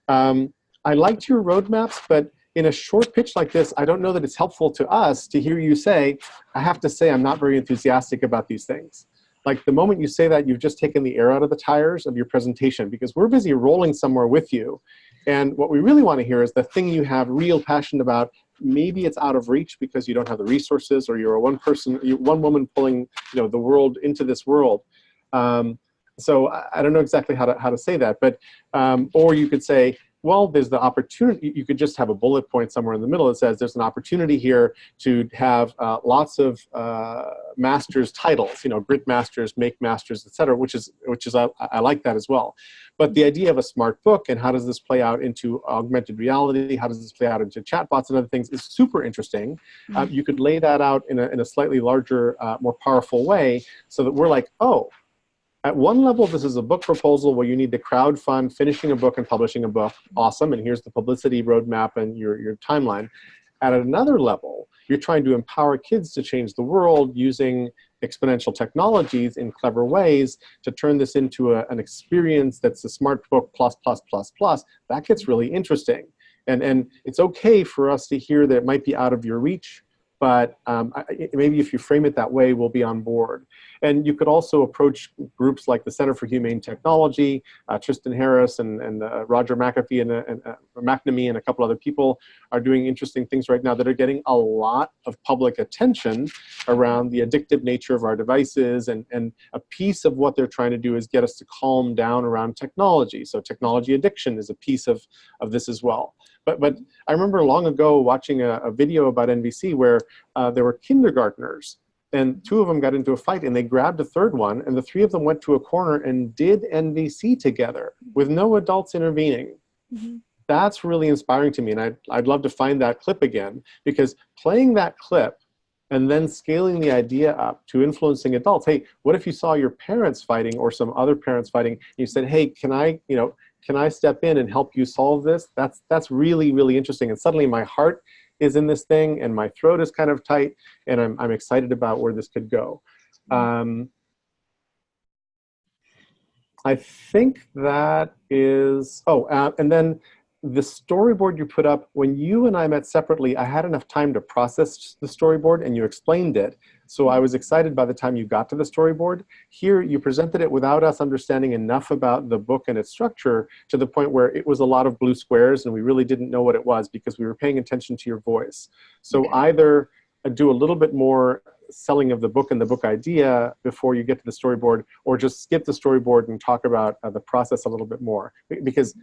I liked your roadmaps, but in a short pitch like this, I don't know that it's helpful to us to hear you say, I have to say I'm not very enthusiastic about these things. Like the moment you say that, you've just taken the air out of the tires of your presentation, because we're busy rolling somewhere with you. And what we really want to hear is the thing you have real passion about. Maybe it's out of reach because you don't have the resources, or you're a one woman pulling the world into this world. So I don't know exactly how to say that, but or you could say, well, there's the opportunity. You could just have a bullet point somewhere in the middle that says there's an opportunity here to have lots of master's titles, grit masters, make masters, etc. Which is I like that as well. But the idea of a smart book and how does this play out into augmented reality, how does this play out into chatbots and other things is super interesting. You could lay that out in a slightly larger, more powerful way, so that we're like, oh. At one level, this is a book proposal where you need to crowdfund finishing a book and publishing a book. Awesome. And here's the publicity roadmap and your timeline. At another level, you're trying to empower kids to change the world using exponential technologies in clever ways to turn this into an experience that's a smart book plus, plus, plus, plus. That gets really interesting. And it's okay for us to hear that it might be out of your reach, but maybe if you frame it that way, we'll be on board. And you could also approach groups like the Center for Humane Technology, Tristan Harris and Roger McAfee and McNamee and a couple other people are doing interesting things right now that are getting a lot of public attention around the addictive nature of our devices. And a piece of what they're trying to do is get us to calm down around technology. So technology addiction is a piece of this as well. But I remember long ago watching a video about NBC where there were kindergartners, and two of them got into a fight, and they grabbed a third one, and the three of them went to a corner and did NBC together with no adults intervening. That's really inspiring to me, and I'd love to find that clip again, because playing that clip and then scaling the idea up to influencing adults. Hey, what if you saw your parents fighting or some other parents fighting, and you said, hey, can I step in and help you solve this? That's really, really interesting. And suddenly my heart is in this thing and my throat is kind of tight, and I'm excited about where this could go. I think that is, and then the storyboard you put up, when you and I met separately, I had enough time to process the storyboard and you explained it. So I was excited by the time you got to the storyboard. Here, you presented it without us understanding enough about the book and its structure to the point where it was a lot of blue squares and we really didn't know what it was because we were paying attention to your voice. So either do a little bit more selling of the book and the book idea before you get to the storyboard, or just skip the storyboard and talk about the process a little bit more. Because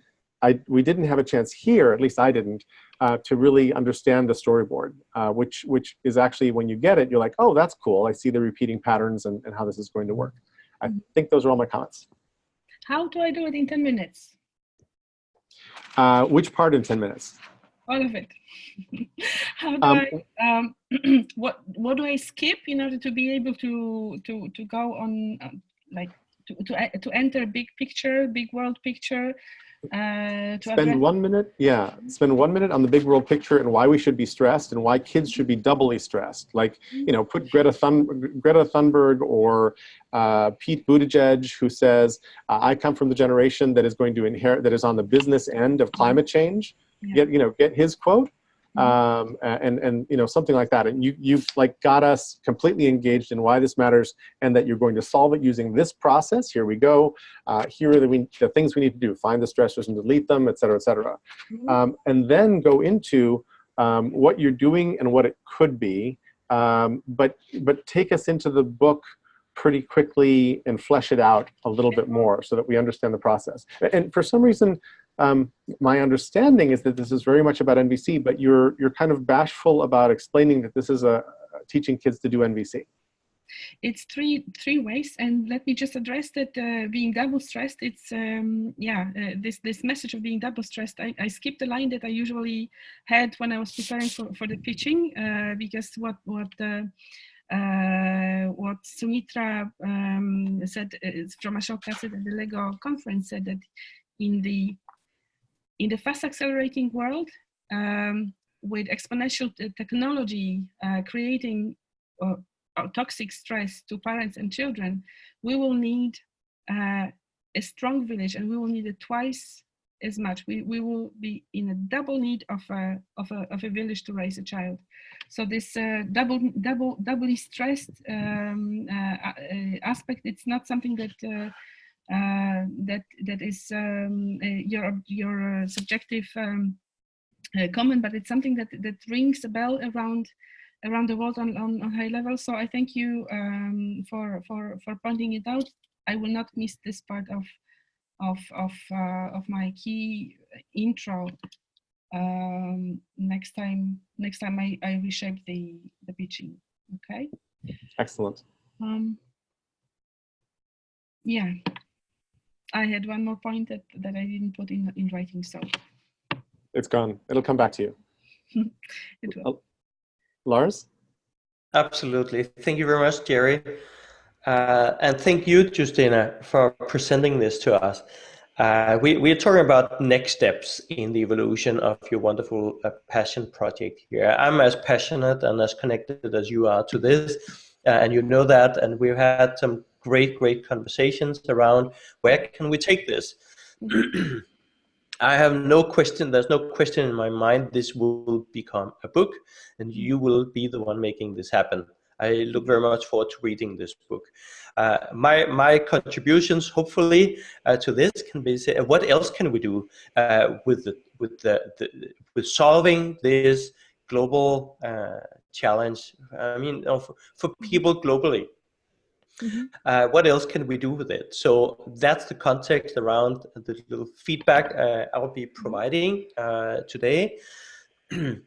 we didn't have a chance here, at least I didn't, to really understand the storyboard, which is actually, when you get it, you're like, oh, that's cool. I see the repeating patterns and how this is going to work. I think those are all my comments. How do I do it in 10 minutes? Which part in 10 minutes? All of it. How do I, what do I skip in order to be able to go on, to enter a big picture, big world picture? Spend 1 minute, spend 1 minute on the big world picture and why we should be stressed and why kids should be doubly stressed. Like, put Greta Thunberg or Pete Buttigieg, who says, I come from the generation that is going to inherit, that is on the business end of climate change. Get his quote. And something like that, and you've like got us completely engaged in why this matters and that you're going to solve it using this process. Here we go. Here are the things we need to do: find the stressors and delete them, et cetera, et cetera. And then go into what you're doing and what it could be, but take us into the book pretty quickly and flesh it out a little bit more so that we understand the process. And for some reason, my understanding is that this is very much about NVC, but you're kind of bashful about explaining that this is teaching kids to do NVC. It's three ways, and let me just address that. Being double stressed, it's this message of being double stressed. I skipped the line that I usually had when I was preparing for the pitching, because what Sumitra said from Ashok Kasset at the Lego conference, said that in the fast accelerating world, with exponential technology creating toxic stress to parents and children, we will need a strong village, and we will need it twice as much. We will be in a double need of a village to raise a child. So this doubly stressed aspect, it's not something that that is your subjective comment, but it's something that rings a bell around the world on high level. So I thank you for pointing it out. I will not miss this part of my key intro next time I reshape the pitching. Okay. Excellent. Yeah, I had one more point that I didn't put in writing, so it's gone. It'll come back to you. It will. Lars? Absolutely. Thank you very much, Jerry. And thank you, Justina, for presenting this to us. We're talking about next steps in the evolution of your wonderful passion project here. I'm as passionate and as connected as you are to this, and you know that, and we've had some great conversations around where can we take this. I have no question, there's no question in my mind, this will become a book, and you will be the one making this happen. I look very much forward to reading this book. My contributions, hopefully, to this can be, what else can we do with solving this global challenge? I mean, for people globally. What else can we do with it? So that's the context around the little feedback I'll be providing today. So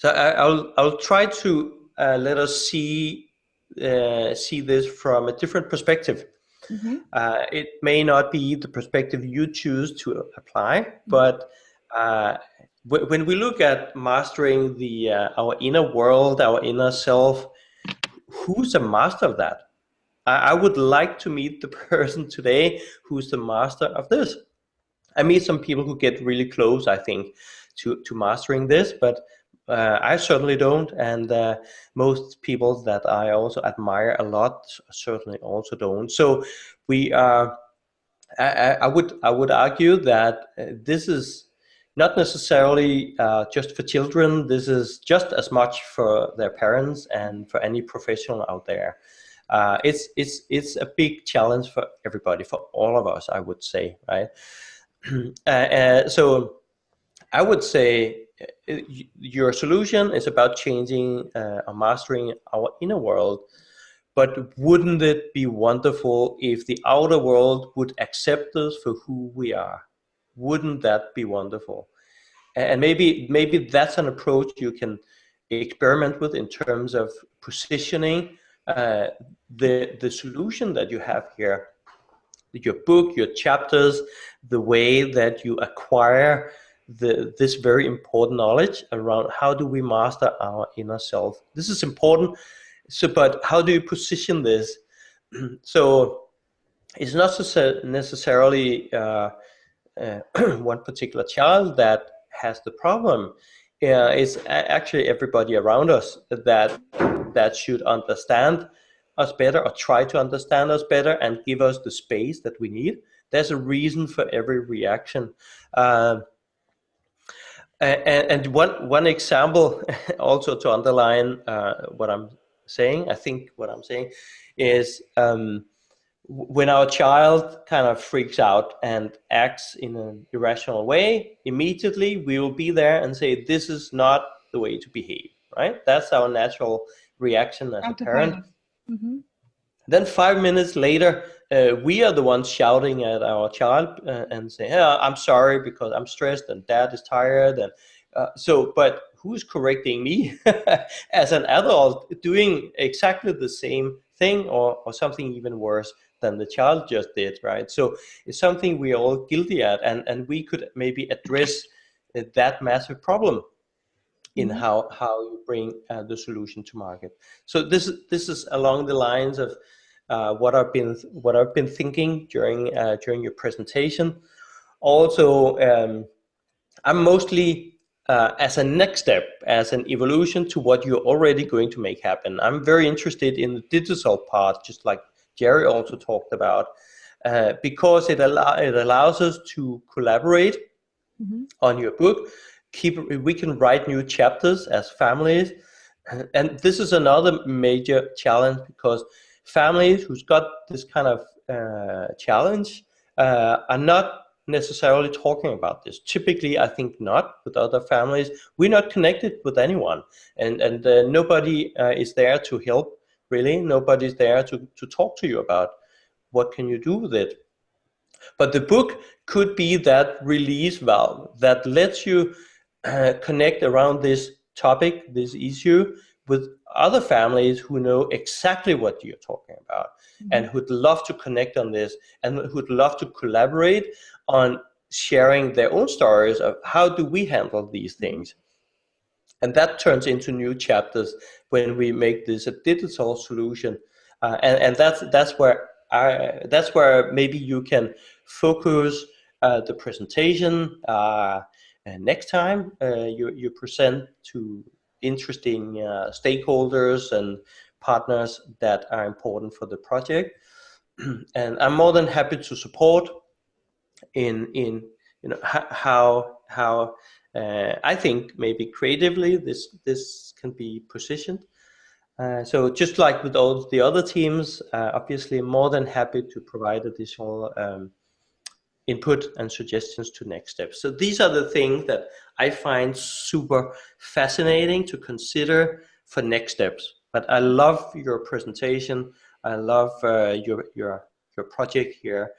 I'll try to let us see this from a different perspective. It may not be the perspective you choose to apply, but when we look at mastering our inner world, our inner self, who's the master of that? I would like to meet the person today who's the master of this. I meet some people who get really close, I think, to mastering this, but I certainly don't, and most people that I also admire a lot certainly also don't. So we are. I would argue that this is not necessarily just for children. This is just as much for their parents and for any professional out there. It's a big challenge for everybody, for all of us, I would say, right? So I would say your solution is about changing or mastering our inner world, but wouldn't it be wonderful if the outer world would accept us for who we are? Wouldn't that be wonderful? And maybe that's an approach you can experiment with in terms of positioning the solution that you have here, your book, your chapters, the way that you acquire this very important knowledge around how do we master our inner self. This is important. So, but how do you position this? So it's not necessarily one particular child that has the problem. It's actually everybody around us that should understand us better, or try to understand us better, and give us the space that we need. There's a reason for every reaction. And one example also to underline what I'm saying, I think what I'm saying is when our child kind of freaks out and acts in an irrational way, immediately we will be there and say, this is not the way to behave, right? That's our natural reaction as a parent. Then 5 minutes later, we are the ones shouting at our child and saying, I'm sorry because I'm stressed and dad is tired. And but who is correcting me as an adult doing exactly the same thing or something even worse than the child just did, right? So it's something we're all guilty at, and we could maybe address that massive problem in how you bring the solution to market. So this is along the lines of what I've been thinking during your presentation. Also, I'm mostly as a next step, as an evolution to what you're already going to make happen. I'm very interested in the digital part, just like Jerry also talked about, because it allows us to collaborate on your book. We can write new chapters as families, and this is another major challenge, because families who's got this kind of challenge are not necessarily talking about this. Typically, I think not with other families. We're not connected with anyone, and nobody is there to help, really. Nobody's there to talk to you about what can you do with it. But the book could be that release valve that lets you connect around this topic, this issue, with other families who know exactly what you're talking about and who'd love to connect on this and who'd love to collaborate on sharing their own stories of how do we handle these things. And that turns into new chapters when we make this a digital solution. And that's where maybe you can focus the presentation and next time you present to interesting stakeholders and partners that are important for the project. And I'm more than happy to support in how I think maybe creatively this can be positioned. So just like with all the other teams, obviously more than happy to provide additional input and suggestions to next steps. So these are the things that I find super fascinating to consider for next steps. But I love your presentation. I love your project here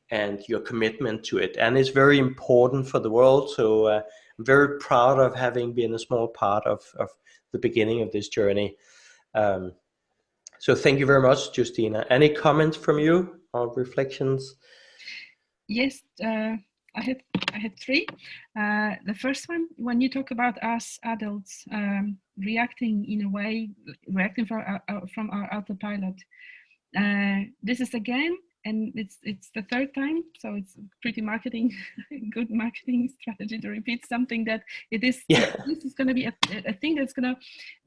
and your commitment to it. And it's very important for the world. So I'm very proud of having been a small part of the beginning of this journey. So thank you very much, Justina. Any comments from you or reflections? Yes, I had three. The first one, when you talk about us adults reacting in a way, reacting from our autopilot. This is again, and it's the third time, so it's pretty good marketing strategy to repeat something that it is. Yeah. This is going to be a thing that's going to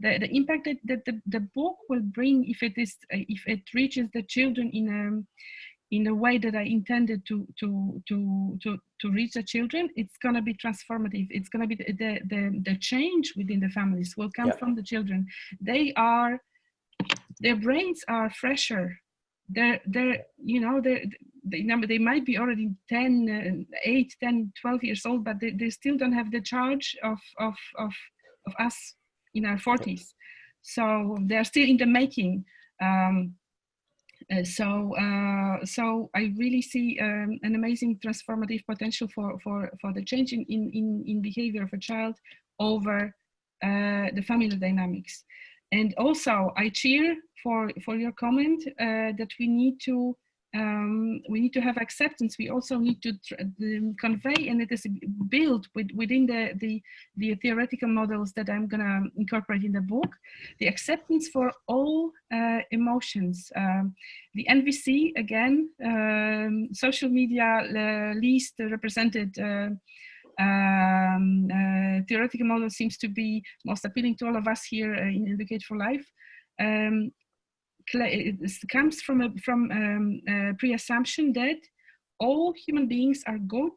the impact that the book will bring if it reaches the children in the way that I intended to reach the children. It's going to be transformative. It's going to be the change within the families will come from the children. Their brains are fresher. They might be already 8, 10, 12 years old, but they still don't have the charge of us in our 40s. So they're still in the making. So I really see an amazing transformative potential for the change in behavior of a child over the family dynamics. And also I cheer for your comment that we need to have acceptance. We also need to convey, and it is built within the theoretical models that I'm going to incorporate in the book, the acceptance for all emotions. The NVC, again, social media least represented theoretical model seems to be most appealing to all of us here in Educate for Life. It comes from a pre-assumption that all human beings are good,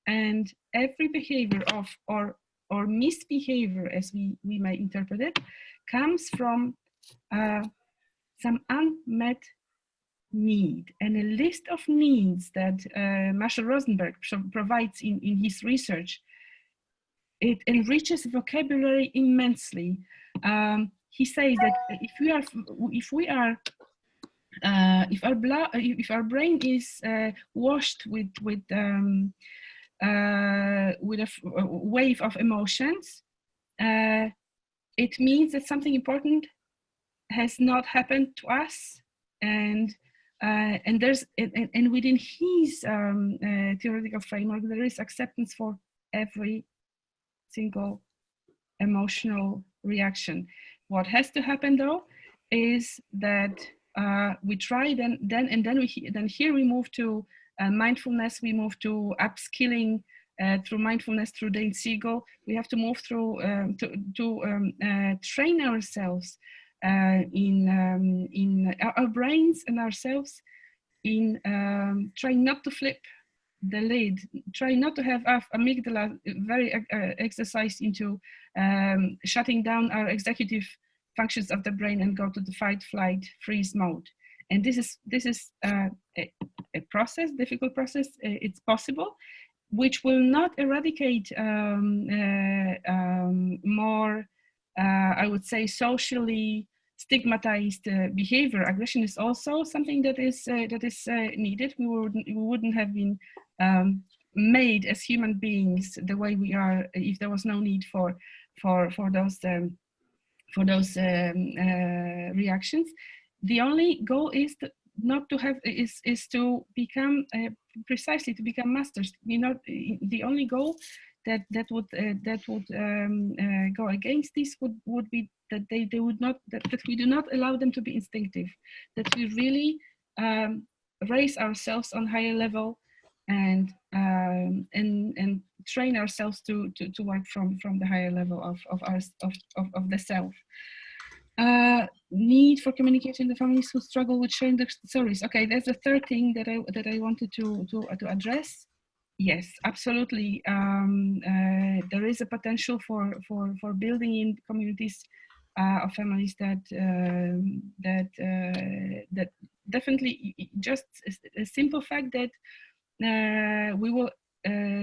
and every behavior or misbehavior, as we may interpret it, comes from some unmet need, and a list of needs that Marshall Rosenberg provides in his research. It enriches vocabulary immensely. He says that if our brain is washed with a wave of emotions, it means that something important has not happened to us, and within his theoretical framework, there is acceptance for every single emotional reaction. What has to happen though is that we try then here we move to mindfulness, we move to upskilling through mindfulness, through Dane Siegel. We have to move through to train ourselves in our brains and ourselves in trying not to flip the lid, try not to have our amygdala very exercised into shutting down our executive functions of the brain and go to the fight, flight, freeze mode. And this is a process, difficult process. It's possible, which will not eradicate more, I would say, socially stigmatized behavior. Aggression is also something that is needed. We wouldn't have been made as human beings the way we are if there was no need for those reactions. The only goal is not to have is to become precisely to become masters. You know, the only goal that would go against this would be that they would not that we do not allow them to be instinctive, that we really raise ourselves on higher level and train ourselves to work from the higher level of the self. Need for communication in the families who struggle with sharing their stories. Okay, that's the third thing that I wanted to address. Yes, absolutely. There is a potential for building in communities of families that definitely just a simple fact that we will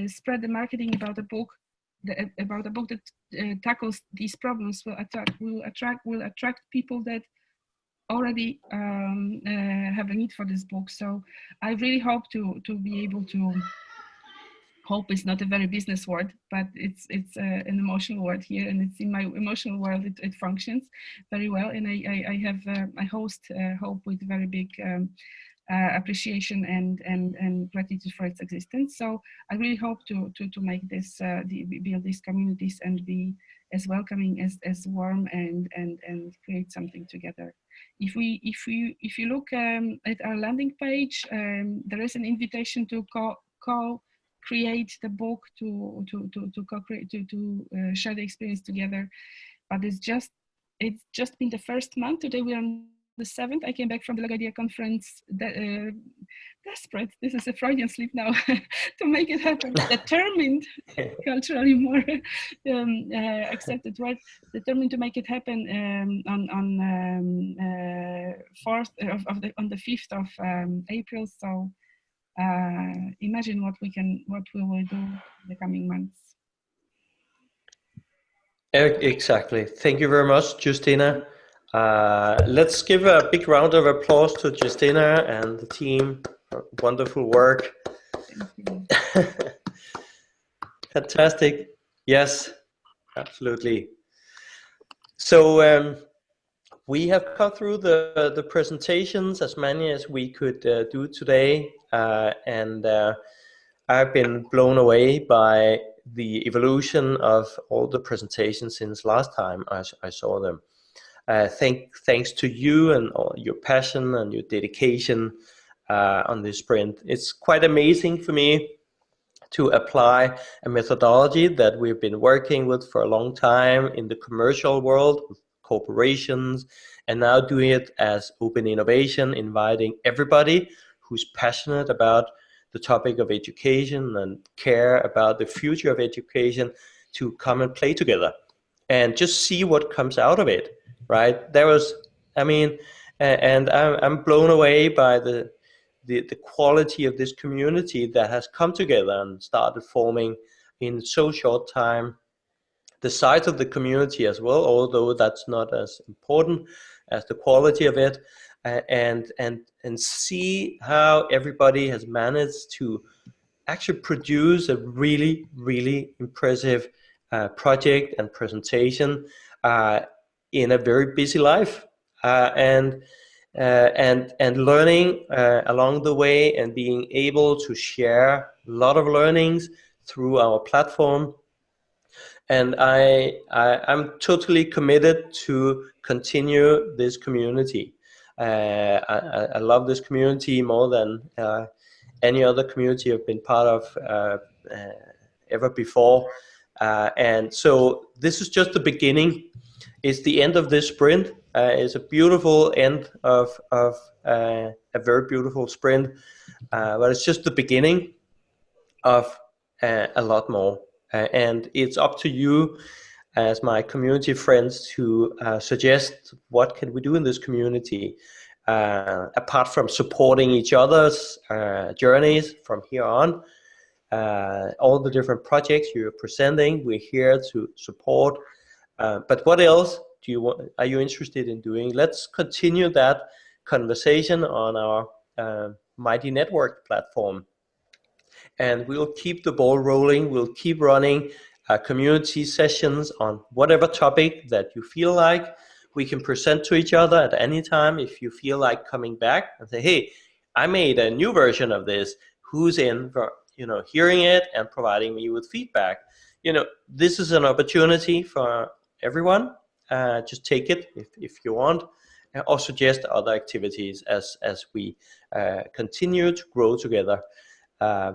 spread the marketing about a book that tackles these problems will attract people that already have a need for this book. So I really hope to be able to. Hope is not a very business word, but it's an emotional word here, and it's in my emotional world. It functions very well, and I host Hope with very big appreciation and gratitude for its existence. So I really hope to make this build these communities and be as welcoming as warm and create something together. If you look at our landing page, there is an invitation to create the book to co-create to share the experience together, but it's just been the first month. Today we are on the 7th. I came back from the LaGuardia conference desperate, this is a Freudian slip now, to make it happen, determined, culturally more accepted word, determined to make it happen on the 5th of April. So imagine what we will do in the coming months. Exactly. Thank you very much, Justina. Let's give a big round of applause to Justina and the team. Wonderful work. Fantastic. Yes, absolutely. So we have come through the presentations, as many as we could do today, and I've been blown away by the evolution of all the presentations since last time I saw them. Thanks to you and all your passion and your dedication on this sprint. It's quite amazing for me to apply a methodology that we've been working with for a long time in the commercial world, with corporations, and now doing it as open innovation, inviting everybody who's passionate about the topic of education and care about the future of education to come and play together and just see what comes out of it, right? There was, I mean, and I'm blown away by the quality of this community that has come together and started forming in so short time. The size of the community as well, although that's not as important as the quality of it, and see how everybody has managed to actually produce a really impressive project and presentation in a very busy life, and learning along the way, and being able to share a lot of learnings through our platform. And I'm totally committed to continue this community. I love this community more than any other community I've been part of ever before. And so this is just the beginning. It's the end of this sprint. It's a beautiful end of a very beautiful sprint, but it's just the beginning of a lot more. And it's up to you as my community friends to suggest what can we do in this community, apart from supporting each other's journeys from here on. All the different projects you're presenting, we're here to support. But what else are you interested in doing? Let's continue that conversation on our Mighty Network platform. And we'll keep the ball rolling. We'll keep running community sessions on whatever topic that you feel like. We can present to each other at any time. If you feel like coming back and say, hey, I made a new version of this. Who's in for hearing it and providing me with feedback? This is an opportunity for everyone. Just take it if you want, or suggest other activities as we continue to grow together.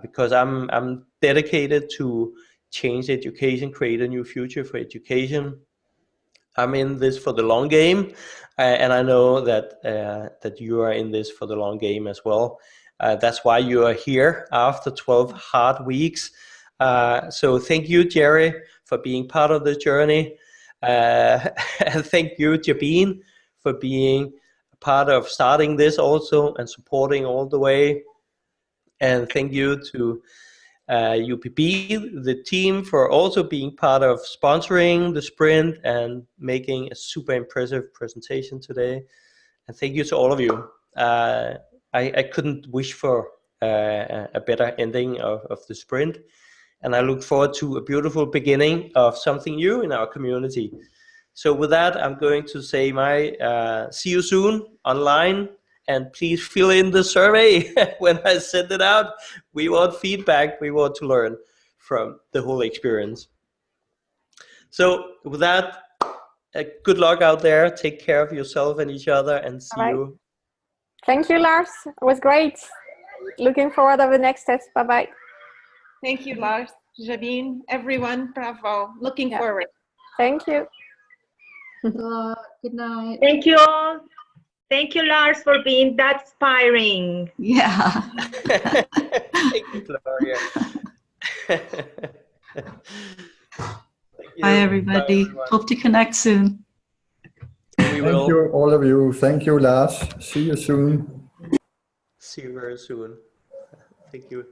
Because I'm dedicated to change education, create a new future for education. I'm in this for the long game, and I know that you are in this for the long game as well. That's why you are here after 12 hard weeks. So thank you, Jerry, for being part of the journey. And thank you, Jabin, for being part of starting this also and supporting all the way. And thank you to UPB, the team, for also being part of sponsoring the sprint and making a super impressive presentation today. And thank you to all of you. I couldn't wish for a better ending of the sprint. And I look forward to a beautiful beginning of something new in our community. So with that, I'm going to say see you soon online. And please fill in the survey when I send it out. We want feedback. We want to learn from the whole experience. So with that, good luck out there. Take care of yourself and each other, and see you. Thank you, Lars. It was great. Looking forward to the next steps. Bye-bye. Thank you, Lars, Jabin, everyone. Bravo. Looking forward. Thank you. Good night. Thank you all. Thank you, Lars, for being that inspiring. Yeah. Thank you, Gloria. Bye, everybody. Bye, Hope to connect soon. Thank you, all of you. Thank you, Lars. See you soon. See you very soon. Thank you.